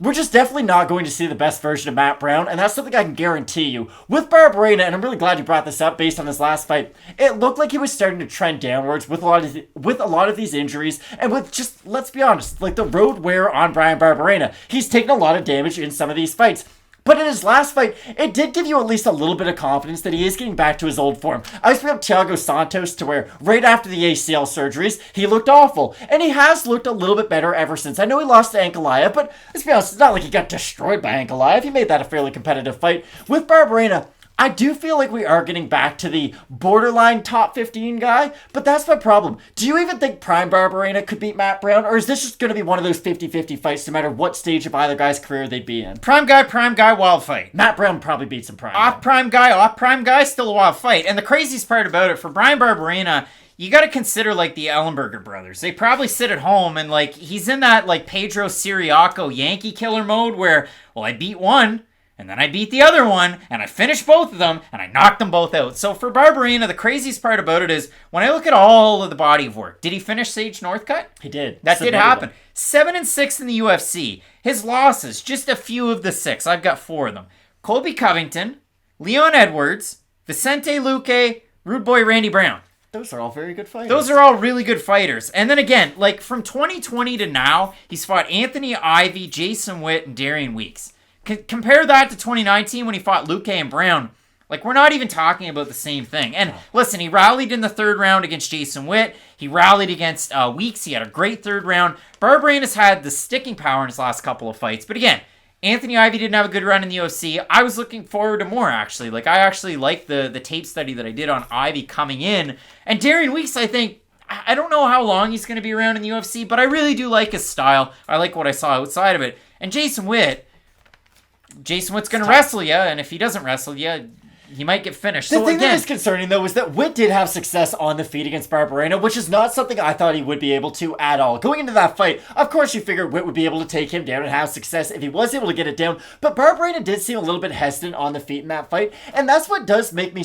We're just definitely not going to see the best version of Matt Brown, and that's something I can guarantee you. With Barberena, and I'm really glad you brought this up based on his last fight, it looked like he was starting to trend downwards with a lot of these injuries, and with just, let's be honest, the road wear on Bryan Barberena. He's taken a lot of damage in some of these fights. But in his last fight, it did give you at least a little bit of confidence that he is getting back to his old form. I was bringing up Thiago Santos, to where right after the ACL surgeries, he looked awful. And he has looked a little bit better ever since. I know he lost to Ankalaev, but let's be honest, it's not like he got destroyed by Ankalaev. He made that a fairly competitive fight. With Barberena, I do feel like we are getting back to the borderline top 15 guy, but that's my problem. Do you even think Prime Barberena could beat Matt Brown, or is this just going to be one of those 50-50 fights no matter what stage of either guy's career they'd be in? Prime guy, wild fight. Matt Brown probably beats him prime. Off prime guy, still a wild fight. And the craziest part about it, for Bryan Barberena, you got to consider the Ellenberger brothers. They probably sit at home and he's in that Pedro Siriaco Yankee killer mode where, well, I beat one, and then I beat the other one, and I finished both of them, and I knocked them both out. So for Barberena, the craziest part about it is, when I look at all of the body of work, did he finish Sage Northcutt? He did. That did happen. 7-6 in the UFC. His losses, just a few of the 6. I've got 4 of them. Colby Covington, Leon Edwards, Vicente Luque, Rude Boy Randy Brown. Those are all very good fighters. Those are all really good fighters. And then again, from 2020 to now, he's fought Anthony Ivy, Jason Witt, and Darian Weeks. Compare that to 2019 when he fought Luque and Brown. We're not even talking about the same thing. And listen, he rallied in the 3rd round against Jason Witt. He rallied against Weeks. He had a great 3rd round. Barberena's had the sticking power in his last couple of fights. But again, Anthony Ivy didn't have a good run in the UFC. I was looking forward to more, actually. I actually liked the tape study that I did on Ivy coming in. And Darian Weeks, I think, I don't know how long he's going to be around in the UFC, but I really do like his style. I like what I saw outside of it. And Jason Witt's going to wrestle you, and if he doesn't wrestle you, he might get finished. The thing that is concerning, though, is that Witt did have success on the feet against Barberena, which is not something I thought he would be able to at all. Going into that fight, of course you figured Witt would be able to take him down and have success if he was able to get it down, but Barberena did seem a little bit hesitant on the feet in that fight, and that's what does make me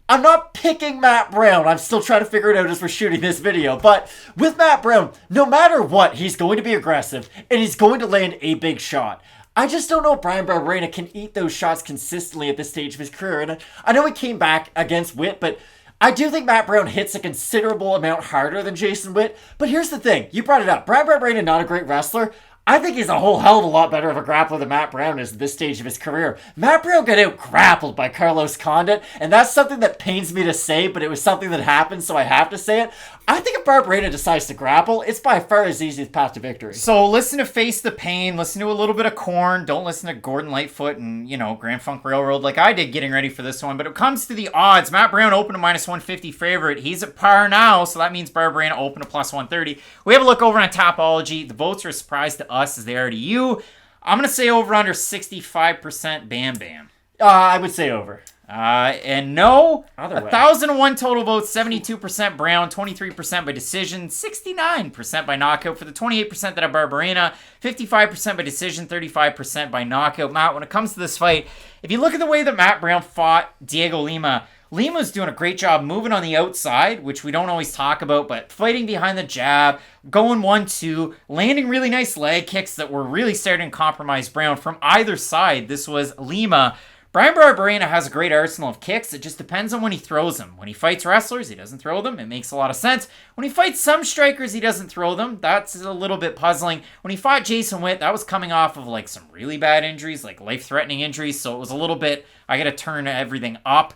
I'm not picking Matt Brown. I'm still trying to figure it out as we're shooting this video. But with Matt Brown, no matter what, he's going to be aggressive, and he's going to land a big shot. I just don't know if Bryan Barberena can eat those shots consistently at this stage of his career. And I know he came back against Witt, but I do think Matt Brown hits a considerable amount harder than Jason Witt. But here's the thing. You brought it up. Bryan Barberena, not a great wrestler. I think he's a whole hell of a lot better of a grappler than Matt Brown is at this stage of his career. Matt Brown got out-grappled by Carlos Condit, and that's something that pains me to say, but it was something that happened, so I have to say it. I think if Barberena decides to grapple, it's by far his easiest path to victory. So listen to Face the Pain, listen to a little bit of Korn, don't listen to Gordon Lightfoot and, Grand Funk Railroad like I did getting ready for this one. But it comes to the odds. Matt Brown opened a -150 favorite. He's at par now, so that means Barberena opened a +130. We have a look over on Tapology. The votes are a surprise to us as they are to you. I'm going to say over under 65% Bam Bam. I would say over. And no, Other way. 1,001 total votes, 72% Brown, 23% by decision, 69% by knockout for the 28% that have Barberena, 55% by decision, 35% by knockout. Matt, when it comes to this fight, if you look at the way that Matt Brown fought Diego Lima, Lima's doing a great job moving on the outside, which we don't always talk about, but fighting behind the jab, going 1-2, landing really nice leg kicks that were really starting to compromise Brown from either side. This was Lima. Bryan Barberena has a great arsenal of kicks. It just depends on when he throws them. When he fights wrestlers, he doesn't throw them. It makes a lot of sense. When he fights some strikers, he doesn't throw them. That's a little bit puzzling. When he fought Jason Witt, that was coming off of like some really bad injuries, like life-threatening injuries. So it was a little bit, I got to turn everything up.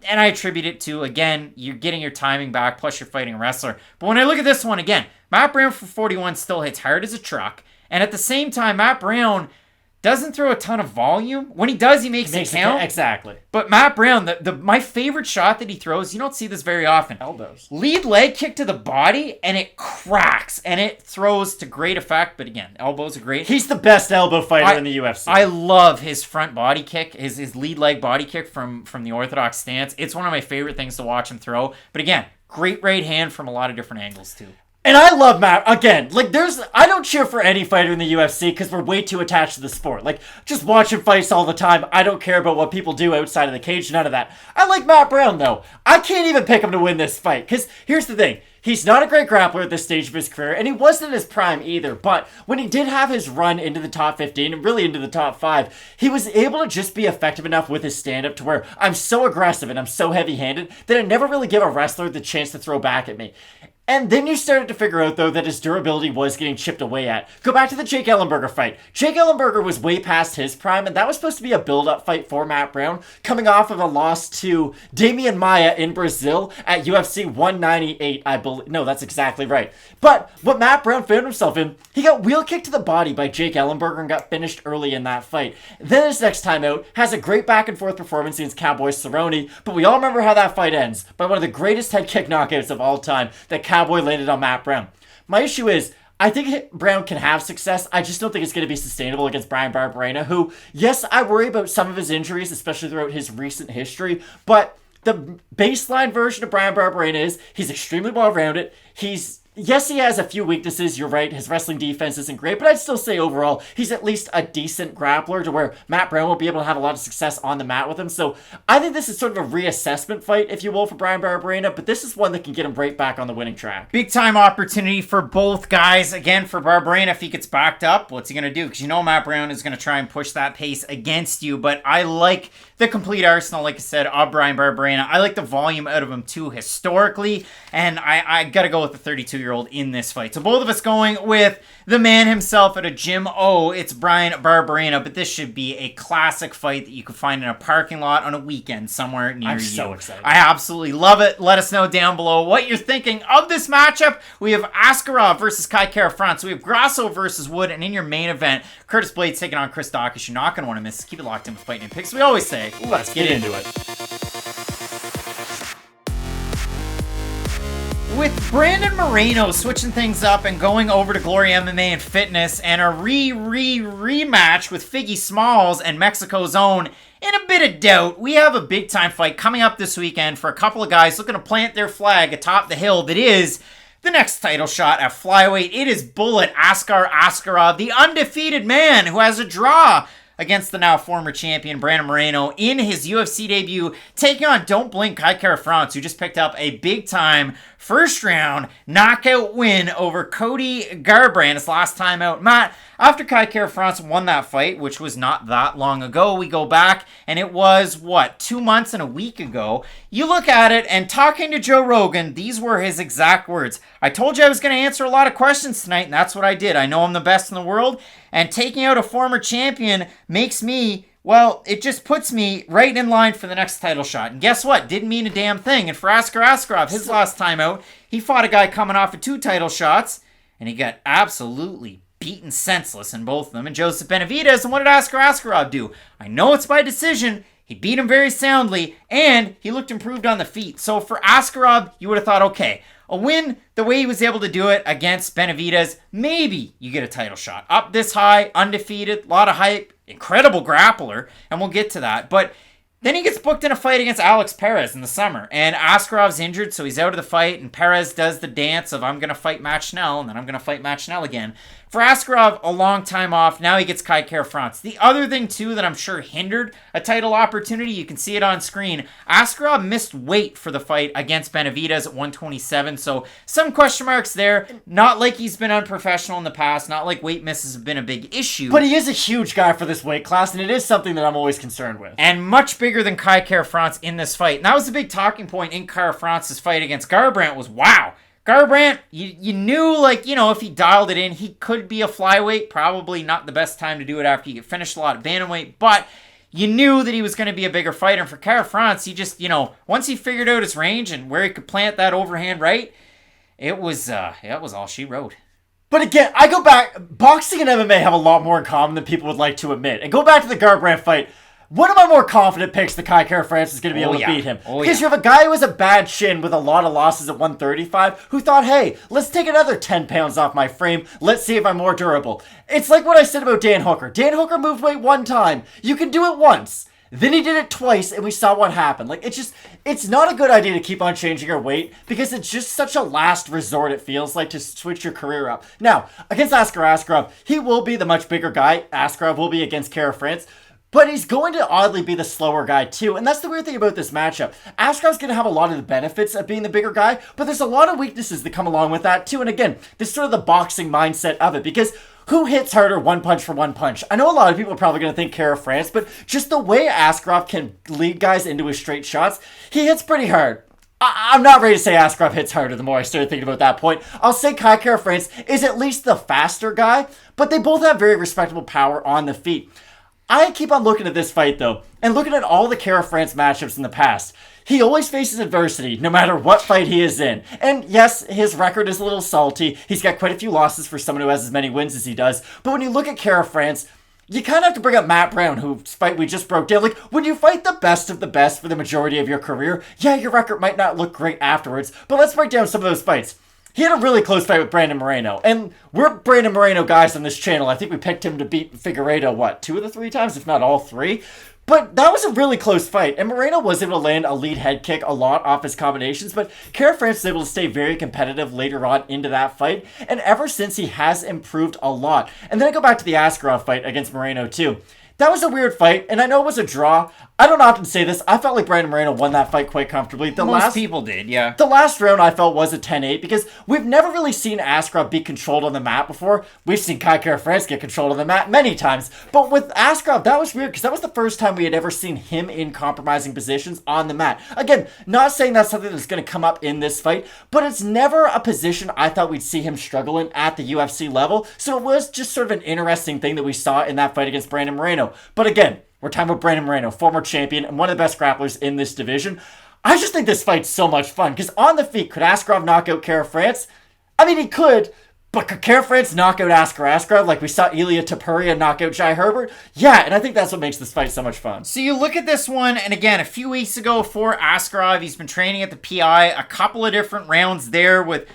And I attribute it to, again, you're getting your timing back, plus you're fighting a wrestler. But when I look at this one, again, Matt Brown for 41 still hits hard as a truck. And at the same time, Matt Brown doesn't throw a ton of volume. When he does, he makes it count. Exactly. But Matt Brown, my favorite shot that he throws, you don't see this very often. Elbows. Lead leg kick to the body, and it cracks, and it throws to great effect. But again, elbows are great. He's the best elbow fighter in the UFC. I love his front body kick, his lead leg body kick from the orthodox stance. It's one of my favorite things to watch him throw. But again, great right hand from a lot of different angles too. And I love Matt, again, I don't cheer for any fighter in the UFC because we're way too attached to the sport. Just watching fights all the time. I don't care about what people do outside of the cage, none of that. I like Matt Brown, though. I can't even pick him to win this fight because here's the thing. He's not a great grappler at this stage of his career, and he wasn't in his prime either, but when he did have his run into the top 15 and really into the top 5, he was able to just be effective enough with his stand-up to where I'm so aggressive and I'm so heavy-handed that I never really give a wrestler the chance to throw back at me. And then you started to figure out, though, that his durability was getting chipped away at. Go back to the Jake Ellenberger fight. Jake Ellenberger was way past his prime, and that was supposed to be a build-up fight for Matt Brown, coming off of a loss to Damian Maia in Brazil at UFC 198, I believe. No, that's exactly right. But what Matt Brown found himself in, he got wheel kicked to the body by Jake Ellenberger and got finished early in that fight. Then his next time out, has a great back-and-forth performance against Cowboy Cerrone, but we all remember how that fight ends, by one of the greatest head kick knockouts of all time, that Cowboy landed on Matt Brown. My issue is, I think Brown can have success. I just don't think it's going to be sustainable against Bryan Barberena, who, yes, I worry about some of his injuries, especially throughout his recent history, but the baseline version of Bryan Barberena is he's extremely well-rounded. Yes, he has a few weaknesses, you're right, his wrestling defense isn't great, but I'd still say overall, he's at least a decent grappler to where Matt Brown will be able to have a lot of success on the mat with him, so I think this is sort of a reassessment fight, if you will, for Bryan Barberena, but this is one that can get him right back on the winning track. Big time opportunity for both guys. Again, for Barberena, if he gets backed up, what's he going to do? Because Matt Brown is going to try and push that pace against you, but I like the complete arsenal, like I said, of Bryan Barberena. I like the volume out of him too, historically, and I got to go with the 32-year-old in this fight. So both of us going with the man himself at a gym. It's Bryan Barberena, but this should be a classic fight that you could find in a parking lot on a weekend somewhere near you. I'm so excited. I absolutely love it. Let us know down below what you're thinking of this matchup. We have Askarov versus Kai Kara-France. We have Grasso versus Wood, and in your main event, Curtis Blaydes taking on Chris Daukaus. You're not going to want to miss. Keep it locked in with Fight Night Picks. We always say, let's get into it. With Brandon Moreno switching things up and going over to Glory MMA and Fitness, and a rematch with Figgy Smalls and Mexico's own in a bit of doubt, we have a big time fight coming up this weekend for a couple of guys looking to plant their flag atop the hill that is the next title shot at flyweight. It is Bullet Askarov, the undefeated man who has a draw against the now former champion Brandon Moreno in his UFC debut, taking on Don't Blink Kai Kara-France, who just picked up a big-time first-round knockout win over Cody Garbrandt his last time out. Matt, after Kai Kara-France won that fight, which was not that long ago, we go back, and it was, 2 months and a week ago. You look at it, and talking to Joe Rogan, these were his exact words. I told you I was going to answer a lot of questions tonight, and that's what I did. I know I'm the best in the world, and taking out a former champion makes me, it just puts me right in line for the next title shot. And guess what? Didn't mean a damn thing. And for Aliaskhab, his last time out, he fought a guy coming off of 2 title shots, and he got absolutely beaten senseless in both of them. And Joseph Benavidez, and what did Aliaskhab do? I know it's by decision. He beat him very soundly, and he looked improved on the feet. So for Aliaskhab, you would have thought, okay, a win the way he was able to do it against Benavidez, maybe you get a title shot. Up this high, undefeated, a lot of hype, incredible grappler, and we'll get to that. But then he gets booked in a fight against Alex Perez in the summer, and Askarov's injured, so he's out of the fight, and Perez does the dance of I'm going to fight Matt Schnell, and then I'm going to fight Matt Schnell again. For Askarov, a long time off. Now he gets Kai Kara-France. The other thing, too, that I'm sure hindered a title opportunity, you can see it on screen, Askarov missed weight for the fight against Benavidez at 127, so some question marks there. Not like he's been unprofessional in the past, not like weight misses have been a big issue. But he is a huge guy for this weight class, and it is something that I'm always concerned with. And much bigger than Kai Kara-France in this fight. And that was the big talking point in Kara-France's fight against Garbrandt was, wow, Garbrandt, you knew, if he dialed it in, he could be a flyweight. Probably not the best time to do it after you get finished a lot of bantamweight, but you knew that he was going to be a bigger fighter. And for Kara-France, he just, once he figured out his range and where he could plant that overhand right, it was all she wrote. But again, I go back, boxing and MMA have a lot more in common than people would like to admit. And go back to the Garbrandt fight. One of my more confident picks that Kai Kara-France is going to be able to beat him. Because you have a guy who has a bad chin with a lot of losses at 135 who thought, hey, let's take another 10 pounds off my frame. Let's see if I'm more durable. It's like what I said about Dan Hooker. Dan Hooker moved weight one time. You can do it once. Then he did it twice, and we saw what happened. It's not a good idea to keep on changing your weight because it's just such a last resort, it feels like, to switch your career up. Now, against Askarov, he will be the much bigger guy. Askarov will be against Kara-France. But he's going to oddly be the slower guy too, and that's the weird thing about this matchup. Askarov's going to have a lot of the benefits of being the bigger guy, but there's a lot of weaknesses that come along with that too. And again, this is sort of the boxing mindset of it, because who hits harder one punch for one punch? I know a lot of people are probably going to think Kara-France, but just the way Askarov can lead guys into his straight shots, he hits pretty hard. I'm not ready to say Askarov hits harder the more I started thinking about that point. I'll say Kai Kara-France is at least the faster guy, but they both have very respectable power on the feet. I keep on looking at this fight, though, and looking at all the Kara-France matchups in the past. He always faces adversity, no matter what fight he is in. And yes, his record is a little salty. He's got quite a few losses for someone who has as many wins as he does. But when you look at Kara-France, you kind of have to bring up Matt Brown, whose fight we just broke down. When you fight the best of the best for the majority of your career, yeah, your record might not look great afterwards, but let's break down some of those fights. He had a really close fight with Brandon Moreno, and we're Brandon Moreno guys on this channel. I think we picked him to beat Figueiredo, 2 of the 3 times, if not all 3? But that was a really close fight, and Moreno was able to land a lead head kick a lot off his combinations, but Kara-France was able to stay very competitive later on into that fight, and ever since he has improved a lot. And then I go back to the Askarov fight against Moreno too. That was a weird fight, and I know it was a draw. I don't often say this. I felt like Brandon Moreno won that fight quite comfortably. Most people did, yeah. The last round I felt was a 10-8 because we've never really seen Askarov be controlled on the mat before. We've seen Kai Kara-France get controlled on the mat many times. But with Askarov, that was weird because that was the first time we had ever seen him in compromising positions on the mat. Again, not saying that's something that's going to come up in this fight, but it's never a position I thought we'd see him struggle in at the UFC level. So it was just sort of an interesting thing that we saw in that fight against Brandon Moreno. But again, we're talking about Brandon Moreno, former champion and one of the best grapplers in this division. I just think this fight's so much fun because on the feet, could Askarov knock out Kara-France? I mean, he could, but could Kara-France knock out Askarov like we saw Ilir Topuria knock out Jai Herbert? Yeah, and I think that's what makes this fight so much fun. So you look at this one, and again, a few weeks ago for Askarov, he's been training at the PI, a couple of different rounds there with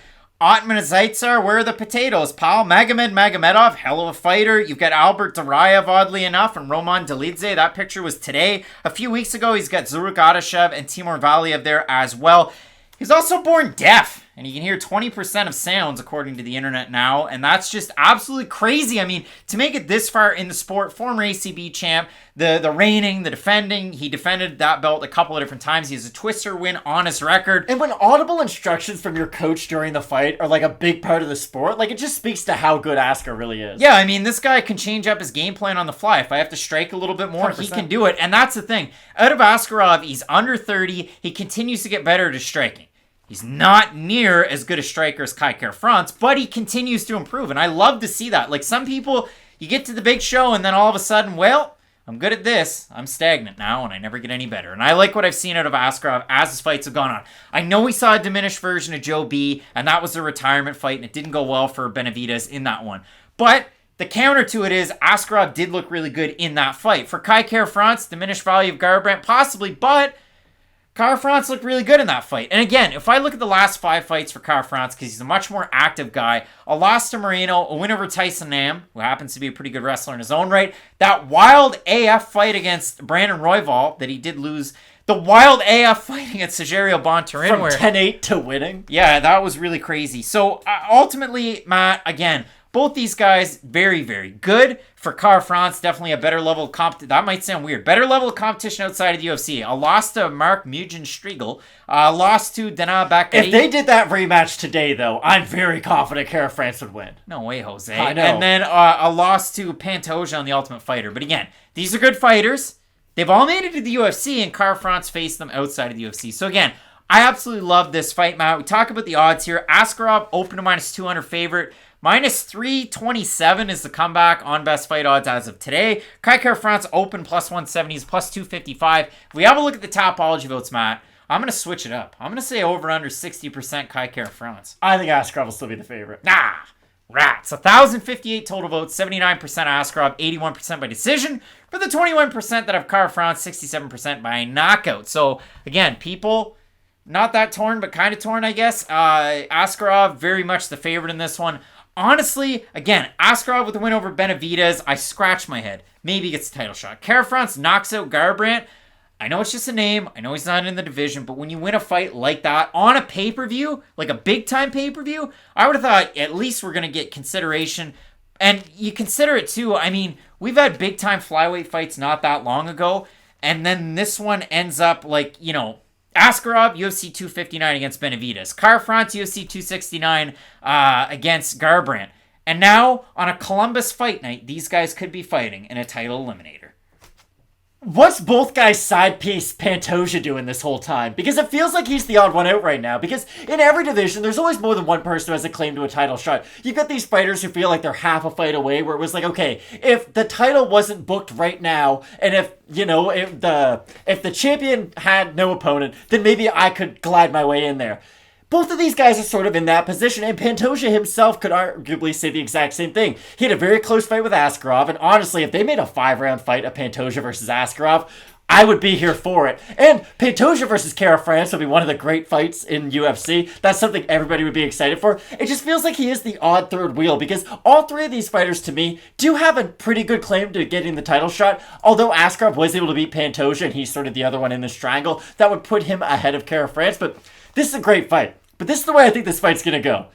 Otman Zaitsar. Where are the potatoes, pal? Magomedov, hell of a fighter. You've got Albert Duraev, oddly enough, and Roman Dolidze. That picture was today. A few weeks ago, he's got Zuruk Adashev and Timur Valiev there as well. He's also born deaf. And you can hear 20% of sounds according to the internet now, and that's just absolutely crazy. I mean, to make it this far in the sport, former ACB champ, the reigning, the defending, he defended that belt a couple of different times. He has a twister win on his record. And when audible instructions from your coach during the fight are like a big part of the sport, like it just speaks to how good Askar really is. Yeah, I mean, this guy can change up his game plan on the fly. If I have to strike a little bit more, 100%. He can do it. And that's the thing. Out of Askarov, he's under 30. He continues to get better at striking. He's not near as good a striker as Kai Kara-France, but he continues to improve. And I love to see that. Like some people, you get to the big show and then all of a sudden, well, I'm good at this. I'm stagnant now, and I never get any better. And I like what I've seen out of Askarov as his fights have gone on. I know we saw a diminished version of Joe B, and that was a retirement fight, and it didn't go well for Benavidez in that one. But the counter to it is Askarov did look really good in that fight. For Kai Kara-France, diminished value of Garbrandt, possibly, but Kara-France looked really good in that fight. And again, if I look at the last 5 fights for Kara-France, because he's a much more active guy, a loss to Moreno, a win over Tyson Nam, who happens to be a pretty good wrestler in his own right, that wild AF fight against Brandon Royval that he did lose, the wild AF fight against Sergio Bontorin. From 10-8 to winning. Yeah, that was really crazy. So ultimately, Matt, again, both these guys, very, very good. For Kara-France, definitely a better level of competition. That might sound weird. Better level of competition outside of the UFC. A loss to Marc Mugen-Striegel. A loss to Danaa Bakary. If they did that rematch today, though, I'm very confident Kara-France would win. No way, Jose. I know. And then a loss to Pantoja on the Ultimate Fighter. But again, these are good fighters. They've all made it to the UFC, and Kara-France faced them outside of the UFC. So again, I absolutely love this fight, Matt. We talk about the odds here. Askarov, open to minus 200 favorite. Minus 327 is the comeback on best fight odds as of today. Kai Kara-France open plus 170 is plus 255. If we have a look at the Topology votes, Matt, I'm going to switch it up. I'm going to say over under 60% Kai Kara-France. I think Askarov will still be the favorite. Nah, rats. 1,058 total votes, 79% Askarov, 81% by decision. For the 21% that have Kara-France, 67% by knockout. So again, people, not that torn, but kind of torn, I guess. Askarov, very much the favorite in this one. Honestly, again, Askarov with the win over Benavidez, I scratch my head. Maybe he gets the title shot. Kara-France knocks out Garbrandt. I know it's just a name. I know he's not in the division, but when you win a fight like that on a pay-per-view, like a big-time pay-per-view, I would have thought at least we're going to get consideration. And you consider it too. I mean, we've had big-time flyweight fights not that long ago, and then this one ends up like, you know, Askarov, UFC 259 against Benavidez. Kara-France, UFC 269 against Garbrandt. And now, on a Columbus Fight Night, these guys could be fighting in a title eliminator. What's both guys' side piece Pantoja doing this whole time? Because it feels like he's the odd one out right now. Because in every division, there's always more than one person who has a claim to a title shot. You've got these fighters who feel like they're half a fight away, where it was like, okay, if the title wasn't booked right now, and if, you know, if the champion had no opponent, then maybe I could glide my way in there. Both of these guys are sort of in that position, and Pantoja himself could arguably say the exact same thing. He had a very close fight with Askarov, and honestly, if they made a 5-round fight of Pantoja versus Askarov, I would be here for it. And Pantoja versus Kara-France would be one of the great fights in UFC. That's something everybody would be excited for. It just feels like he is the odd third wheel, because all three of these fighters, to me, do have a pretty good claim to getting the title shot. Although Askarov was able to beat Pantoja, and he's sort of the other one in this triangle, that would put him ahead of Kara-France. But this is a great fight. But this is the way I think this fight's going to go.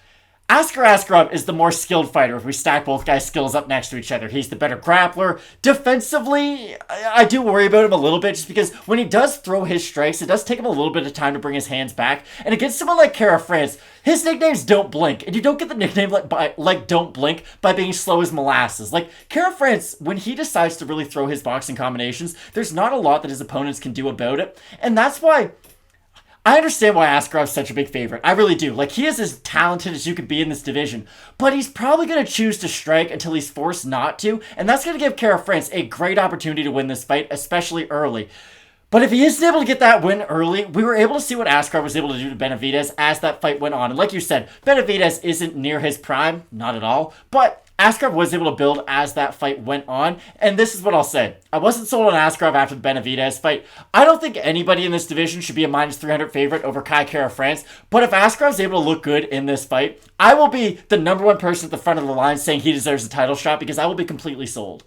Askarov is the more skilled fighter if we stack both guys' skills up next to each other. He's the better grappler. Defensively, I do worry about him a little bit, just because when he does throw his strikes, it does take him a little bit of time to bring his hands back. And against someone like Kara-France, his nickname's Don't Blink. And you don't get the nickname like Don't Blink by being slow as molasses. Like, Kara-France, when he decides to really throw his boxing combinations, there's not a lot that his opponents can do about it. And that's why I understand why Askarov's such a big favorite. I really do. Like, he is as talented as you could be in this division. But he's probably going to choose to strike until he's forced not to. And that's going to give Kara-France a great opportunity to win this fight, especially early. But if he isn't able to get that win early, we were able to see what Askarov was able to do to Benavidez as that fight went on. And like you said, Benavidez isn't near his prime. Not at all. But Askarov was able to build as that fight went on, and this is what I'll say. I wasn't sold on Askarov after the Benavidez fight. I don't think anybody in this division should be a minus 300 favorite over Kai Kara-France, but if Askarov's able to look good in this fight, I will be the number one person at the front of the line saying he deserves a title shot, because I will be completely sold.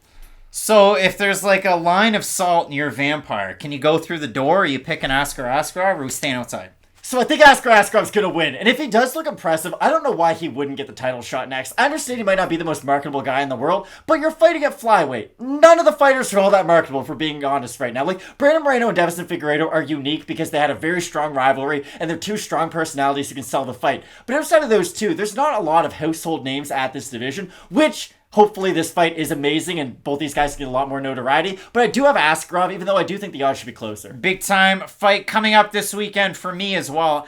So if there's like a line of salt near Vampire, can you go through the door, or are you picking Askarov, or are we staying outside? So I think Askarov's going to win. And if he does look impressive, I don't know why he wouldn't get the title shot next. I understand he might not be the most marketable guy in the world, but you're fighting at flyweight. None of the fighters are all that marketable, for being honest right now. Like, Brandon Moreno and Davison Figueiredo are unique because they had a very strong rivalry, and they're two strong personalities who can sell the fight. But outside of those two, there's not a lot of household names at this division, which... hopefully this fight is amazing and both these guys get a lot more notoriety. But I do have Askarov, even though I do think the odds should be closer. Big time fight coming up this weekend for me as well.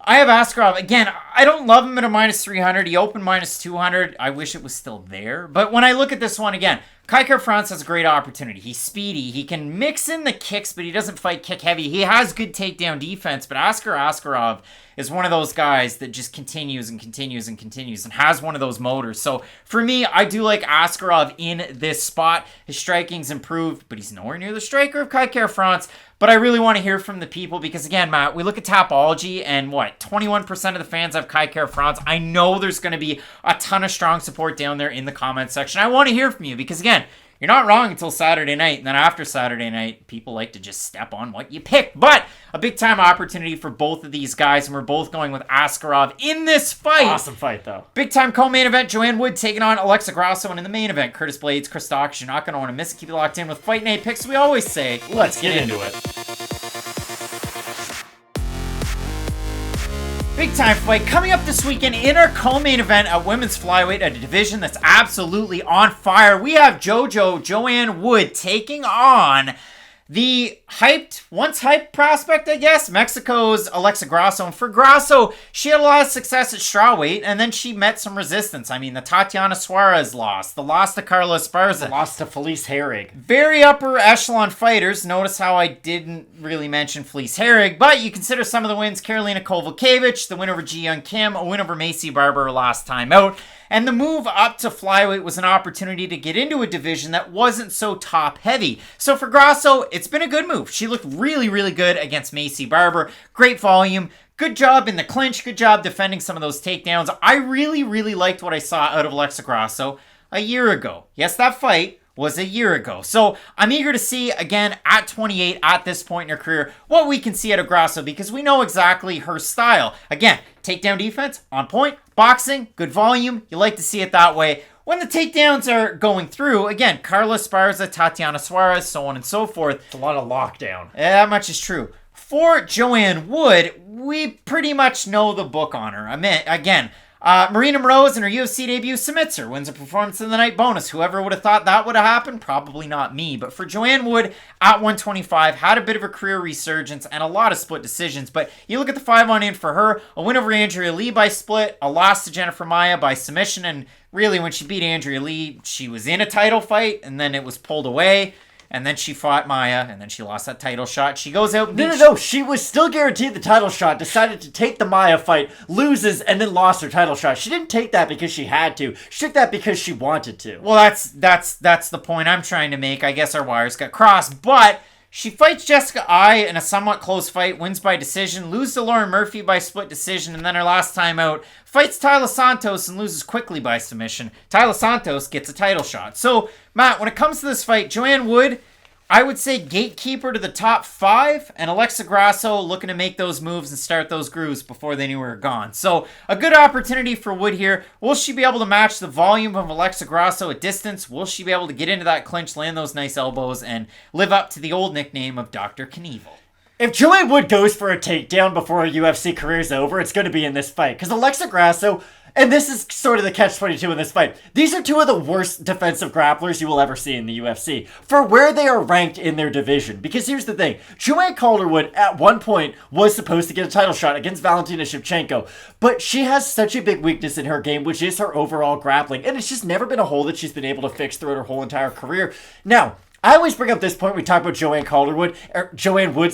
I have Askarov. Again, I don't love him at a minus 300. He opened minus 200. I wish it was still there. But when I look at this one again, Kai Kara-France has a great opportunity. He's speedy. He can mix in the kicks, but he doesn't fight kick heavy. He has good takedown defense, but Askarov is one of those guys that just continues and continues and continues and has one of those motors. So for me, I do like Askarov in this spot. His striking's improved, but he's nowhere near the striker of Kai Kara-France. But I really want to hear from the people because, again, Matt, we look at Tapology and 21% of the fans have Kai Kara-France. I know there's going to be a ton of strong support down there in the comments section. I want to hear from you because, again, you're not wrong until Saturday night. And then after Saturday night, people like to just step on what you pick. But a big-time opportunity for both of these guys, and we're both going with Askarov in this fight. Awesome fight, though. Big-time co-main event, Joanne Wood taking on Alexa Grasso, and in the main event, Curtis Blaydes, Chris Daukaus. You're not going to want to miss it. Keep it locked in with Fight Night picks. We always say, let's get into it. Big time fight coming up this weekend in our co-main event at women's flyweight, at a division that's absolutely on fire. We have Joanne Wood taking on the once hyped prospect, I guess, Mexico's Alexa Grasso. And for Grasso, she had a lot of success at strawweight, and then she met some resistance. I mean, the Tatiana Suarez loss, the loss to Carla Esparza, lost to Felice Herrig. Very upper echelon fighters. Notice how I didn't really mention Felice Herrig, but you consider some of the wins: Karolina Kowalkiewicz, the win over Ji Young Kim, a win over Macy Barber last time out. And the move up to flyweight was an opportunity to get into a division that wasn't so top heavy. So for Grasso, it's been a good move. She looked really, really good against Macy Barber. Great volume. Good job in the clinch. Good job defending some of those takedowns. I really, really liked what I saw out of Alexa Grasso a year ago. Yes, that fight was a year ago. So I'm eager to see, again, at 28, at this point in her career, what we can see out of Grasso, because we know exactly her style. Again, takedown defense, on point, boxing, good volume. You like to see it that way. When the takedowns are going through, again, Carla Esparza, Tatiana Suarez, so on and so forth. It's a lot of lockdown. That much is true. For Joanne Wood, we pretty much know the book on her. I mean, again, Marina Moroz in her UFC debut submits her, wins a performance of the night bonus. Whoever would have thought that would have happened? Probably not me. But for Joanne Wood at 125, had a bit of a career resurgence and a lot of split decisions. But you look at the 5-on-in for her, a win over Andrea Lee by split, a loss to Jennifer Maia by submission, and really when she beat Andrea Lee, she was in a title fight, and then it was pulled away. And then she fought Maia, and then she lost that title shot. She goes out and No. She was still guaranteed the title shot, decided to take the Maia fight, loses, and then lost her title shot. She didn't take that because she had to. She took that because she wanted to. Well, that's the point I'm trying to make. I guess our wires got crossed, but she fights Jessica Ai in a somewhat close fight, wins by decision, loses to Lauren Murphy by split decision, and then her last time out, fights Tyler Santos and loses quickly by submission. Tyler Santos gets a title shot. So, Matt, when it comes to this fight, Joanne Wood, I would say gatekeeper to the top 5, and Alexa Grasso looking to make those moves and start those grooves before they knew we were gone. So, a good opportunity for Wood here. Will she be able to match the volume of Alexa Grasso at distance? Will she be able to get into that clinch, land those nice elbows, and live up to the old nickname of Dr. Knievel? If Joanne Wood goes for a takedown before her UFC career is over, it's going to be in this fight. Because Alexa Grasso, and this is sort of the catch-22 in this fight, these are two of the worst defensive grapplers you will ever see in the UFC for where they are ranked in their division. Because here's the thing, Joanne Calderwood at one point was supposed to get a title shot against Valentina Shevchenko, but she has such a big weakness in her game, which is her overall grappling, and it's just never been a hole that she's been able to fix throughout her whole entire career. Now, I always bring up this point when we talk about Joanne Wood,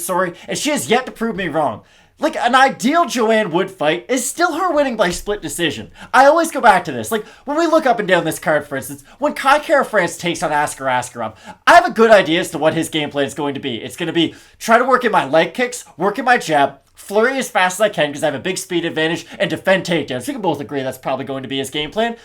and she has yet to prove me wrong. Like, an ideal Joanne Wood fight is still her winning by split decision. I always go back to this. Like, when we look up and down this card, for instance, when Kai Kara-France takes on Askarov, I have a good idea as to what his game plan is going to be. It's going to be, try to work in my leg kicks, work in my jab, flurry as fast as I can because I have a big speed advantage, and defend takedowns. We can both agree that's probably going to be his game plan.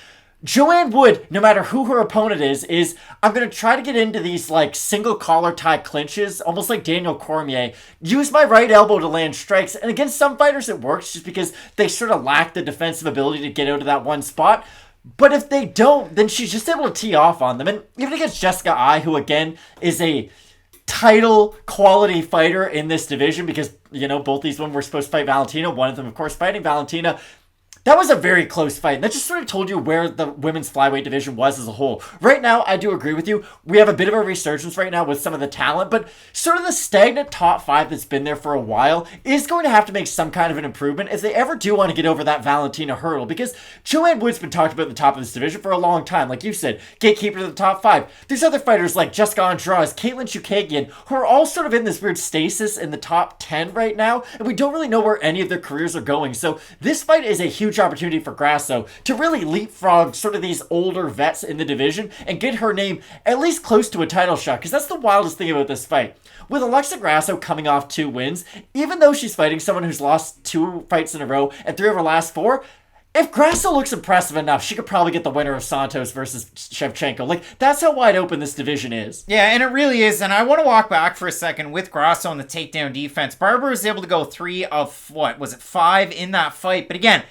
Joanne Wood, no matter who her opponent is I'm going to try to get into these like single collar tie clinches, almost like Daniel Cormier, use my right elbow to land strikes. And against some fighters it works just because they sort of lack the defensive ability to get out of that one spot. But if they don't, then she's just able to tee off on them. And even against Jessica Ai, who again is a title quality fighter in this division, because, you know, both these women were supposed to fight Valentina, one of them, of course, fighting Valentina. That was a very close fight. And that just sort of told you where the women's flyweight division was as a whole. Right now, I do agree with you. We have a bit of a resurgence right now with some of the talent, but sort of the stagnant top 5 that's been there for a while is going to have to make some kind of an improvement if they ever do want to get over that Valentina hurdle, because Joanne Wood's been talked about at the top of this division for a long time. Like you said, gatekeeper to the top 5. There's other fighters like Jessica Andrade, Caitlin Chukagian, who are all sort of in this weird stasis in the top 10 right now, and we don't really know where any of their careers are going. So this fight is a huge opportunity for Grasso to really leapfrog sort of these older vets in the division and get her name at least close to a title shot, because that's the wildest thing about this fight. With Alexa Grasso coming off 2 wins, even though she's fighting someone who's lost 2 fights in a row and 3 of her last 4, if Grasso looks impressive enough, she could probably get the winner of Santos versus Shevchenko. Like, that's how wide open this division is. Yeah, and it really is. And I want to walk back for a second with Grasso on the takedown defense. Barber was able to go 3 of, 5 in that fight. But again,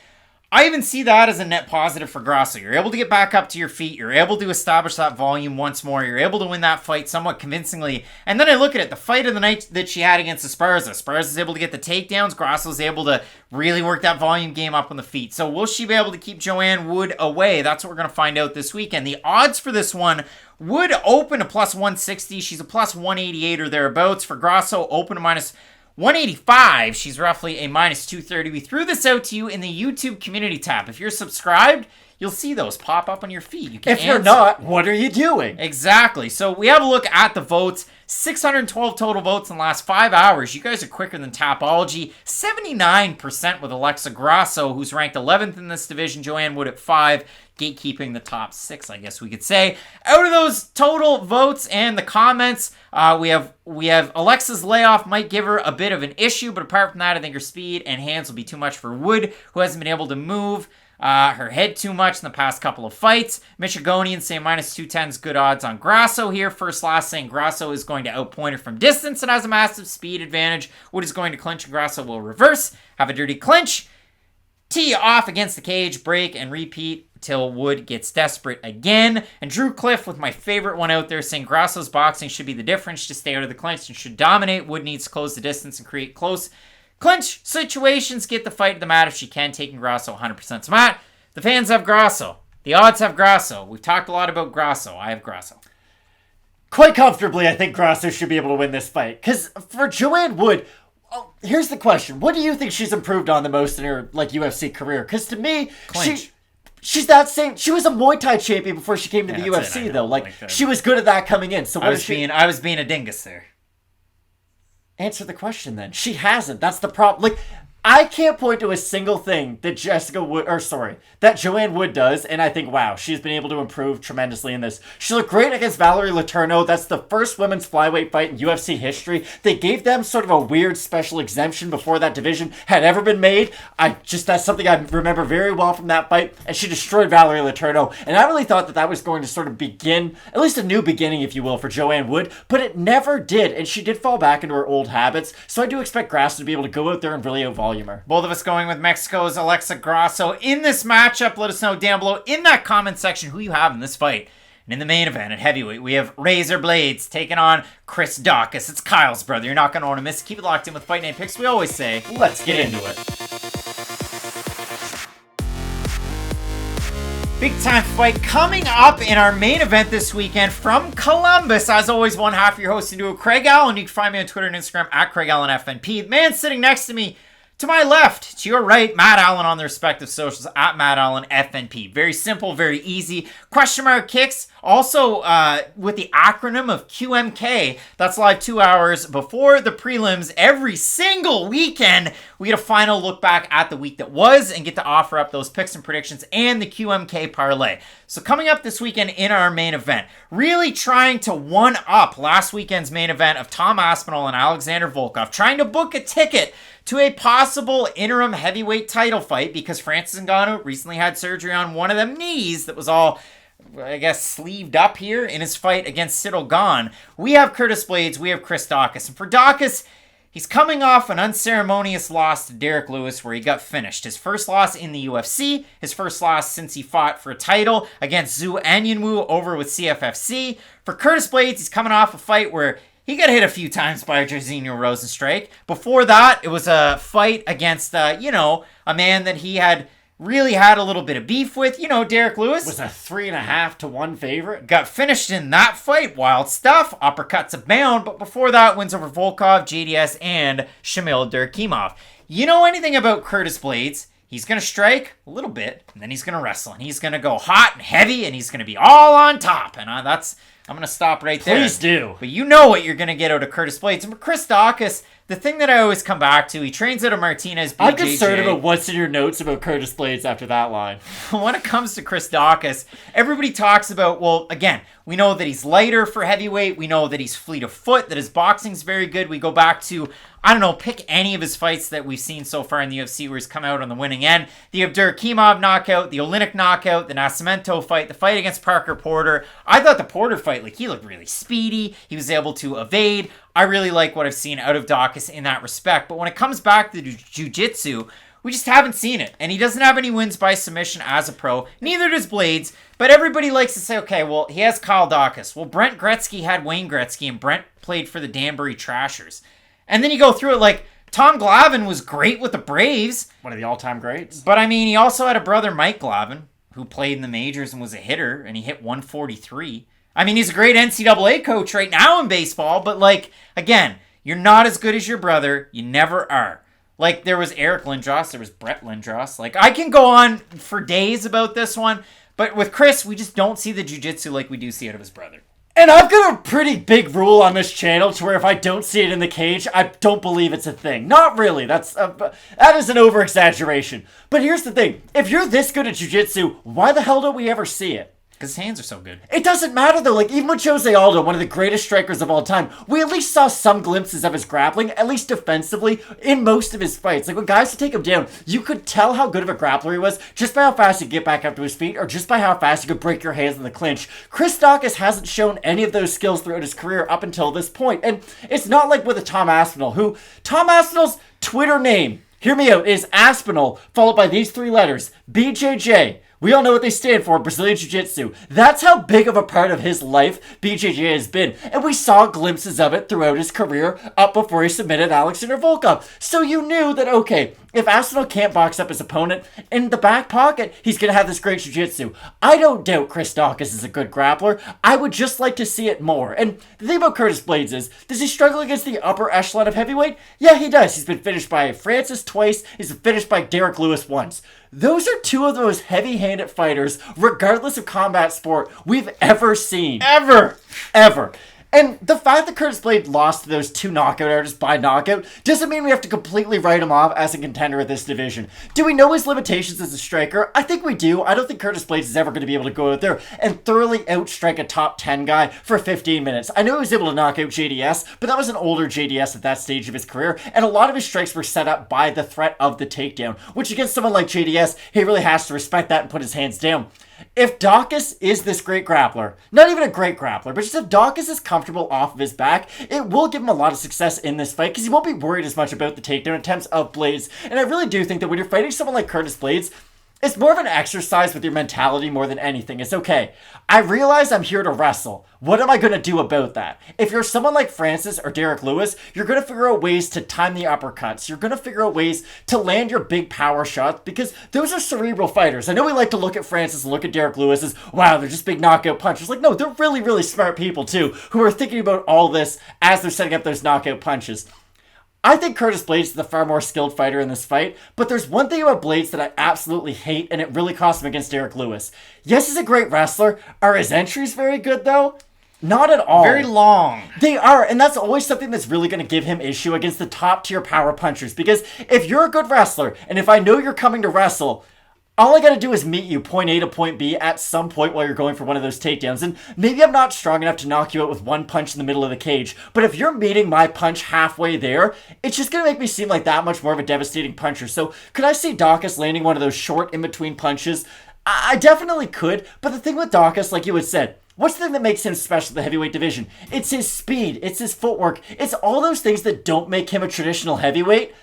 I even see that as a net positive for Grasso. You're able to get back up to your feet. You're able to establish that volume once more. You're able to win that fight somewhat convincingly. And then I look at it, the fight of the night that she had against Esparza. Esparza is able to get the takedowns. Grasso is able to really work that volume game up on the feet. So will she be able to keep Joanne Wood away? That's what we're going to find out this weekend. The odds for this one would open to plus 160. She's a plus 188 or thereabouts. For Grasso, open to minus 185, she's roughly a minus 230. We threw this out to you in the YouTube community tab. If you're subscribed, you'll see those pop up on your feed. You can If you're not, what are you doing? Exactly. So we have a look at the votes. 612 total votes in the last 5 hours. You guys are quicker than Tapology. 79% with Alexa Grasso, who's ranked 11th in this division. Joanne Wood at 5. Gatekeeping the top 6, I guess we could say. Out of those total votes and the comments, we have Alexa's layoff might give her a bit of an issue, but apart from that, I think her speed and hands will be too much for Wood, who hasn't been able to move her head too much in the past couple of fights. Michigonian saying minus 210 is good odds on Grasso here. First Last saying Grasso is going to outpoint her from distance and has a massive speed advantage. Wood is going to clinch and Grasso will reverse, have a dirty clinch, tee off against the cage, break, and repeat till Wood gets desperate again. And Drew Cliff with my favorite one out there saying Grasso's boxing should be the difference. Just stay out of the clinch and should dominate. Wood needs to close the distance and create close clinch situations. Get the fight to the mat if she can, taking Grasso 100%. So Matt, the fans have Grasso. The odds have Grasso. We've talked a lot about Grasso. I have Grasso. Quite comfortably, I think Grasso should be able to win this fight. Because for Joanne Wood, here's the question. What do you think she's improved on the most in her UFC career? Because to me, clinch. She's that same. She was a Muay Thai champion before she came to the UFC, though. She was good at that coming in. So I was being a dingus there. Answer the question then. She hasn't. That's the problem. I can't point to a single thing that that Joanne Wood does, and I think, wow, she's been able to improve tremendously in this. She looked great against Valerie Letourneau. That's the first women's flyweight fight in UFC history. They gave them sort of a weird special exemption before that division had ever been made. That's something I remember very well from that fight, and she destroyed Valerie Letourneau. And I really thought that was going to sort of begin, at least a new beginning, if you will, for Joanne Wood, but it never did, and she did fall back into her old habits. So I do expect Grasso to be able to go out there and really out-volume her. Both of us going with Mexico's Alexa Grasso in this matchup. Let us know down below in that comment section who you have in this fight. And in the main event at heavyweight, we have Razor Blaydes taking on Chris Daukaus. It's Kyle's brother. You're not going to want to miss it. Keep it locked in with Fight Night Picks. We always say, let's get into it. Big time fight coming up in our main event this weekend from Columbus. As always, one half of your host and duo, Craig Allen. You can find me on Twitter and Instagram at Craig Allen FNP. The man sitting next to me, to my left, to your right, Matt Allen on their respective socials at Matt Allen FNP. Very simple, very easy. Question mark kicks, also with the acronym of QMK. That's live 2 hours before the prelims every single weekend. We get a final look back at the week that was and get to offer up those picks and predictions and the QMK parlay. So coming up this weekend in our main event, really trying to one-up last weekend's main event of Tom Aspinall and Alexander Volkov, trying to book a ticket to a possible interim heavyweight title fight because Francis Ngannou recently had surgery on one of them knees that was all, I guess, sleeved up here in his fight against Ciryl Gane. We have Curtis Blaydes, we have Chris Daukaus. And for Daukaus, he's coming off an unceremonious loss to Derek Lewis where he got finished. His first loss in the UFC, his first loss since he fought for a title against Zhu Anyanwu over with CFFC. For Curtis Blaydes, he's coming off a fight where he got hit a few times by Jairzinho Rozenstruik. Before that, it was a fight against, a man that he had really had a little bit of beef with. Derek Lewis was a 3.5 to 1 favorite. Got finished in that fight. Wild stuff. Uppercuts abound. But before that, wins over Volkov, JDS, and Shamil Durkimov. You know anything about Curtis Blaydes? He's going to strike a little bit, and then he's going to wrestle. And he's going to go hot and heavy, and he's going to be all on top. And I'm going to stop right there. Please do. But you know what you're going to get out of Curtis Blaydes. And for Chris Daukaus, the thing that I always come back to, he trains out of Martinez BJJ. I'm concerned about what's in your notes about Curtis Blaydes after that line. When it comes to Chris Daukaus, everybody talks about, well, again, we know that he's lighter for heavyweight. We know that he's fleet of foot, that his boxing's very good. We go back to, pick any of his fights that we've seen so far in the UFC where he's come out on the winning end. The Abdurakhimov knockout, the Oleinik knockout, the Nascimento fight, the fight against Parker Porter. I thought the Porter fight, he looked really speedy. He was able to evade. I really like what I've seen out of Daukaus in that respect. But when it comes back to jiu-jitsu, we just haven't seen it. And he doesn't have any wins by submission as a pro. Neither does Blaydes. But everybody likes to say, okay, well, he has Kyle Daukaus. Well, Brent Gretzky had Wayne Gretzky, and Brent played for the Danbury Trashers. And then you go through it Tom Glavine was great with the Braves. One of the all-time greats. But, he also had a brother, Mike Glavine, who played in the majors and was a hitter, and he hit 143. He's a great NCAA coach right now in baseball, but, again, you're not as good as your brother. You never are. There was Eric Lindros, there was Brett Lindros. I can go on for days about this one, but with Chris, we just don't see the jiu-jitsu like we do see out of his brother. And I've got a pretty big rule on this channel to where if I don't see it in the cage, I don't believe it's a thing. Not really. That is an over-exaggeration. But here's the thing. If you're this good at jiu-jitsu, why the hell don't we ever see it? Because his hands are so good. It doesn't matter, though. Even with Jose Aldo, one of the greatest strikers of all time, we at least saw some glimpses of his grappling, at least defensively, in most of his fights. When guys would take him down, you could tell how good of a grappler he was just by how fast he'd get back up to his feet or just by how fast he could break your hands in the clinch. Chris Daukaus hasn't shown any of those skills throughout his career up until this point. And it's not like with a Tom Aspinall, Tom Aspinall's Twitter name, hear me out, is Aspinall, followed by these 3 letters, BJJ. We all know what they stand for, Brazilian Jiu-Jitsu. That's how big of a part of his life BJJ has been. And we saw glimpses of it throughout his career up before he submitted Alexander Volkov. So you knew that, okay, if Aspinall can't box up his opponent, in the back pocket, he's going to have this great Jiu-Jitsu. I don't doubt Chris Daukaus is a good grappler. I would just like to see it more. And the thing about Curtis Blaydes is, does he struggle against the upper echelon of heavyweight? Yeah, he does. He's been finished by Francis twice. He's been finished by Derek Lewis once. Those are 2 of the most heavy-handed fighters, regardless of combat sport, we've ever seen. Ever. And the fact that Curtis Blaydes lost to those 2 knockout artists by knockout doesn't mean we have to completely write him off as a contender at this division. Do we know his limitations as a striker? I think we do. I don't think Curtis Blaydes is ever going to be able to go out there and thoroughly outstrike a top 10 guy for 15 minutes. I know he was able to knock out JDS, but that was an older JDS at that stage of his career, and a lot of his strikes were set up by the threat of the takedown, which against someone like JDS, he really has to respect that and put his hands down. If Daukaus is this great grappler, not even a great grappler, but just if Daukaus is comfortable off of his back, it will give him a lot of success in this fight because he won't be worried as much about the takedown attempts of Blaydes. And I really do think that when you're fighting someone like Curtis Blaydes, it's more of an exercise with your mentality more than anything. It's okay. I realize I'm here to wrestle. What am I going to do about that? If you're someone like Francis or Derek Lewis, you're going to figure out ways to time the uppercuts. You're going to figure out ways to land your big power shots because those are cerebral fighters. I know we like to look at Francis and look at Derek Lewis as, wow, they're just big knockout punchers. No, they're really, really smart people too who are thinking about all this as they're setting up those knockout punches. I think Curtis Blaydes is the far more skilled fighter in this fight, but there's one thing about Blaydes that I absolutely hate, and it really cost him against Derek Lewis. Yes, he's a great wrestler. Are his entries very good, though? Not at all. Very long. They are, and that's always something that's really going to give him issue against the top-tier power punchers, because if you're a good wrestler, and if I know you're coming to wrestle, all I gotta do is meet you point A to point B at some point while you're going for one of those takedowns, and maybe I'm not strong enough to knock you out with one punch in the middle of the cage, but if you're meeting my punch halfway there, it's just gonna make me seem like that much more of a devastating puncher. So could I see Daukaus landing one of those short in-between punches? I definitely could, but the thing with Daukaus, like you had said, what's the thing that makes him special in the heavyweight division? It's his speed, it's his footwork, it's all those things that don't make him a traditional heavyweight.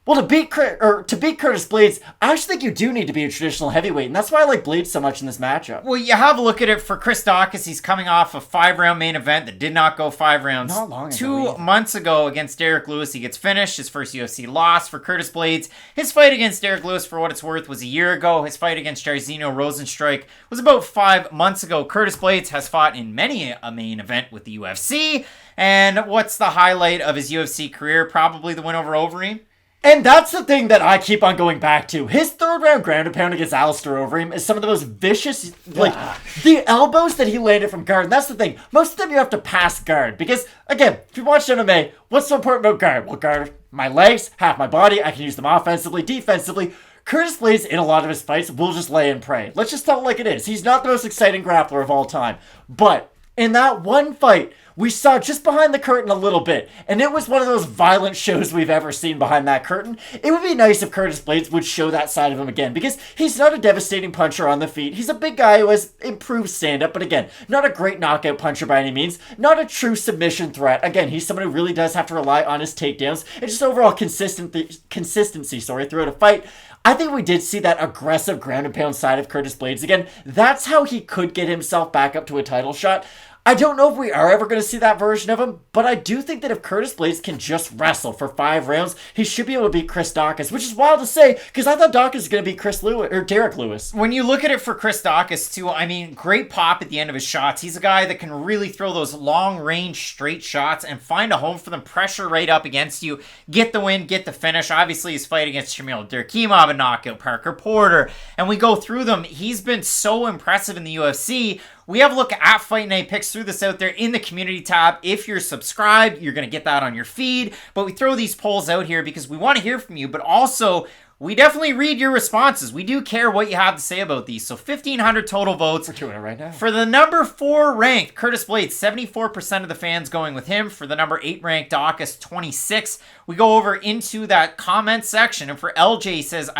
Well, to beat Curtis Blaydes, I actually think you do need to be a traditional heavyweight, and that's why I like Blaydes so much in this matchup. Well, you have a look at it for Chris Daukaus. He's coming off a 5-round main event that did not go 5 rounds. Not long ago. 2 months ago against Derek Lewis, he gets finished. His first UFC loss. For Curtis Blaydes, his fight against Derek Lewis, for what it's worth, was a year ago. His fight against Jairzinho Rosenstruik was about 5 months ago. Curtis Blaydes has fought in many a main event with the UFC. And what's the highlight of his UFC career? Probably the win over Overeem. And that's the thing that I keep on going back to. His 3rd round ground and pound against Alistair Overeem is some of the most vicious, the elbows that he landed from guard. And that's the thing. Most of the time you have to pass guard. Because, again, if you watch MMA, what's so important about guard? Well, guard, my legs, half my body, I can use them offensively, defensively. Curtis Blaydes, in a lot of his fights, will just lay and pray. Let's just tell it like it is. He's not the most exciting grappler of all time. But in that one fight, we saw just behind the curtain a little bit, and it was one of those violent shows we've ever seen behind that curtain. It would be nice if Curtis Blaydes would show that side of him again, because he's not a devastating puncher on the feet. He's a big guy who has improved stand-up, but again, not a great knockout puncher by any means, not a true submission threat. Again, he's someone who really does have to rely on his takedowns, and just overall consistency throughout a fight. I think we did see that aggressive ground and pound side of Curtis Blaydes again. That's how he could get himself back up to a title shot. I don't know if we are ever going to see that version of him, but I do think that if Curtis Blaydes can just wrestle for 5 rounds, he should be able to beat Chris Daukaus, which is wild to say, because I thought Daukaus was going to beat Derek Lewis. When you look at it for Chris Daukaus, too, I mean, great pop at the end of his shots. He's a guy that can really throw those long-range straight shots and find a home for them, pressure right up against you, get the win, get the finish. Obviously, his fight against Shamil Durkimov, a knockout, Parker Porter, and we go through them. He's been so impressive in the UFC. We have a look at Fight Night Picks. Through this out there in the community tab. If you're subscribed, you're going to get that on your feed. But we throw these polls out here because we want to hear from you, but also we definitely read your responses. We do care what you have to say about these. So 1,500 total votes. We're doing it right now. For the number 4 ranked Curtis Blaydes, 74% of the fans going with him. For the number 8 ranked Daukaus, 26. We go over into that comment section. And for LJ says,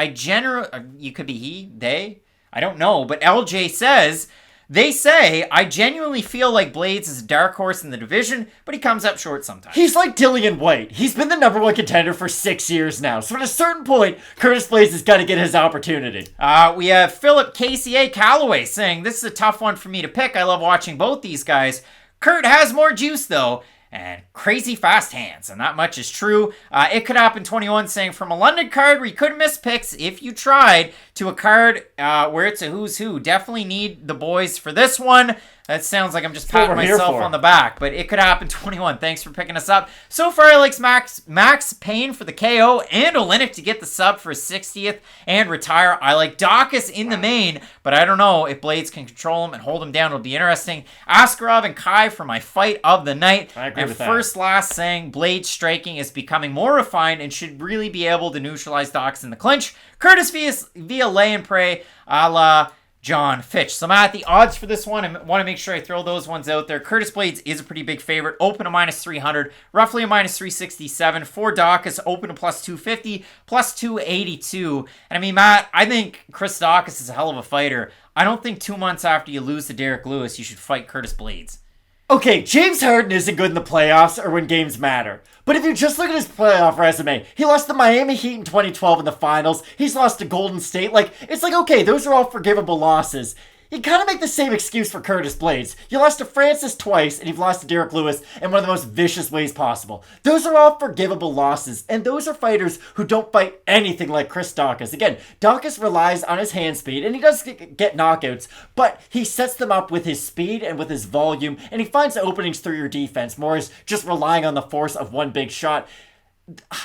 you could be he, they, I don't know. But LJ says, they say, I genuinely feel like Blaydes is a dark horse in the division, but he comes up short sometimes. He's like Dillian White. He's been the number 1 contender for 6 years now. So at a certain point, Curtis Blaydes has got to get his opportunity. We have Philip KCA Calloway saying, this is a tough one for me to pick. I love watching both these guys. Kurt has more juice, though, and crazy fast hands, and that much is true. It could happen 21 saying, from a London card where you couldn't miss picks if you tried, to a card where it's a who's who. Definitely need the boys for this one. That sounds like I'm just patting myself on the back, but it could happen 21. Thanks for picking us up. So far, I like Max Payne for the KO and Olynyk to get the sub for his 60th and retire. I like Daukaus in the main, but I don't know if Blaydes can control him and hold him down. It'll be interesting. Askarov and Kai for my fight of the night. I agree with that. First last saying, Blaydes striking is becoming more refined and should really be able to neutralize Daukaus in the clinch. Curtis via lay and pray, a la John Fitch. So I'm at the odds for this one. I want to make sure I throw those ones out there. Curtis Blaydes is a pretty big favorite. Open to -300, roughly a -367. For Daukaus, open to +250, +282. And I mean, Matt, I think Chris Daukaus is a hell of a fighter. I don't think 2 months after you lose to Derek Lewis, you should fight Curtis Blaydes. Okay, James Harden isn't good in the playoffs or when games matter. But if you just look at his playoff resume, he lost to Miami Heat in 2012 in the finals. He's lost to Golden State. It's like, okay, those are all forgivable losses. You kind of make the same excuse for Curtis Blaydes. You lost to Francis twice, and you've lost to Derek Lewis in one of the most vicious ways possible. Those are all forgivable losses, and those are fighters who don't fight anything like Chris Daukaus. Again, Daukaus relies on his hand speed, and he does get knockouts, but he sets them up with his speed and with his volume, and he finds openings through your defense, more as just relying on the force of one big shot.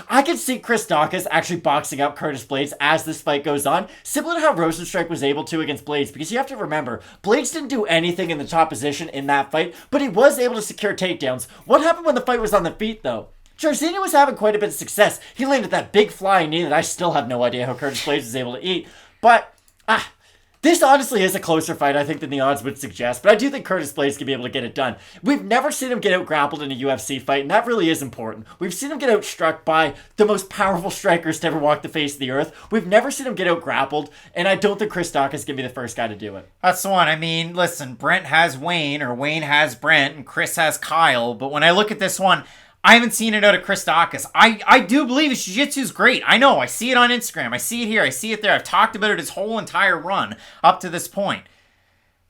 I could see Chris Daukaus actually boxing up Curtis Blaydes as this fight goes on, similar to how Rosenstruik was able to against Blaydes, because you have to remember, Blaydes didn't do anything in the top position in that fight, but he was able to secure takedowns. What happened when the fight was on the feet, though? Jairzinho was having quite a bit of success. He landed that big flying knee that I still have no idea how Curtis Blaydes was able to eat, but This honestly is a closer fight, I think, than the odds would suggest, but I do think Curtis Blaydes can be able to get it done. We've never seen him get out-grappled in a UFC fight, and that really is important. We've seen him get outstruck by the most powerful strikers to ever walk the face of the earth. We've never seen him get out-grappled, and I don't think Chris Daukaus is going to be the first guy to do it. That's the one. I mean, listen, Brent has Wayne, or Wayne has Brent, and Chris has Kyle, but when I look at this one, I haven't seen it out of Chris Daukaus. I do believe his jiu-jitsu is great. I know. I see it on Instagram. I see it here. I see it there. I've talked about it his whole entire run up to this point.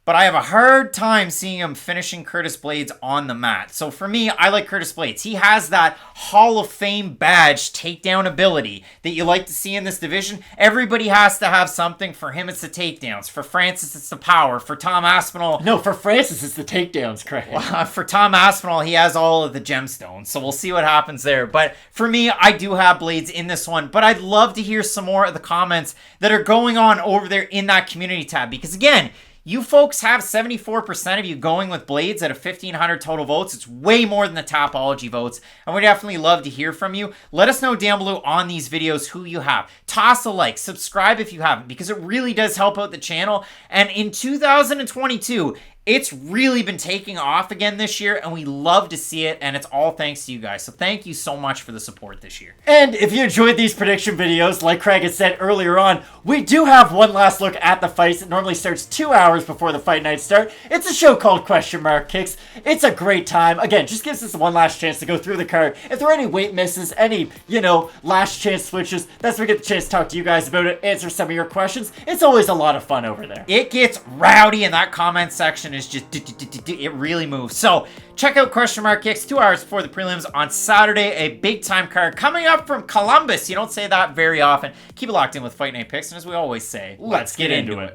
But I have a hard time seeing him finishing Curtis Blaydes on the mat. So for me, I like Curtis Blaydes. He has that Hall of Fame badge takedown ability that you like to see in this division. Everybody has to have something. For him, it's the takedowns. For Francis, it's the power. For Tom Aspinall... No, for Francis, it's the takedowns, Craig. For Tom Aspinall, he has all of the gemstones. So we'll see what happens there. But for me, I do have Blaydes in this one. But I'd love to hear some more of the comments that are going on over there in that community tab. Because again... You folks have 74% of you going with Blaydes out of 1,500 total votes. It's way more than the Tapology votes. And we'd definitely love to hear from you. Let us know down below on these videos who you have. Toss a like. Subscribe if you haven't, because it really does help out the channel. And in 2022... it's really been taking off again this year, and we love to see it, and it's all thanks to you guys. So thank you so much for the support this year. And if you enjoyed these prediction videos, like Craig had said earlier on, we do have one last look at the fights. It normally starts 2 hours before the fight night start. It's a show called Question Mark Kicks. It's a great time. Again, just gives us one last chance to go through the card. If there are any weight misses, any, last chance switches, that's where we get the chance to talk to you guys about it, answer some of your questions. It's always a lot of fun over there. It gets rowdy in that comment section. Is just it really moves. So check out Question Mark Kicks 2 hours before the prelims on Saturday. A big time card coming up from Columbus. You don't say that very often. Keep it locked in with Fight Night Picks, and as we always say, let's get into it.